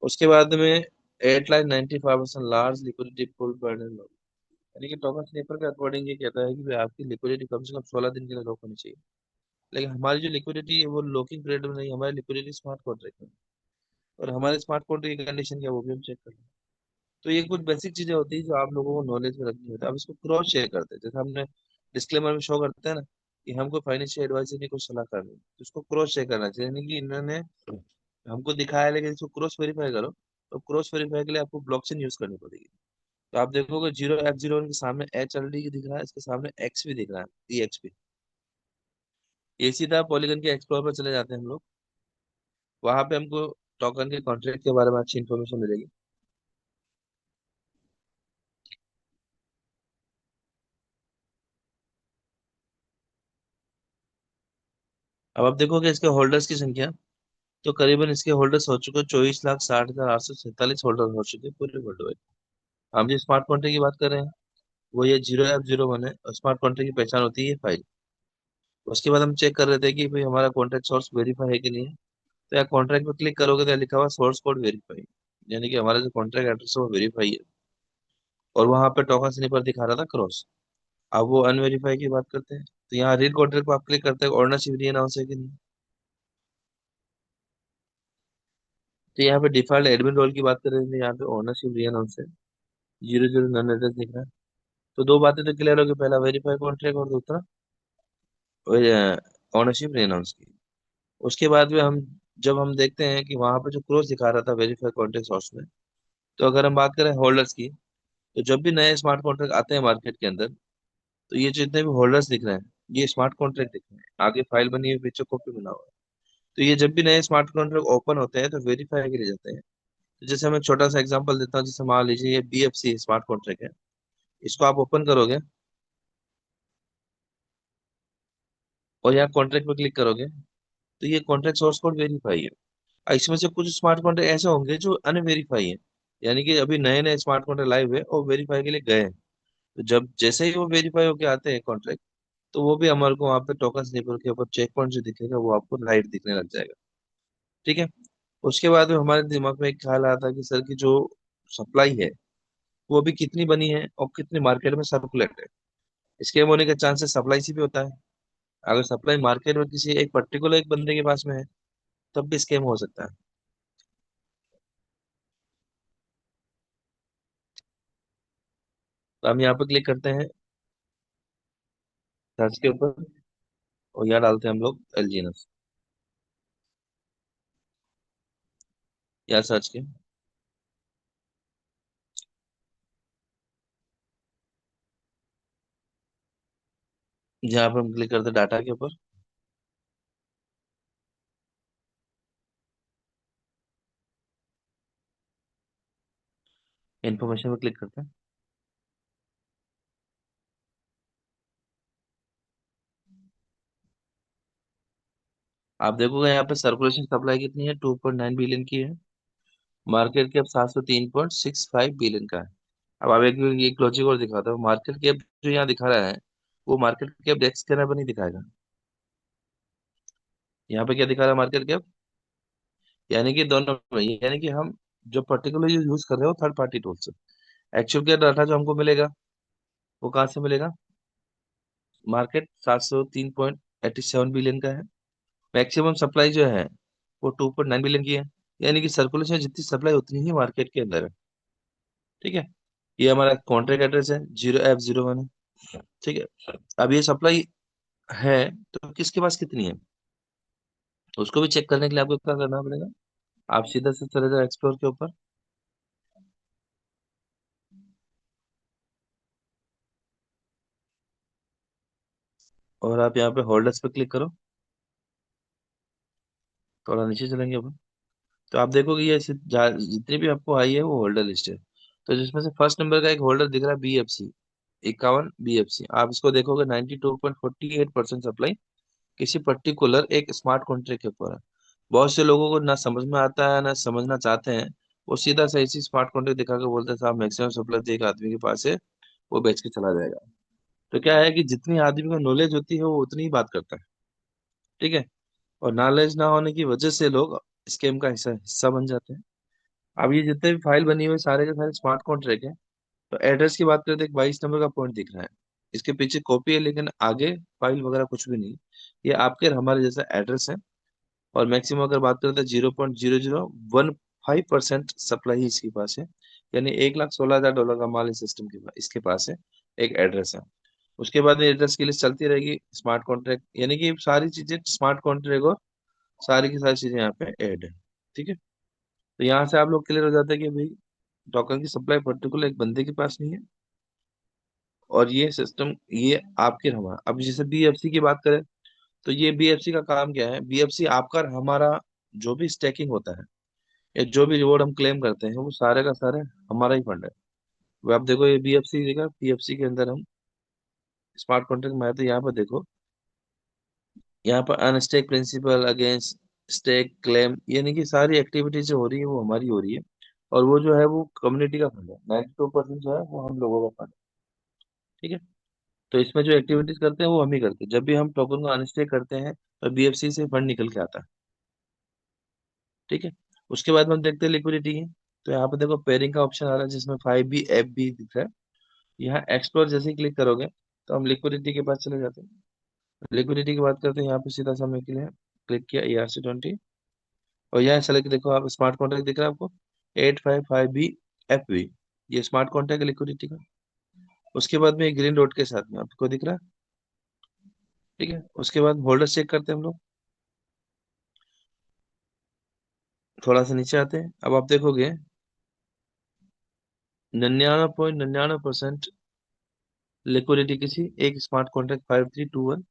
उसके बाद में 8,95% लार्ज लिक्विडिटी पूल बर्डन। यानी कि टोकन स्नीपर के अकॉर्डिंग ये कहता है कि भाई आपकी लिक्विडिटी कम से कम 16 दिन के लिए लॉक होनी चाहिए। लेकिन हमारी जो लिक्विडिटी है वो लॉकिंग पीरियड में नहीं, हमारी लिक्विडिटी स्मार्ट कॉन्ट्रैक्ट में। और हमारे स्मार्ट कॉन्ट्रैक्ट की कंडीशन क्या है वो भी हम चेक कर लें। तो ये कुछ बेसिक चीजें होती है जो आप लोगों को नॉलेज में रखनी होती है। अब इसको क्रॉस शेयर करते हैं, जैसे हमने डिस्क्लेमर में शो करते हैं ना कि हमको फाइनेंशियल एडवाइजर नहीं, कुछ सलाह करनी, तो इसको क्रॉस शेयर करना चाहिए। यानी कि इन्होंने हमको दिखाया, लेकिन इसको क्रॉस वेरीफाई करो। तो क्रॉस वेरीफाई के लिए आपको ब्लॉकचेन यूज करनी पड़ेगी। तो आप देखोगे 0F01 के सामने HLD दिख रहा है, इसके सामने एक्स भी दिख रहा है, EXP। ये सीधा पॉलीगन के एक्सप्लोर पर चले जाते हैं हम लोग। वहां पे हमको टोकन के कॉन्ट्रैक्ट के बारे में अच्छी इन्फॉर्मेशन मिलेगी। अब आप देखोगे इसके होल्डर्स की संख्या, तो करीबन इसके होल्डर्स हो चुके 24,60,847 होल्डर हो चुके पूरे वर्ल्ड वाइड। हम जो स्मार्ट कॉन्ट्रैक्ट की बात कर रहे हैं वो ये 0F01 है, और स्मार्ट कॉन्ट्रैक्ट की पहचान होती है ये फाइल। उसके बाद हम चेक कर रहे थे कि भाई हमारा कॉन्ट्रैक्ट सोर्स वेरीफाई है कि नहीं है। तो यहाँ कॉन्ट्रैक्ट पे क्लिक करोगे तो यहाँ लिखा हुआ सोर्स कोड वेरीफाई, यानी कि हमारा जो कॉन्ट्रैक्ट एड्रेस है वो वेरीफाई है। और वहां पे टोकन स्निपर दिखा रहा था क्रॉस। अब वो अनवेरीफाई की बात करते हैं, तो यहाँ रीड कॉन्ट्रैक्ट पे आप क्लिक करते हैं, ओनरशिप री-अनाउंस है कि नहीं। तो यहाँ पे डिफॉल्ट एडमिन रोल की बात कर रहे थे, यहाँ पे ओनरशिप री-अनाउंस है, 00 नन एड्रेस दिख रहा है। तो दो बातें तो क्लियर होगी, पहला वेरीफाई कॉन्ट्रैक्ट और दूसरा ओनरशिप री-अनाउंस की। उसके बाद में हम जब हम देखते हैं कि वहां पे जो क्रॉस दिखा रहा था वेरीफाई कॉन्ट्रैक्ट सोर्स में, तो अगर हम बात करें होल्डर्स की, तो जब भी नए स्मार्ट कॉन्ट्रैक्ट आते हैं मार्केट के अंदर, तो ये जितने भी होल्डर्स दिख रहे हैं ये स्मार्ट कॉन्ट्रैक्ट दिख रहे हैं, आगे फाइल बनी हुई पीछे कॉपी बना हुआ है। तो ये जब भी नए स्मार्ट कॉन्ट्रैक्ट ओपन होते हैं तो वेरीफाई के लिए जाते हैं। तो जैसे मैं छोटा सा एग्जांपल देता हूँ, जैसे मान लीजिए ये BFC स्मार्ट कॉन्ट्रैक्ट है, इसको आप ओपन करोगे और यहाँ कॉन्ट्रैक्ट पे क्लिक करोगे, तो ये कॉन्ट्रैक्ट सोर्स कोड वेरीफाई है। और इसमें से कुछ स्मार्ट कॉन्ट्रैक्ट ऐसे होंगे जो अनवेरीफाई है, यानी कि अभी नए नए स्मार्ट कॉन्ट्रैक्ट लाइव है और वेरीफाई के लिए गए हैं। तो जब जैसे ही वो वेरीफाई होके आते हैं कॉन्ट्रैक्ट, तो वो भी हमारे को वहाँ पे टोकन स्नीपर के ऊपर चेक पॉइंट जो दिखेगा वो आपको राइट दिखने लग जाएगा। ठीक है। उसके बाद में हमारे दिमाग में एक ख्याल आता है कि सर की जो सप्लाई है वो अभी कितनी बनी है और कितनी मार्केट में सर्कुलेट है। स्कैम होने के चांसेस सप्लाई से भी होता है। अगर सप्लाई मार्केट में किसी एक पर्टिकुलर एक बंदे के पास में है तब भी स्कैम हो सकता है। तो हम यहाँ पे क्लिक करते हैं सर्च के ऊपर, और यहाँ डालते हैं हम लोग एलजीएनएस, यहाँ सर्च के जहाँ पे हम क्लिक करते हैं डाटा के ऊपर, इन्फॉर्मेशन पे क्लिक करते हैं। आप देखोगे यहाँ पे सर्कुलेशन सप्लाई कितनी है, 2.9 बिलियन की है। मार्केट कैप 703.65 बिलियन का है। अब आप एक लॉजिक और दिखाता हूँ, मार्केट कैप जो यहाँ दिखा रहा है वो मार्केट कैप डेस्क स्कैनर पर नहीं दिखाएगा। यहाँ पे क्या दिखा रहा है मार्केट कैप, यानी कि दोनों में, यानी कि हम जो पर्टिकुलर यूज कर रहे हो थर्ड पार्टी टूल से। एक्चुअल का डाटा जो हमको मिलेगा वो कहाँ से मिलेगा, मार्केट 703.87 बिलियन का है। मैक्सिमम सप्लाई जो है वो 2.9 बिलियन की है, यानी कि सर्कुलेशन जितनी सप्लाई उतनी ही मार्केट के अंदर है। ठीक है। ये हमारा कॉन्ट्रैक्ट एड्रेस है, 0F01 है। ठीक है। अब ये सप्लाई है तो किसके पास कितनी है उसको भी चेक करने के लिए आपको क्या करना पड़ेगा, आप सीधा से चले जाओ एक्सप्लोर के ऊपर, और आप यहाँ पे होल्डर्स पे क्लिक करो। थोड़ा नीचे चलेंगे अपन, तो आप देखोगे ये जितनी भी आपको आई है वो होल्डर लिस्ट है। तो जिसमें से फर्स्ट नंबर का एक होल्डर दिख रहा है BFC 51 BFC, आप इसको देखोगे 92.48% सप्लाई किसी पर्टिकुलर एक स्मार्ट कॉन्ट्रैक्ट के ऊपर है। बहुत से लोगों को ना समझ में आता है ना समझना चाहते हैं, वो सीधा सा इसी स्मार्ट कॉन्ट्रैक्ट दिखा के बोलते हैं साहब मैक्सिमम सप्लाई तो एक आदमी के पास है, वो बेच के चला जाएगा। तो क्या है कि जितनी आदमी को नॉलेज होती है वो उतनी ही बात करता है। ठीक है। और नॉलेज ना होने की वजह से लोग स्कैम का हिस्सा हिस्सा बन जाते हैं। अब ये जितने भी फाइल बनी हुई सारे के सारे स्मार्ट कॉन्ट्रैक्ट हैं, तो एड्रेस की बात करें तो एक 22 नंबर का पॉइंट दिख रहा है, इसके पीछे कॉपी है लेकिन आगे फाइल वगैरह कुछ भी नहीं। ये आपके और हमारे जैसा एड्रेस है। और मैक्सिमम अगर बात करें तो 0.0015% सप्लाई ही इसके पास है, यानी $1,16,000 का माल इस सिस्टम के पास, इसके पास है, एक एड्रेस है। उसके बाद में एड्रेस की लिस्ट चलती रहेगी, स्मार्ट कॉन्ट्रैक्ट, यानी कि सारी चीजें स्मार्ट कॉन्ट्रैक्ट और सारी की सारी चीजें यहाँ पे ऐड है। ठीक है, तो यहाँ से आप लोग क्लियर हो जाते हैं कि भाई टोकन की सप्लाई पर्टिकुलर एक बंदे के पास नहीं है, और ये सिस्टम ये आपके और हमारा। अब जैसे बीएफसी की बात करें तो ये बीएफसी का काम क्या है, बीएफसी आपका और हमारा जो भी स्टेकिंग होता है या जो भी रिवॉर्ड हम क्लेम करते हैं वो सारे का सारे हमारा ही फंड है। वो आप देखो ये बीएफसी देखा, बीएफसी के अंदर हम स्मार्ट कॉन्ट्रैक्ट में आए तो यहाँ पर देखो, यहाँ पर unstake principle against stake claim, यानी कि सारी एक्टिविटीज जो हो रही है वो हमारी हो रही है, और वो जो है वो कम्युनिटी का फंड है, 92% जो है वो हम लोगों का फंड है। ठीक है, तो इसमें जो एक्टिविटीज करते हैं वो हम ही करते हैं। जब भी हम टोकन को अनस्टेक करते हैं तो बीएफसी से फंड निकल के आता है। ठीक है, उसके बाद में हम देखते हैं लिक्विडिटी की। तो यहाँ पे देखो पेयरिंग का ऑप्शन आ रहा है जिसमें 5B F B दिख रहा है। यहाँ एक्सप्लोर जैसे ही क्लिक करोगे तो हम लिक्विडिटी के पास चले जाते हैं। लिक्विडिटी की बात करते हैं, यहाँ पे सीधा सा हमने क्लिक किया ERC20, और यहाँ चले के देखो आप स्मार्ट कॉन्ट्रैक्ट दिख रहा है आपको 855B F B, ये स्मार्ट कॉन्ट्रैक्ट है लिक्विडिटी का। उसके बाद में ग्रीन डॉट के साथ में आपको दिख रहा है। ठीक है, उसके बाद होल्डर चेक करते हैं हम लोग, थोड़ा सा नीचे आते हैं। अब आप देखोगे 99.99% लिक्विडिटी किसी एक स्मार्ट कॉन्ट्रैक्ट 5321,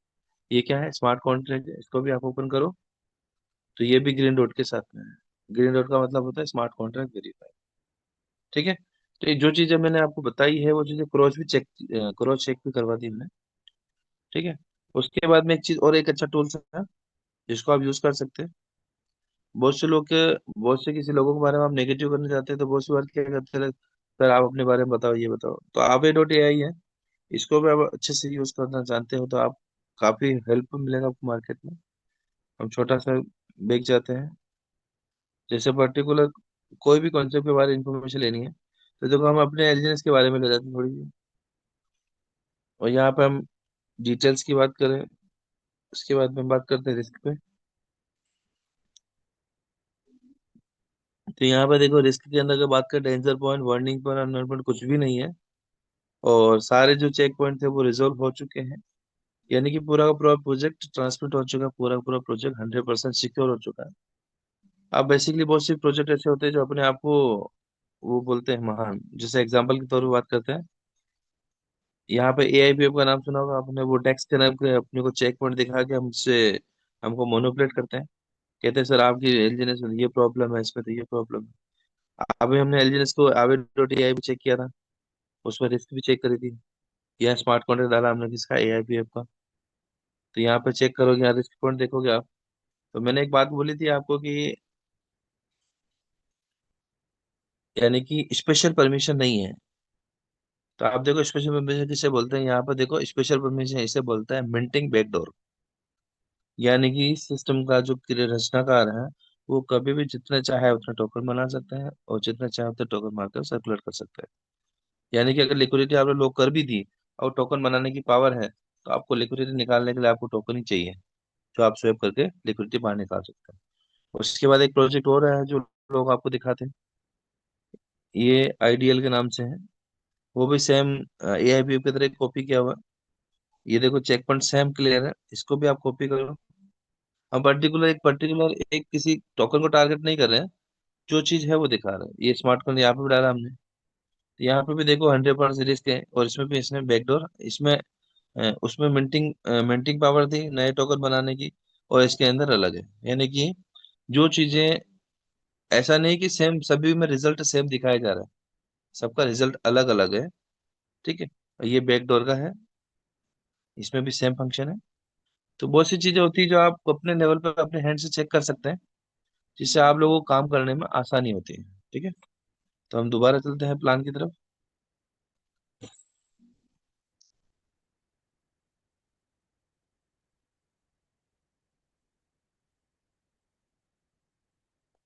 ये क्या है, स्मार्ट कॉन्ट्रैक्ट है, इसको भी आप ओपन करो तो ये भी ग्रीन डॉट के साथ में है। ग्रीन डॉट का मतलब होता है स्मार्ट कॉन्ट्रैक्ट वेरीफाई। ठीक है, तो ये जो चीजें मैंने आपको बताई है वो चीजें क्रॉस चेक भी करवा दी हमने। ठीक है, उसके बाद में एक चीज और, एक अच्छा टूल्स है जिसको आप यूज कर सकते हैं। बहुत से लोग बहुत से किसी लोगों के बारे में आप नेगेटिव करना चाहते हैं तो बहुत सी बार क्या करते हैं, सर आप अपने बारे में बताओ, ये बताओ, तो Aave.ai है, इसको भी आप अच्छे से यूज करना जानते हो तो आप काफी हेल्प मिलेगा आपको मार्केट में। हम छोटा सा बेच जाते हैं, जैसे पर्टिकुलर कोई भी कॉन्सेप्ट के बारे में इंफॉर्मेशन लेनी है तो देखो हम अपने एलिजेंस के बारे में ले जाते हैं थोड़ी सी, और यहाँ पे हम डिटेल्स की बात करें, उसके बाद में बात करते हैं रिस्क पे। तो यहाँ पे देखो रिस्क के अंदर अगर बात करें, danger point, warning point, unknown point कुछ भी नहीं है, और सारे जो चेक पॉइंट थे वो रिजोल्व हो चुके हैं, यानी कि पूरा का पूरा प्रोजेक्ट ट्रांसमिट हो चुका है, पूरा का पूरा प्रोजेक्ट 100% सिक्योर हो चुका है। अब बेसिकली बहुत सी प्रोजेक्ट ऐसे होते हैं जो अपने आप को वो बोलते हैं महान, जैसे एग्जांपल के तौर पर बात करते हैं, यहाँ पे AIPF का नाम सुना होगा आपने, वो डेस्क के नाम के अपने को चेक पॉइंट दिखा के हमसे हमको मोनोप्लेट करते हैं, कहते हैं सर आपकी एलजीएनएस में ये प्रॉब्लम है, इसमें तो ये प्रॉब्लम है। अभी हमने एलजीएनएस को Aave.ai भी चेक किया था, उसमें रिस्क भी चेक करी थी। यह स्मार्ट कॉन्ट्रैक्ट डाला हमने किसका, AIPF का। तो यहाँ पे चेक करोगे, यहाँ रिस्क पॉइंट देखोगे आप, तो मैंने एक बात बोली थी आपको कि यानी कि स्पेशल परमिशन नहीं है। तो आप देखो स्पेशल परमिशन किसे बोलते हैं, यहाँ पर देखो स्पेशल परमिशन इसे बोलता है मिंटिंग बैकडोर, यानी कि सिस्टम का जो रचनाकार है वो कभी भी जितना चाहे उतना टोकन बना सकते हैं और जितना चाहे उतना टोकन मार्कर सर्कुलेट कर सकते हैं। यानी कि अगर लिक्विडिटी आपने लोग कर भी दी और टोकन बनाने की पावर है तो आपको लिक्विडिटी निकालने के लिए आपको टोकन ही चाहिए, जो आप स्वैप करके लिक्विडिटी बाहर निकाल सकते हैं। उसके बाद एक प्रोजेक्ट और है जो लोग आपको दिखाते हैं, ये आईडीएल के नाम से है, वो भी सेम AIPF की तरह कॉपी किया हुआ है। ये देखो चेक पॉइंट सेम क्लियर है, इसको भी आप कॉपी करो। हम पर्टिकुलर एक किसी टोकन को टारगेट नहीं कर रहे हैं, जो चीज है वो दिखा रहे हैं। ये स्मार्ट कॉन्ट्रैक्ट यहाँ पे भी डाला हमने, तो यहाँ पे भी देखो 100% रिस्क है, और इसमें भी इसने बैकडोर, इसमें उसमें मिंटिंग पावर थी नए टोकन बनाने की, और इसके अंदर अलग है, यानी कि जो चीजें, ऐसा नहीं कि सेम सभी में रिजल्ट सेम दिखाया जा रहा है, सबका रिजल्ट अलग अलग है। ठीक है, और ये बैकडोर का है, इसमें भी सेम फंक्शन है। तो बहुत सी चीजें होती है जो आप अपने लेवल पर अपने हैंड से चेक कर सकते हैं, जिससे आप लोगों को काम करने में आसानी होती है। ठीक है, तो हम दोबारा चलते हैं प्लान की तरफ।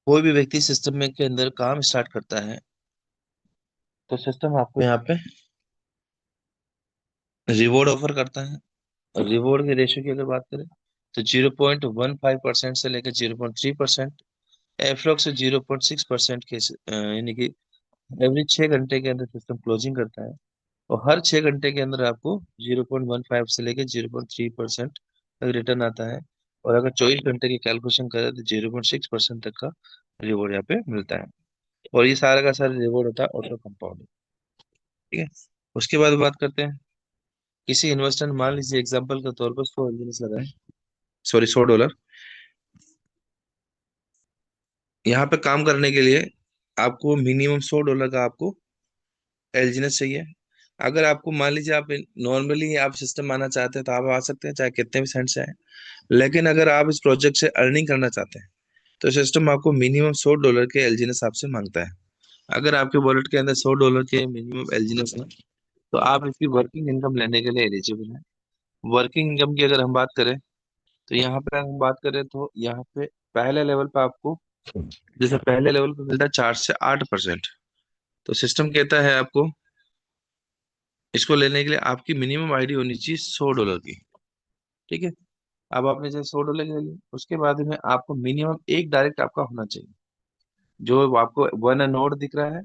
कोई भी व्यक्ति सिस्टम में के अंदर काम स्टार्ट करता है तो सिस्टम आपको यहाँ पे रिवॉर्ड ऑफर करता है। और रिवॉर्ड के रेशियो की अगर बात करें तो 0.15% से लेकर 0.3%, एफ्लॉक्स से 0.6% के यानी कि एवरी 6 घंटे के अंदर सिस्टम क्लोजिंग करता है। और हर 6 घंटे के अंदर आपको 0.15 से लेकर 0.3% तक रिटर्न आता है। और अगर 24 घंटे की कैलकुलेशन करें तो 0.6% तक का रिवॉर्ड यहाँ पे मिलता है। और ये सारा का सारा रिवॉर्ड होता है ऑटो कंपाउंडिंग। ठीक है। उसके बाद बात करते हैं किसी इन्वेस्टर ने मान लीजिए एग्जांपल के तौर पर 100 लगाए, सॉरी $100। यहाँ पे काम करने के लिए आपको मिनिमम $100 का आपको एलजीनेस चाहिए। अगर आपको मान लीजिए आप नॉर्मली आप सिस्टम आना चाहते हैं तो आप आ सकते हैं चाहे कितने भी सेंट से आए। लेकिन अगर आप इस प्रोजेक्ट से अर्निंग करना चाहते हैं तो सिस्टम आपको मिनिमम $100 के एलजीनेस आपसे मांगता है। अगर आपके वॉलेट के अंदर $100 के मिनिमम एलजीनेस है तो आप इसकी वर्किंग इनकम लेने के लिए एलिजिबल हैं। वर्किंग इनकम की अगर हम बात करें तो यहाँ पे हम बात करें तो यहाँ पे पहले लेवल पे आपको, जैसे पहले लेवल पे मिलता है 4 से 8%। तो सिस्टम कहता है आपको इसको लेने के लिए आपकी मिनिमम आईडी होनी चाहिए $100 की। ठीक है। अब आपने जैसे $100 ले लिया, उसके बाद में आपको मिनिमम एक डायरेक्ट आपका होना चाहिए। जो आपको वन नोड दिख रहा है,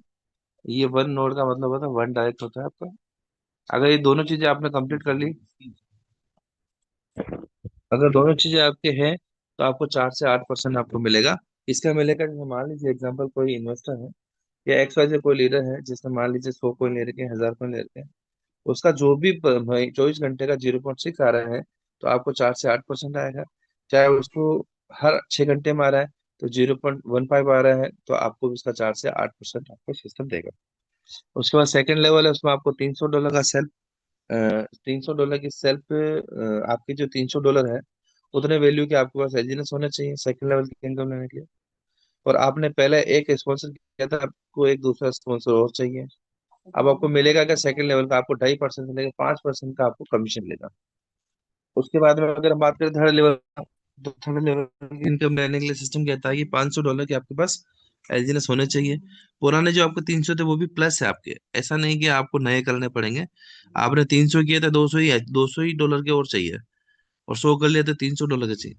ये वन नोड का मतलब होता है वन डायरेक्ट होता है आपका। अगर ये दोनों चीजें आपने कंप्लीट कर ली, अगर दोनों चीजें आपके हैं तो आपको 4 से 8% आपको मिलेगा। इसका मिलेगा जैसे मान लीजिए एग्जाम्पल कोई इन्वेस्टर है या एक्स वाई से कोई लीडर है जिसने मान लीजिए 100 कॉइन ले रखे हैं, 1000 कॉइन ले रखे हैं, उसका जो भी 24 घंटे का 0.6 आ रहा है तो आपको 4 से 8% आएगा। चाहे उसको हर 6 घंटे में आ रहा है तो 0.15 आ रहा है तो आपको भी उसका 4 से 8% आपको सिस्टम देगा। उसके बाद सेकंड लेवल है, उसमें आपको $300 का सेल्फ, $300 की सेल्फ, आपके जो $300 है उतने वैल्यू के आपके पास एलजीनेस होना चाहिए सेकंड लेवल की इनकम लेने के लिए। और आपने पहले एक स्पॉन्सर किया था, आपको एक दूसरा स्पॉन्सर और चाहिए। अब आपको मिलेगा क्या सेकंड लेवल का, आपको 2.5% से लेकर 5% का आपको कमीशन मिलेगा। उसके बाद में अगर हम बात करें थर्ड लेवल, तो थर्ड लेवल की इनकम लेने के लिए सिस्टम कहता है कि $500 के आपके पास एलजीनेस होने चाहिए। पुराने जो आपके 300 थे वो भी प्लस है आपके, ऐसा नहीं कि आपको नए करने पड़ेंगे। आपने 300 किए थे, 200 ही है, 200 ही डॉलर के और चाहिए। और 100 कर लिए तो $300 के चाहिए।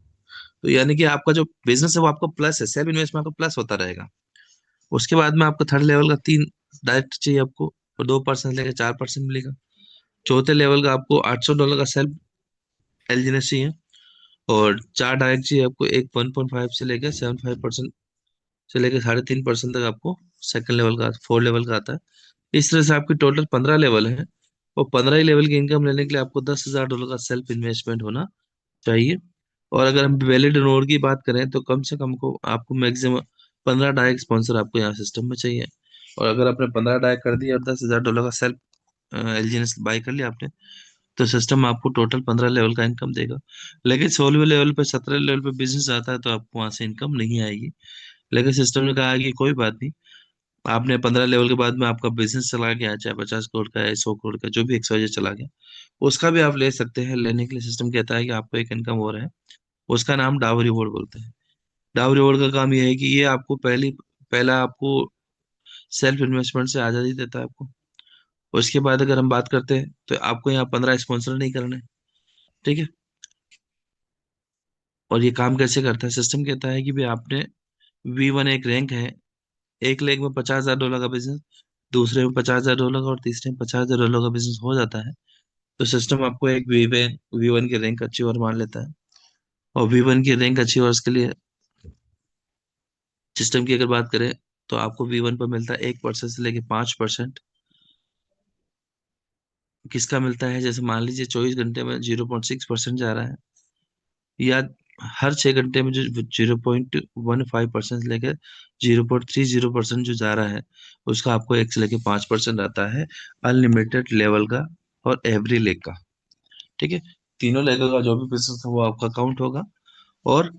तो यानी कि आपका जो बिजनेस है वो आपका प्लस है, सेल्फ इन्वेस्टमेंट आपका प्लस होता रहेगा। उसके बाद में आपको थर्ड लेवल का 3 डायरेक्ट चाहिए आपको, और 2% लेकर 4% मिलेगा। चौथे लेवल का आपको $800 का सेल्फ एलजीनेस चाहिए। और 4 डायरेक्ट चाहिए आपको, एक 1.5 से लेकर 7.5% से लेकर 3.5% तक आपको सेकंड लेवल का, 4 लेवल का आता है। इस तरह से आपकी टोटल 15 लेवल है। और 15 ही लेवल की इनकम लेने के लिए आपको $10,000 का सेल्फ इन्वेस्टमेंट होना चाहिए। और अगर हम वैलिड नोड की बात करें तो कम से कम को आपको मैक्सिमम 15 डायरेक्ट स्पॉन्सर आपको यहाँ सिस्टम में चाहिए। और अगर आपने 15 डायरेक्ट कर दिया और $10,000 का सेल्फ एलजीनेस बाय कर लिया आपने, तो सिस्टम आपको टोटल 15 लेवल का इनकम देगा। लेकिन 16वें लेवल पे, 17वें लेवल पे बिजनेस आता है तो आपको वहां से इनकम नहीं आएगी। लेकिन सिस्टम ने कहा है कि कोई बात नहीं, आपने 15 लेवल के बाद में आपका बिजनेस चला गया, चाहे 50 करोड़ का या 100 करोड़ का, जो भी एक्सवाइजेड चला गया, उसका भी आप ले सकते हैं। लेने के लिए सिस्टम कहता है कि आपको एक इनकम हो रहा है, उसका नाम डाउ रिवॉर्ड बोलते हैं। डाउ रिवॉर्ड का काम यह है कि ये आपको पहला आपको सेल्फ इन्वेस्टमेंट से आजादी देता है आपको। उसके बाद अगर हम बात करते हैं तो आपको यहाँ 15 स्पॉन्सर नहीं करने। ठीक है। और ये काम कैसे करता है, सिस्टम कहता है कि भाई आपने V1 एक रैंक है, एक लेग में $50,000 का बिजनेस, दूसरे में $50,000 का, और तीसरे में $50,000 का बिजनेस हो जाता है तो सिस्टम आपको एक V1 की रैंक अचीवर मान लेता है। और V1 की रैंक अचीवर्स के लिए सिस्टम की अगर बात करें तो आपको V1 पर मिलता है 1% से लेके 5%। किसका मिलता है, जैसे मान लीजिए 24 घंटे में 0.6% जा रहा है, या हर 6 घंटे में जो 0.15% से लेकर 0.30% जो जा रहा है, उसका आपको 1 से लेके 5% आता है अनलिमिटेड लेवल का और एवरी लेग का। ठीक है। तीनों लेगों का जो भी बिजनेस है वो आपका काउंट होगा और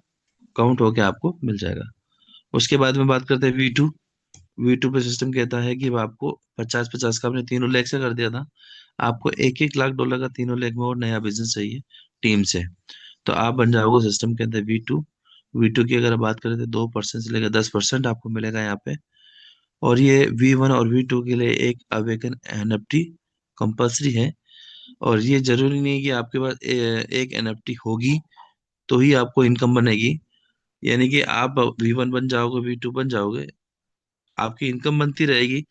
काउंट होके आपको मिल जाएगा। उसके बाद में बात करते हैं V2 पे सिस्टम कहता है कि आपको 50-50 का आपने तीनों लेग से कर दिया था, आपको $1-1 लाख का तीनों लेग में और नया बिजनेस चाहिए टीम से, तो आप बन जाओगे सिस्टम के अंदर V2। V2 की अगर बात करें तो 2% से लेकर 10% आपको मिलेगा यहाँ पे। और ये V1 और V2 के लिए एक अवेकन NFT कंपल्सरी है। और ये जरूरी नहीं कि आपके पास एक NFT होगी तो ही आपको इनकम बनेगी। यानी कि आप V1 बन जाओगे, V2 बन जाओगे, आपकी इनकम बनती रहेगी।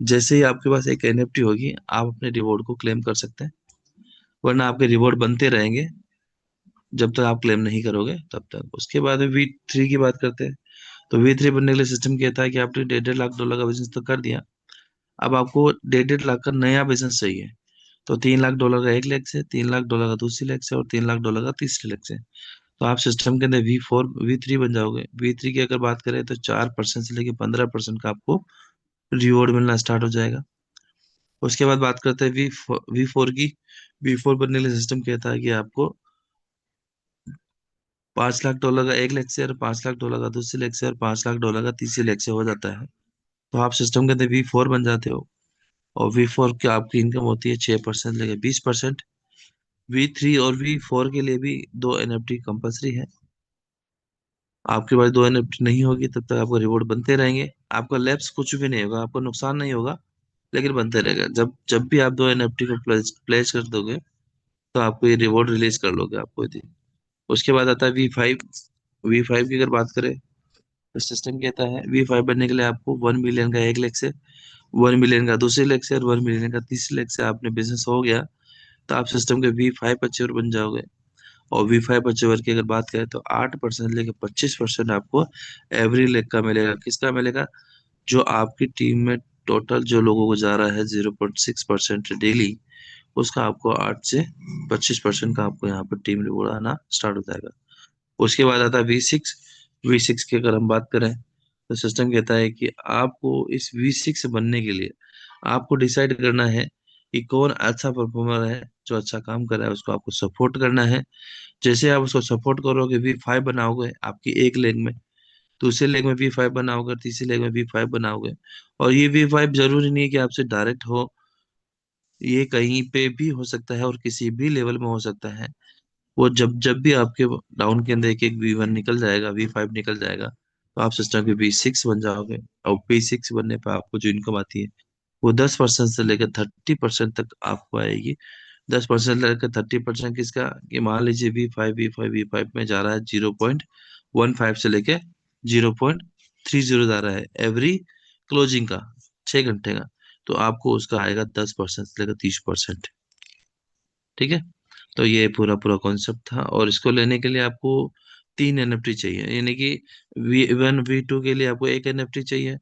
जैसे ही आपके पास एक NFT होगी, आप अपने रिवॉर्ड को क्लेम कर सकते हैं, वरना आपके रिवॉर्ड बनते रहेंगे जब तक आप क्लेम नहीं करोगे तब तक। उसके बाद में V3 की बात करते हैं। तो V3 बनने के लिए सिस्टम कहता है कि आपने $1.5 लाख का बिजनेस तो कर दिया, अब आपको $1.5 लाख का नया बिजनेस चाहिए। तो $3 लाख का एक लेग से, $3 लाख का दूसरी लेग से, और $3 लाख का तीसरी लेग से। तो आप सिस्टम के अंदर V3 बन जाओगे। V3 की अगर बात करें तो 4% से लेकर 15% का आपको रिवॉर्ड मिलना स्टार्ट हो जाएगा। उसके बाद बात करते हैं V4 की। V4 बनने के लिए सिस्टम कहता है कि आपको $5 लाख का एक लेग से, और $5 लाख का दूसरी लेग से, और $5 लाख का तीसरी लेग से हो जाता है। तो आप सिस्टम के अंदर V4 बन जाते हो। और V4 की आपकी इनकम होती है 6% लेके 20%। V3 और V4 के लिए भी 2 NFT कंपल्सरी है। आपके पास 2 NFT नहीं होगी तब तक आपको रिवॉर्ड बनते रहेंगे। आपका लैप्स कुछ भी नहीं होगा, आपको नुकसान नहीं होगा, लेकिन बनते रहेगा। जब जब भी आप 2 NFT को प्लेस कर दोगे तो आपको ये रिवॉर्ड रिलीज कर लोगे आपको ये। उसके बाद आता है V5। V5 की अगर बात करें तो सिस्टम कहता है V5 बनने के लिए आपको 1 मिलियन का एक लेग से, 1 मिलियन का दूसरे लेग से, और 1 मिलियन का तीसरे लेग से आपने बिजनेस हो गया तो आप सिस्टम के V5 अचीवर बन जाओगे। और V5 अचीवर की अगर बात करें तो 8% लेके 25% आपको एवरी लेग का मिलेगा। किसका मिलेगा? जो आपकी टीम में टोटल जो लोगों को जा रहा है 0.6% डेली, उसका आपको 8 से 25% का आपको यहाँ पर टीम रिवॉर्ड आना स्टार्ट हो जाएगा। उसके बाद आता है V6। V6 की अगर हम बात करें तो सिस्टम कहता है कि आपको इस V6 बनने के लिए आपको डिसाइड करना है कि कौन अच्छा परफॉर्मर है, जो अच्छा काम कर रहा है उसको आपको सपोर्ट करना है। जैसे आप उसको सपोर्ट करोगे, V5 बनाओगे आपकी एक लेग में, दूसरे लेग में V5 बनाओगे, तीसरे लेग में V5 बनाओगे। और ये V5 जरूरी नहीं है कि आपसे डायरेक्ट हो, ये कहीं पे भी हो सकता है और किसी भी लेवल में हो सकता है। वो जब जब भी आपके डाउन के अंदर एक एक V1 निकल जाएगा, V5 निकल जाएगा, तो आप सिस्टम के V6 बन जाओगे। और V6 बनने पर आपको जो इनकम आती है वो 10% से लेकर 30% तक आपको आएगी। 10% से लेकर 30% किसका? कि मान लीजिए V5 में जा रहा है 0.15 से लेके 0.30 जा रहा है एवरी क्लोजिंग का, 6 घंटे का। तो आपको उसका आएगा 10% से लेकर 30%। ठीक है। तो ये पूरा पूरा कॉन्सेप्ट था। और इसको लेने के लिए आपको 3 NFT चाहिए। यानी कि V1 V2 के लिए आपको एक NFT चाहिए,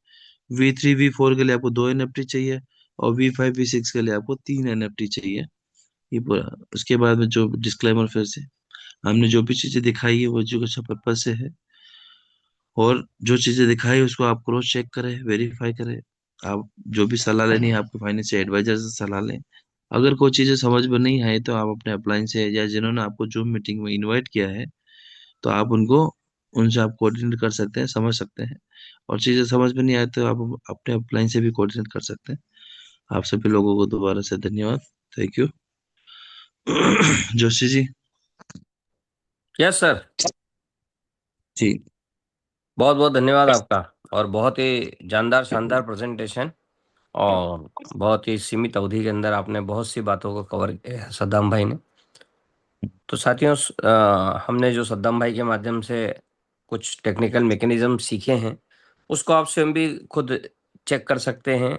V3 V4 के लिए आपको 2 NFT चाहिए, और V5 V6 के लिए आपको 3 NFT चाहिए। ये पूरा। उसके बाद में जो डिस्क्लेमर, फिर से हमने जो भी चीजें दिखाई है वो एजुकेशन पर्पज से है। और जो चीजें दिखाई है उसको आप क्रॉस चेक करें, वेरीफाई करें। आप जो भी सलाह लेनी है आपके फाइनेंशियल एडवाइजर से सलाह लें। अगर कोई चीजें समझ में नहीं आए तो आप अपने अपलाइन से, या जिन्होंने आपको जूम मीटिंग में इनवाइट किया है, तो आप उनको, उनसे आप कोऑर्डिनेट कर सकते हैं, समझ सकते हैं। और चीजें समझ में नहीं आए तो आप अपने अपलाइन से भी कोऑर्डिनेट कर सकते हैं। आप सभी लोगों को दोबारा से धन्यवाद। Thank you. Joshi ji. Yes sir, जी। बहुत बहुत धन्यवाद आपका। और बहुत ही जानदार शानदार प्रेजेंटेशन, और बहुत ही सीमित अवधि के अंदर आपने बहुत सी बातों को कवर किया है सद्दाम भाई ने। तो साथियों, हमने जो सद्दाम भाई के माध्यम से कुछ टेक्निकल मैकेनिज्म सीखे हैं, उसको आप स्वयं भी खुद चेक कर सकते हैं,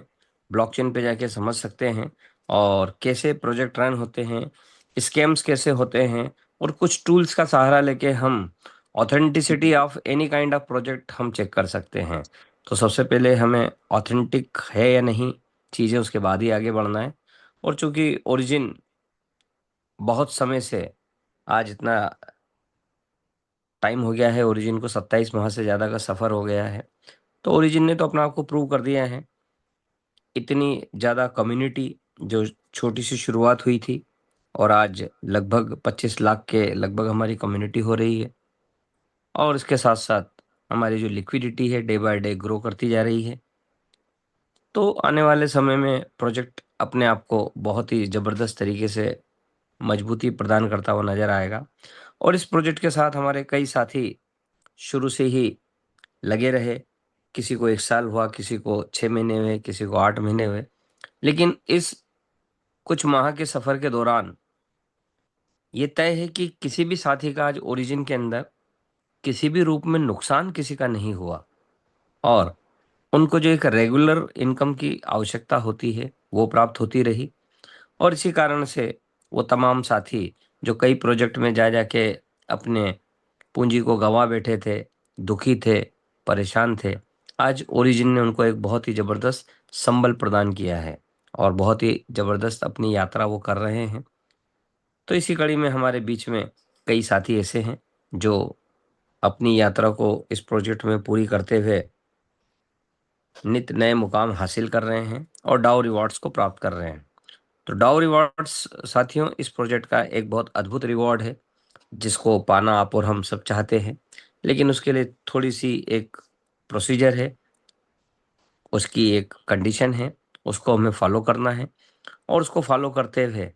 ब्लॉकचेन पे जाके समझ सकते हैं, और कैसे प्रोजेक्ट रन होते हैं, स्कैम्स कैसे होते हैं, और कुछ टूल्स का सहारा लेके हम authenticity of any kind of project हम चेक कर सकते हैं। तो सबसे पहले हमें ऑथेंटिक है या नहीं चीज़ें, उसके बाद ही आगे बढ़ना है। और चूंकि ओरिजिन बहुत समय से, आज इतना टाइम हो गया है, ओरिजिन को 27 माह से ज़्यादा का सफ़र हो गया है, तो ओरिजिन ने तो अपना आप को प्रूव कर दिया है। इतनी ज़्यादा कम्युनिटी, जो छोटी सी शुरुआत हुई थी, और आज लगभग 25 लाख के लगभग हमारी कम्युनिटी हो रही है। और इसके साथ साथ हमारी जो लिक्विडिटी है डे बाय डे ग्रो करती जा रही है। तो आने वाले समय में प्रोजेक्ट अपने आप को बहुत ही ज़बरदस्त तरीके से मजबूती प्रदान करता हुआ नज़र आएगा। और इस प्रोजेक्ट के साथ हमारे कई साथी शुरू से ही लगे रहे, किसी को 1 साल हुआ, किसी को 6 महीने हुए, किसी को 8 महीने हुए। लेकिन इस कुछ माह के सफर के दौरान ये तय है कि किसी भी साथी का आज ओरिजिन के अंदर किसी भी रूप में नुकसान किसी का नहीं हुआ, और उनको जो एक रेगुलर इनकम की आवश्यकता होती है वो प्राप्त होती रही। और इसी कारण से वो तमाम साथी जो कई प्रोजेक्ट में जा जाके अपने पूंजी को गंवा बैठे थे, दुखी थे, परेशान थे, आज ओरिजिन ने उनको एक बहुत ही जबरदस्त संबल प्रदान किया है और बहुत ही जबरदस्त अपनी यात्रा वो कर रहे हैं। तो इसी कड़ी में हमारे बीच में कई साथी ऐसे हैं जो अपनी यात्रा को इस प्रोजेक्ट में पूरी करते हुए नित नए मुकाम हासिल कर रहे हैं और डाउ रिवॉर्ड्स को प्राप्त कर रहे हैं। तो डाउ रिवॉर्ड्स साथियों, इस प्रोजेक्ट का एक बहुत अद्भुत रिवॉर्ड है जिसको पाना आप और हम सब चाहते हैं, लेकिन उसके लिए थोड़ी सी एक प्रोसीजर है, उसकी एक कंडीशन है, उसको हमें फॉलो करना है। और उसको फॉलो करते हुए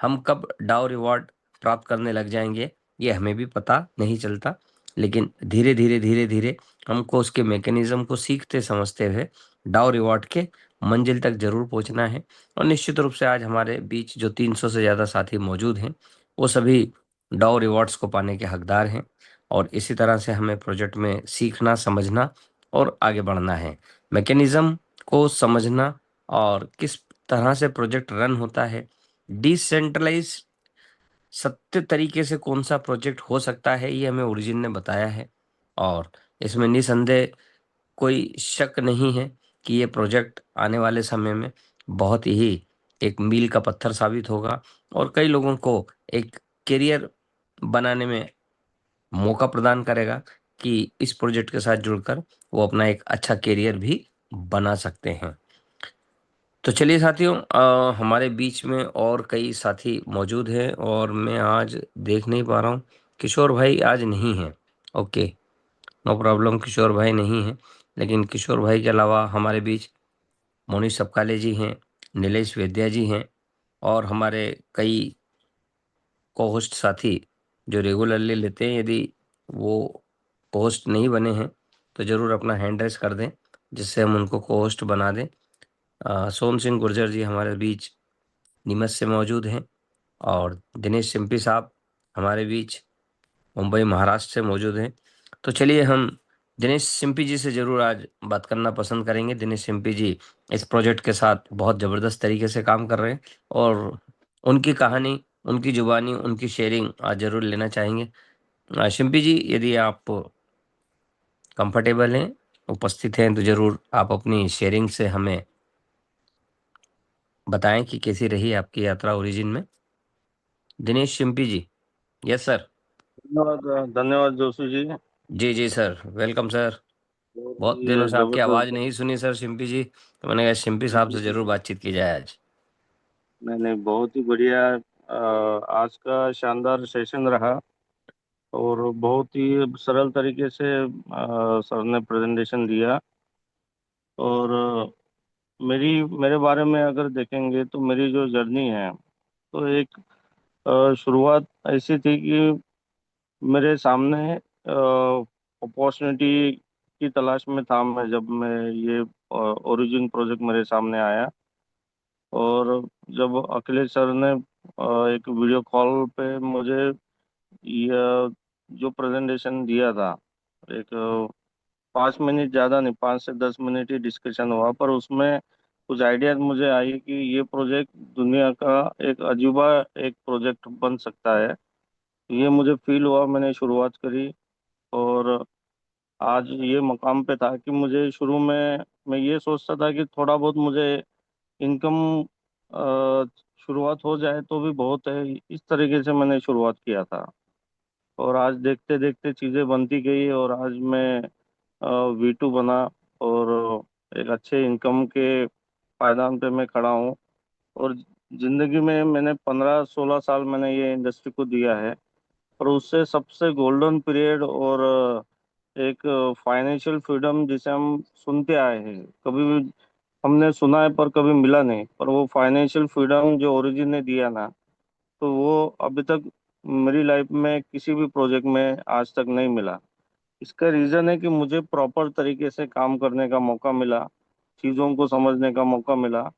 हम कब डाउ रिवॉर्ड प्राप्त करने लग जाएंगे ये हमें भी पता नहीं चलता, लेकिन धीरे धीरे हमको उसके मैकेनिज्म को सीखते समझते हुए डाउ रिवॉर्ड के मंजिल तक जरूर पहुंचना है। और निश्चित रूप से आज हमारे बीच जो 300 से ज़्यादा साथी मौजूद हैं वो सभी डाउ रिवॉर्ड्स को पाने के हकदार हैं। और इसी तरह से हमें प्रोजेक्ट में सीखना, समझना और आगे बढ़ना है। मैकेनिज्म को समझना और किस तरह से प्रोजेक्ट रन होता है, डिसेंट्रलाइज सत्य तरीके से कौन सा प्रोजेक्ट हो सकता है, ये हमें ओरिजिन ने बताया है। और इसमें निसंदेह कोई शक नहीं है कि ये प्रोजेक्ट आने वाले समय में बहुत ही एक मील का पत्थर साबित होगा और कई लोगों को एक करियर बनाने में मौका प्रदान करेगा कि इस प्रोजेक्ट के साथ जुड़कर वो अपना एक अच्छा करियर भी बना सकते हैं। तो चलिए साथियों, हमारे बीच में और कई साथी मौजूद हैं और मैं आज देख नहीं पा रहा हूँ। किशोर भाई आज नहीं हैं। ओके, नो प्रॉब्लम, किशोर भाई नहीं हैं। लेकिन किशोर भाई के अलावा हमारे बीच मोनिश सपकाले जी हैं, नीलेश वैद्या जी हैं और हमारे कई को-होस्ट साथी जो रेगुलरली लेते हैं। यदि वो को-होस्ट नहीं बने हैं तो ज़रूर अपना हैंड रेस कर दें जिससे हम उनको को-होस्ट बना दें। सोम सिंह गुर्जर जी हमारे बीच नीमच से मौजूद हैं और दिनेश सिम्पी साहब हमारे बीच मुंबई महाराष्ट्र से मौजूद हैं। तो चलिए हम दिनेश सिम्पी जी से ज़रूर आज बात करना पसंद करेंगे। दिनेश सिम्पी जी इस प्रोजेक्ट के साथ बहुत ज़बरदस्त तरीके से काम कर रहे हैं और उनकी कहानी, उनकी जुबानी, उनकी शेयरिंग आज ज़रूर लेना चाहेंगे। सिम्पी जी, यदि आप कंफर्टेबल हैं, उपस्थित हैं, तो ज़रूर आप अपनी शेयरिंग से हमें बताएं कि कैसी रही आपकी यात्रा ओरिजिन में। दिनेश सिम्पी जी। Yes sir. धन्यवाद धन्यवाद जोशी जी। जी जी सर, वेलकम सर। बहुत दिनों ये से आपकी आवाज़ जबरदस्त। नहीं सुनी सर सिम्पी जी, तो मैंने कहा सिम्पी साहब से ज़रूर बातचीत की जाए आज। नहीं नहीं, बहुत ही बढ़िया। आज का शानदार सेशन रहा और बहुत ही सरल तरीके से सर ने प्रेजेंटेशन दिया। और मेरे बारे में अगर देखेंगे तो मेरी जो जर्नी है, तो एक शुरुआत ऐसी थी कि मेरे सामने अपॉर्चुनिटी की तलाश में था मैं, जब मैं ये ओरिजिन प्रोजेक्ट मेरे सामने आया। और जब अखिलेश सर ने एक वीडियो कॉल पे मुझे ये जो प्रेजेंटेशन दिया था, एक 5 मिनट, ज़्यादा नहीं, 5 से 10 मिनट ही डिस्कशन हुआ, पर उसमें कुछ आइडियाज मुझे आई कि ये प्रोजेक्ट दुनिया का एक अजूबा एक प्रोजेक्ट बन सकता है। ये मुझे फील हुआ, मैंने शुरुआत करी। और आज ये मकाम पे था कि मुझे शुरू में मैं ये सोचता था कि थोड़ा बहुत मुझे इनकम शुरुआत हो जाए तो भी बहुत है, इस तरीके से मैंने शुरुआत किया था। और आज देखते देखते चीज़ें बनती गई और आज मैं V2 बना और एक अच्छे इनकम के पायदान पे मैं खड़ा हूँ। और जिंदगी में मैंने 15-16 साल मैंने ये इंडस्ट्री को दिया है, और उससे सबसे गोल्डन पीरियड और एक फाइनेंशियल फ्रीडम जिसे हम सुनते आए हैं, कभी भी हमने सुना है पर कभी मिला नहीं, पर वो फाइनेंशियल फ्रीडम जो ओरिजिन ने दिया ना, तो वो अभी तक मेरी लाइफ में किसी भी प्रोजेक्ट में आज तक नहीं मिला। इसका रीज़न है कि मुझे प्रॉपर तरीके से काम करने का मौका मिला, चीज़ों को समझने का मौका मिला।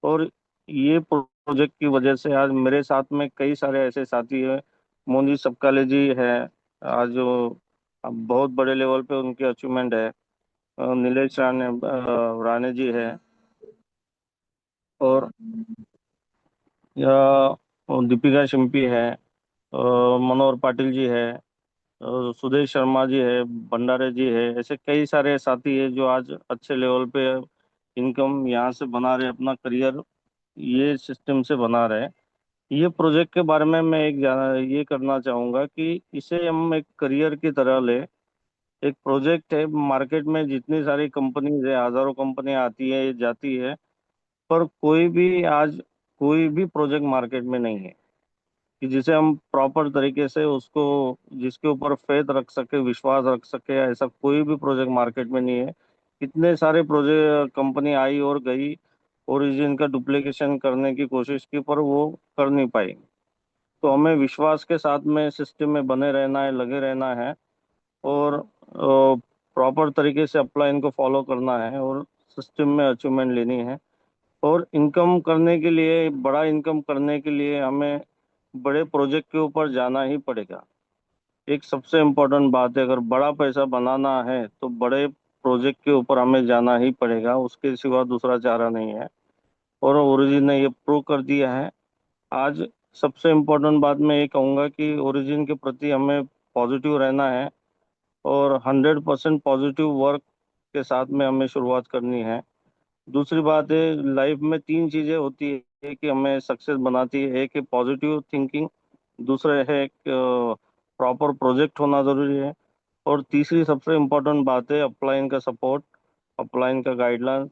और ये प्रोजेक्ट की वजह से आज मेरे साथ में कई सारे ऐसे साथी हैं। मोनी सबकाले जी है, आज जो अब बहुत बड़े लेवल पे उनकी अचीवमेंट है। नीलेश राणे जी है, और या दीपिका शिंपी है, मनोहर पाटिल जी है, सुदेश शर्मा जी है, भंडारे जी है। ऐसे कई सारे साथी है जो आज अच्छे लेवल पे इनकम यहाँ से बना रहे, अपना करियर ये सिस्टम से बना रहे हैं। ये प्रोजेक्ट के बारे में मैं ये करना चाहूंगा कि इसे हम एक करियर की तरह ले। एक प्रोजेक्ट है, मार्केट में जितनी सारी कंपनीज है, हजारों कंपनियां आती है जाती है, पर कोई भी प्रोजेक्ट मार्केट में नहीं है कि जिसे हम प्रॉपर तरीके से उसको, जिसके ऊपर फेथ रख सके, विश्वास रख सके। ऐसा कोई भी प्रोजेक्ट मार्केट में नहीं है। कितने सारे प्रोजेक्ट कंपनी आई और गई, ओरिजिन का डुप्लीकेशन करने की कोशिश की, पर वो कर नहीं पाई। तो हमें विश्वास के साथ में सिस्टम में बने रहना है, लगे रहना है, और प्रॉपर तरीके से अपलाइन को फॉलो करना है, और सिस्टम में अचीवमेंट लेनी है। और इनकम करने के लिए, बड़ा इनकम करने के लिए हमें बड़े प्रोजेक्ट के ऊपर जाना ही पड़ेगा। एक सबसे इम्पोर्टेंट बात है, अगर बड़ा पैसा बनाना है तो बड़े प्रोजेक्ट के ऊपर हमें जाना ही पड़ेगा, उसके सिवा दूसरा चारा नहीं है। और ओरिजिन ने ये प्रूव कर दिया है। आज सबसे इम्पोर्टेंट बात मैं ये कहूँगा कि ओरिजिन के प्रति हमें पॉजिटिव रहना है, और 100% पॉजिटिव वर्क के साथ में हमें शुरुआत करनी है। दूसरी बात है, लाइफ में तीन चीजें होती है कि हमें सक्सेस बनाती है। एक है पॉजिटिव थिंकिंग, दूसरा है प्रॉपर प्रोजेक्ट होना जरूरी है, और तीसरी सबसे इम्पोर्टेंट बात है अपलाइन का सपोर्ट, अपलाइन का गाइडलाइंस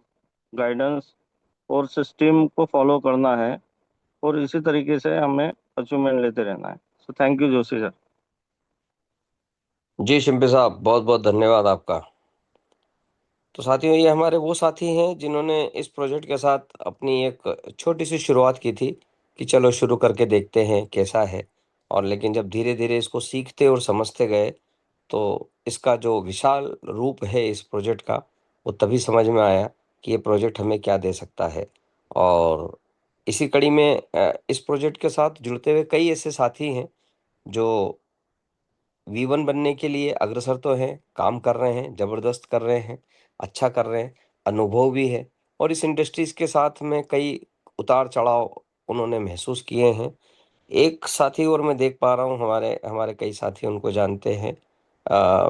गाइडेंस, और सिस्टम को फॉलो करना है। और इसी तरीके से हमें अचीवमेंट लेते रहना है। So thank you Joshi sir. जी शिंपी साहब, बहुत बहुत धन्यवाद आपका। तो साथियों, ये हमारे वो साथी हैं जिन्होंने इस प्रोजेक्ट के साथ अपनी एक छोटी सी शुरुआत की थी कि चलो शुरू करके देखते हैं कैसा है। और लेकिन जब धीरे धीरे इसको सीखते और समझते गए तो इसका जो विशाल रूप है इस प्रोजेक्ट का, वो तभी समझ में आया कि ये प्रोजेक्ट हमें क्या दे सकता है। और इसी कड़ी में इस प्रोजेक्ट के साथ जुड़ते हुए कई ऐसे साथी हैं जो V1 बनने के लिए अग्रसर तो हैं, काम कर रहे हैं, जबरदस्त कर रहे हैं, अच्छा कर रहे हैं, अनुभव भी है। और इस इंडस्ट्रीज के साथ में कई उतार चढ़ाव उन्होंने महसूस किए हैं। एक साथी और मैं देख पा रहा हूँ, हमारे हमारे कई साथी उनको जानते हैं।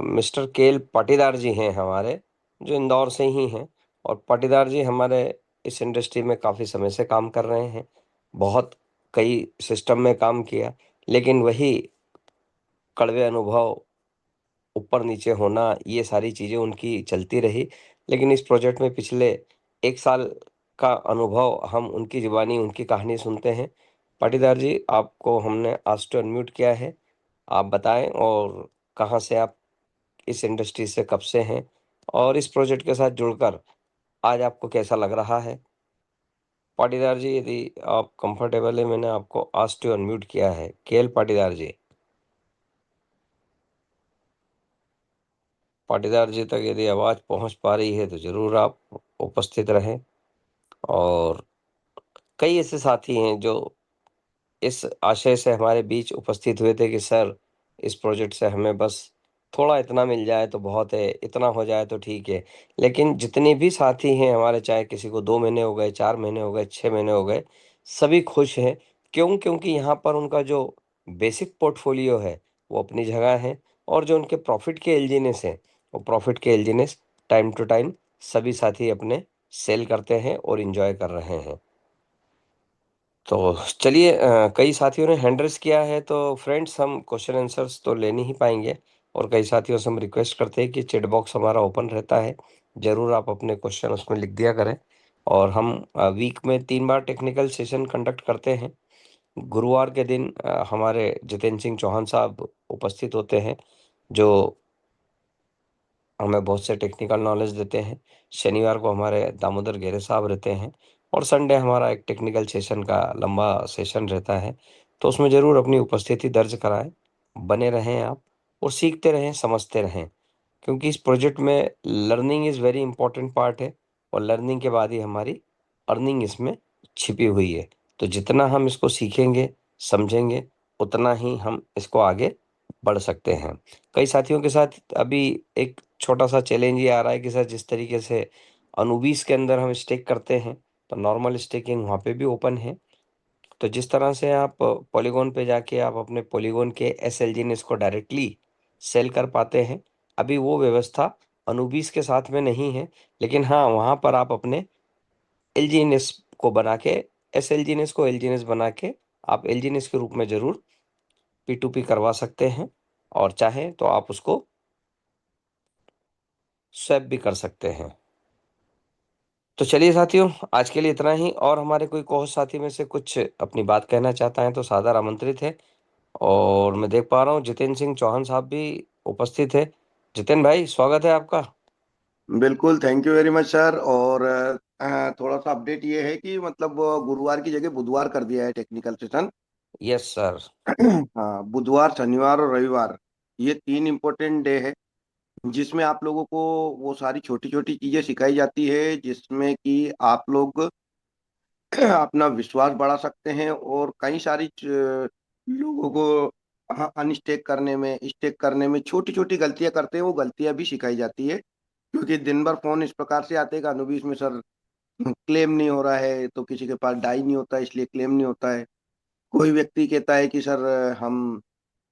मिस्टर केएल पाटीदार जी हैं हमारे, जो इंदौर से ही हैं। और पाटीदार जी हमारे इस इंडस्ट्री में काफ़ी समय से काम कर रहे हैं, बहुत कई सिस्टम में काम किया, लेकिन वही कड़वे अनुभव, ऊपर नीचे होना, ये सारी चीज़ें उनकी चलती रही। लेकिन इस प्रोजेक्ट में पिछले 1 साल का अनुभव हम उनकी ज़ुबानी, उनकी कहानी सुनते हैं। पाटीदार जी, आपको हमने आज तो अनम्यूट किया है, आप बताएं और कहाँ से आप इस इंडस्ट्री से कब से हैं, और इस प्रोजेक्ट के साथ जुड़कर आज आपको कैसा लग रहा है। पाटीदार जी, यदि आप कंफर्टेबल है, मैंने आपको आज टू अनम्यूट किया है। केएल पाटीदार जी, पाटीदार जी तक यदि आवाज़ पहुंच पा रही है तो ज़रूर आप उपस्थित रहें। और कई ऐसे साथी हैं जो इस आशय से हमारे बीच उपस्थित हुए थे कि सर, इस प्रोजेक्ट से हमें बस थोड़ा इतना मिल जाए तो बहुत है, इतना हो जाए तो ठीक है। लेकिन जितने भी साथी हैं हमारे, चाहे किसी को 2 महीने हो गए, 4 महीने हो गए, 6 महीने हो गए, सभी खुश हैं। क्यों? क्योंकि यहाँ पर उनका जो बेसिक पोर्टफोलियो है वो अपनी जगह है, और जो उनके प्रॉफिट के एलजीनेस हैं, वो प्रॉफिट के एलजीनेस टाइम टू टाइम सभी साथी अपने सेल करते हैं और इंजॉय कर रहे हैं। तो चलिए, कई साथियों ने हैंड रेस किया है, तो फ्रेंड्स हम क्वेश्चन आंसर्स तो ले नहीं पाएंगे। और कई साथियों से हम रिक्वेस्ट करते हैं कि चैट बॉक्स हमारा ओपन रहता है, ज़रूर आप अपने क्वेश्चन उसमें लिख दिया करें। और हम वीक में 3 बार टेक्निकल सेशन कंडक्ट करते हैं। गुरुवार के दिन हमारे जितेंद्र सिंह चौहान साहब उपस्थित होते हैं, जो हमें बहुत से टेक्निकल नॉलेज देते हैं। शनिवार को हमारे दामोदर गेरे साहब रहते हैं, और संडे हमारा एक टेक्निकल सेशन का लंबा सेशन रहता है। तो उसमें ज़रूर अपनी उपस्थिति दर्ज कराएं, बने रहें आप, और सीखते रहें, समझते रहें। क्योंकि इस प्रोजेक्ट में learning is very important part है, और लर्निंग के बाद ही हमारी अर्निंग इसमें छिपी हुई है। तो जितना हम इसको सीखेंगे, समझेंगे, उतना ही हम इसको आगे बढ़ सकते हैं। कई साथियों के साथ अभी एक छोटा सा चैलेंज ये आ रहा है कि सर, जिस तरीके से अनुबीस के अंदर हम स्टेक करते हैं, तो नॉर्मल स्टेकिंग वहाँ पे भी ओपन है। तो जिस तरह से आप पॉलीगॉन पे जाके आप अपने पॉलीगॉन के एसएलजीनेस को डायरेक्टली सेल कर पाते हैं, अभी वो व्यवस्था अनुबीस के साथ में नहीं है। लेकिन हाँ, वहाँ पर आप अपने एलजीएनएस को बना के, एसएलजीनेस को एलजीएनएस बना के आप एलजीएनएस के रूप में जरूर P2P करवा सकते हैं, और चाहे तो आप उसको स्वैप भी कर सकते हैं। तो चलिए साथियों, आज के लिए इतना ही। और हमारे कोई कोह साथी में से कुछ अपनी बात कहना चाहता है तो सादर आमंत्रित है। और मैं देख पा रहा हूँ जितेंद्र सिंह चौहान साहब भी उपस्थित है। जितेंद्र भाई, स्वागत है आपका। बिल्कुल, thank you very much sir. और थोड़ा सा अपडेट ये है कि मतलब गुरुवार की जगह बुधवार कर दिया है टेक्निकल सेशन। Yes sir. हाँ, बुधवार, शनिवार और रविवार, ये 3 इम्पोर्टेंट डे है जिसमें आप लोगों को वो सारी छोटी छोटी चीजें सिखाई जाती है जिसमें कि आप लोग अपना विश्वास बढ़ा सकते हैं और कई सारी लोगों को अनस्टेक करने में, स्टेक करने में छोटी छोटी गलतियां करते हैं, वो गलतियां भी सिखाई जाती है। क्योंकि दिन भर फोन इस प्रकार से आते हैं कि अनुबीस में सर क्लेम नहीं हो रहा है, तो किसी के पास डाई नहीं होता इसलिए क्लेम नहीं होता है। कोई व्यक्ति कहता है कि सर हम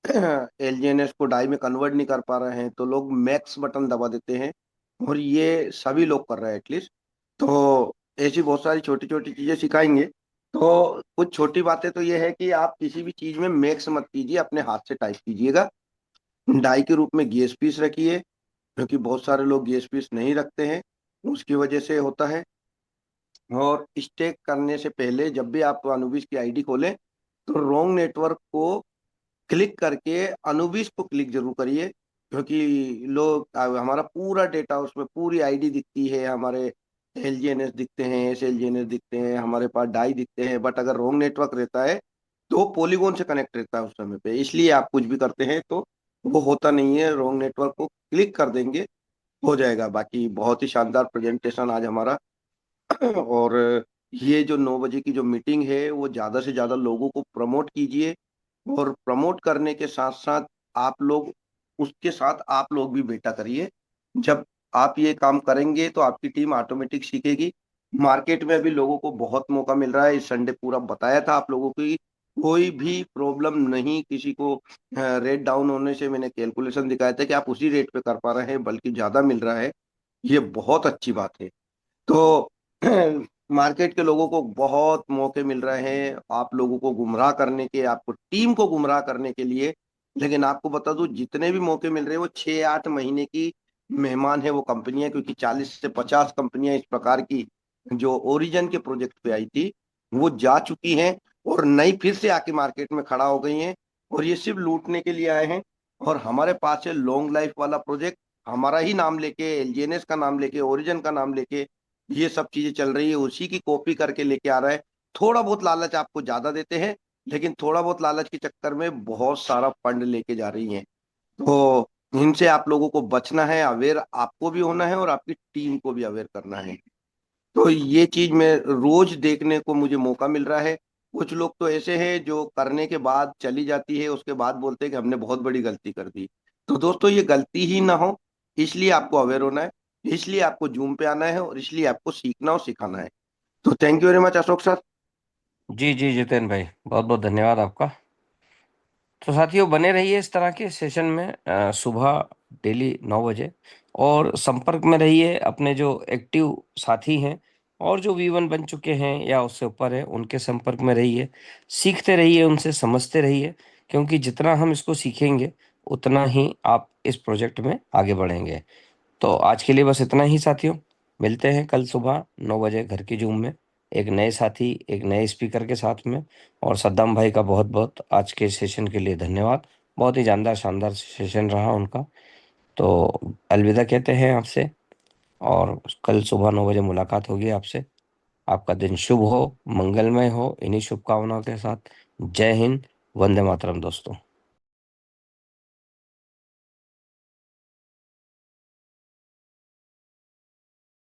एलजीएनएस को डाई में कन्वर्ट नहीं कर पा रहे हैं, तो लोग मैक्स बटन दबा देते हैं, और ये सभी लोग कर रहे हैं एटलीस्ट। तो ऐसी बहुत सारी छोटी छोटी चीजें सिखाएंगे। तो कुछ छोटी बातें तो ये है कि आप किसी भी चीज में मैक्स मत कीजिए, अपने हाथ से टाइप कीजिएगा। डाई के रूप में गैस पीस रखिए, क्योंकि बहुत सारे लोग गैस पीस नहीं रखते हैं, उसकी वजह से होता है। और स्टेक करने से पहले जब भी आप अनुबीस की आईडी खोलें, तो रोंग नेटवर्क को क्लिक करके अनुबीस को क्लिक जरूर करिए। क्योंकि लोग हमारा पूरा डेटा उसमें, पूरी आईडी दिखती है, हमारे एलजीएनएस दिखते हैं, एसएलजीएनएस दिखते हैं, हमारे पास डाई दिखते हैं, बट अगर रोंग नेटवर्क रहता है तो पॉलीगॉन से कनेक्ट रहता है उस समय पे, इसलिए आप कुछ भी करते हैं तो वो होता नहीं है। रोंग नेटवर्क को क्लिक कर देंगे, हो जाएगा। बाकी बहुत ही शानदार प्रेजेंटेशन आज हमारा। और ये जो 9 बजे की जो मीटिंग है, वो ज़्यादा से ज़्यादा लोगों को प्रमोट कीजिए, और प्रमोट करने के साथ साथ आप लोग, उसके साथ आप लोग भी बेटा करिए। जब आप ये काम करेंगे तो आपकी टीम ऑटोमेटिक सीखेगी। मार्केट में अभी लोगों को बहुत मौका मिल रहा है, इस संडे पूरा बताया था आप लोगों की, कोई भी प्रॉब्लम नहीं किसी को। रेट डाउन होने से मैंने कैलकुलेशन दिखाया था कि आप उसी रेट पे कर पा रहे हैं, बल्कि ज्यादा मिल रहा है, ये बहुत अच्छी बात है। तो मार्केट के लोगों को बहुत मौके मिल रहे हैं आप लोगों को गुमराह करने के, आपको टीम को गुमराह करने के लिए। लेकिन आपको बता दूं, जितने भी मौके मिल रहे हैं वो 6-8 महीने की मेहमान है वो कंपनियां, क्योंकि 40 से 50 कंपनियां इस प्रकार की जो ओरिजिन के प्रोजेक्ट पे आई थी वो जा चुकी हैं, और नई फिर से आके मार्केट में खड़ा हो गई हैं, और ये सिर्फ लूटने के लिए आए हैं। और हमारे पास है लॉन्ग लाइफ वाला प्रोजेक्ट, हमारा ही नाम लेके, एलजीएनएस का नाम लेके, ओरिजिन का नाम लेके ये सब चीजें चल रही है, उसी की कॉपी करके लेके आ रहा है। थोड़ा बहुत लालच आपको ज्यादा देते हैं, लेकिन थोड़ा बहुत लालच के चक्कर में बहुत सारा फंड लेके जा रही हैं। तो इनसे आप लोगों को बचना है, अवेयर आपको भी होना है और आपकी टीम को भी अवेयर करना है। तो ये चीज में रोज देखने को मुझे मौका मिल रहा है। कुछ लोग तो ऐसे हैं जो करने के बाद चली जाती है, उसके बाद बोलते हैं कि हमने बहुत बड़ी गलती कर दी। तो दोस्तों, ये गलती ही ना हो, इसलिए आपको अवेयर होना है, इसलिए आपको जूम पे आना है, और इसलिए आपको सीखना और सिखाना है। तो thank you very much Ashok sir. जी जी जितेंद्र भाई, बहुत बहुत धन्यवाद आपका। तो साथियों, बने रहिए इस तरह के सेशन में सुबह डेली 9 बजे, और संपर्क में रहिए अपने जो एक्टिव साथी हैं, और जो V1 बन चुके हैं या उससे ऊपर है उनके संपर्क में रहिए। सीखते रहिए, उनसे समझते रहिए, क्योंकि जितना हम इसको सीखेंगे उतना ही आप इस प्रोजेक्ट में आगे बढ़ेंगे। तो आज के लिए बस इतना ही साथियों। मिलते हैं कल सुबह 9 बजे घर की जूम में, एक नए साथी, एक नए स्पीकर के साथ में। और सद्दाम भाई का बहुत बहुत आज के सेशन के लिए धन्यवाद। बहुत ही जानदार शानदार सेशन रहा उनका। तो अलविदा कहते हैं आपसे, और कल सुबह 9 बजे मुलाकात होगी आपसे। आपका दिन शुभ हो, मंगलमय हो, इन्हीं शुभकामनाओं के साथ। जय हिंद, वंदे मातरम दोस्तों।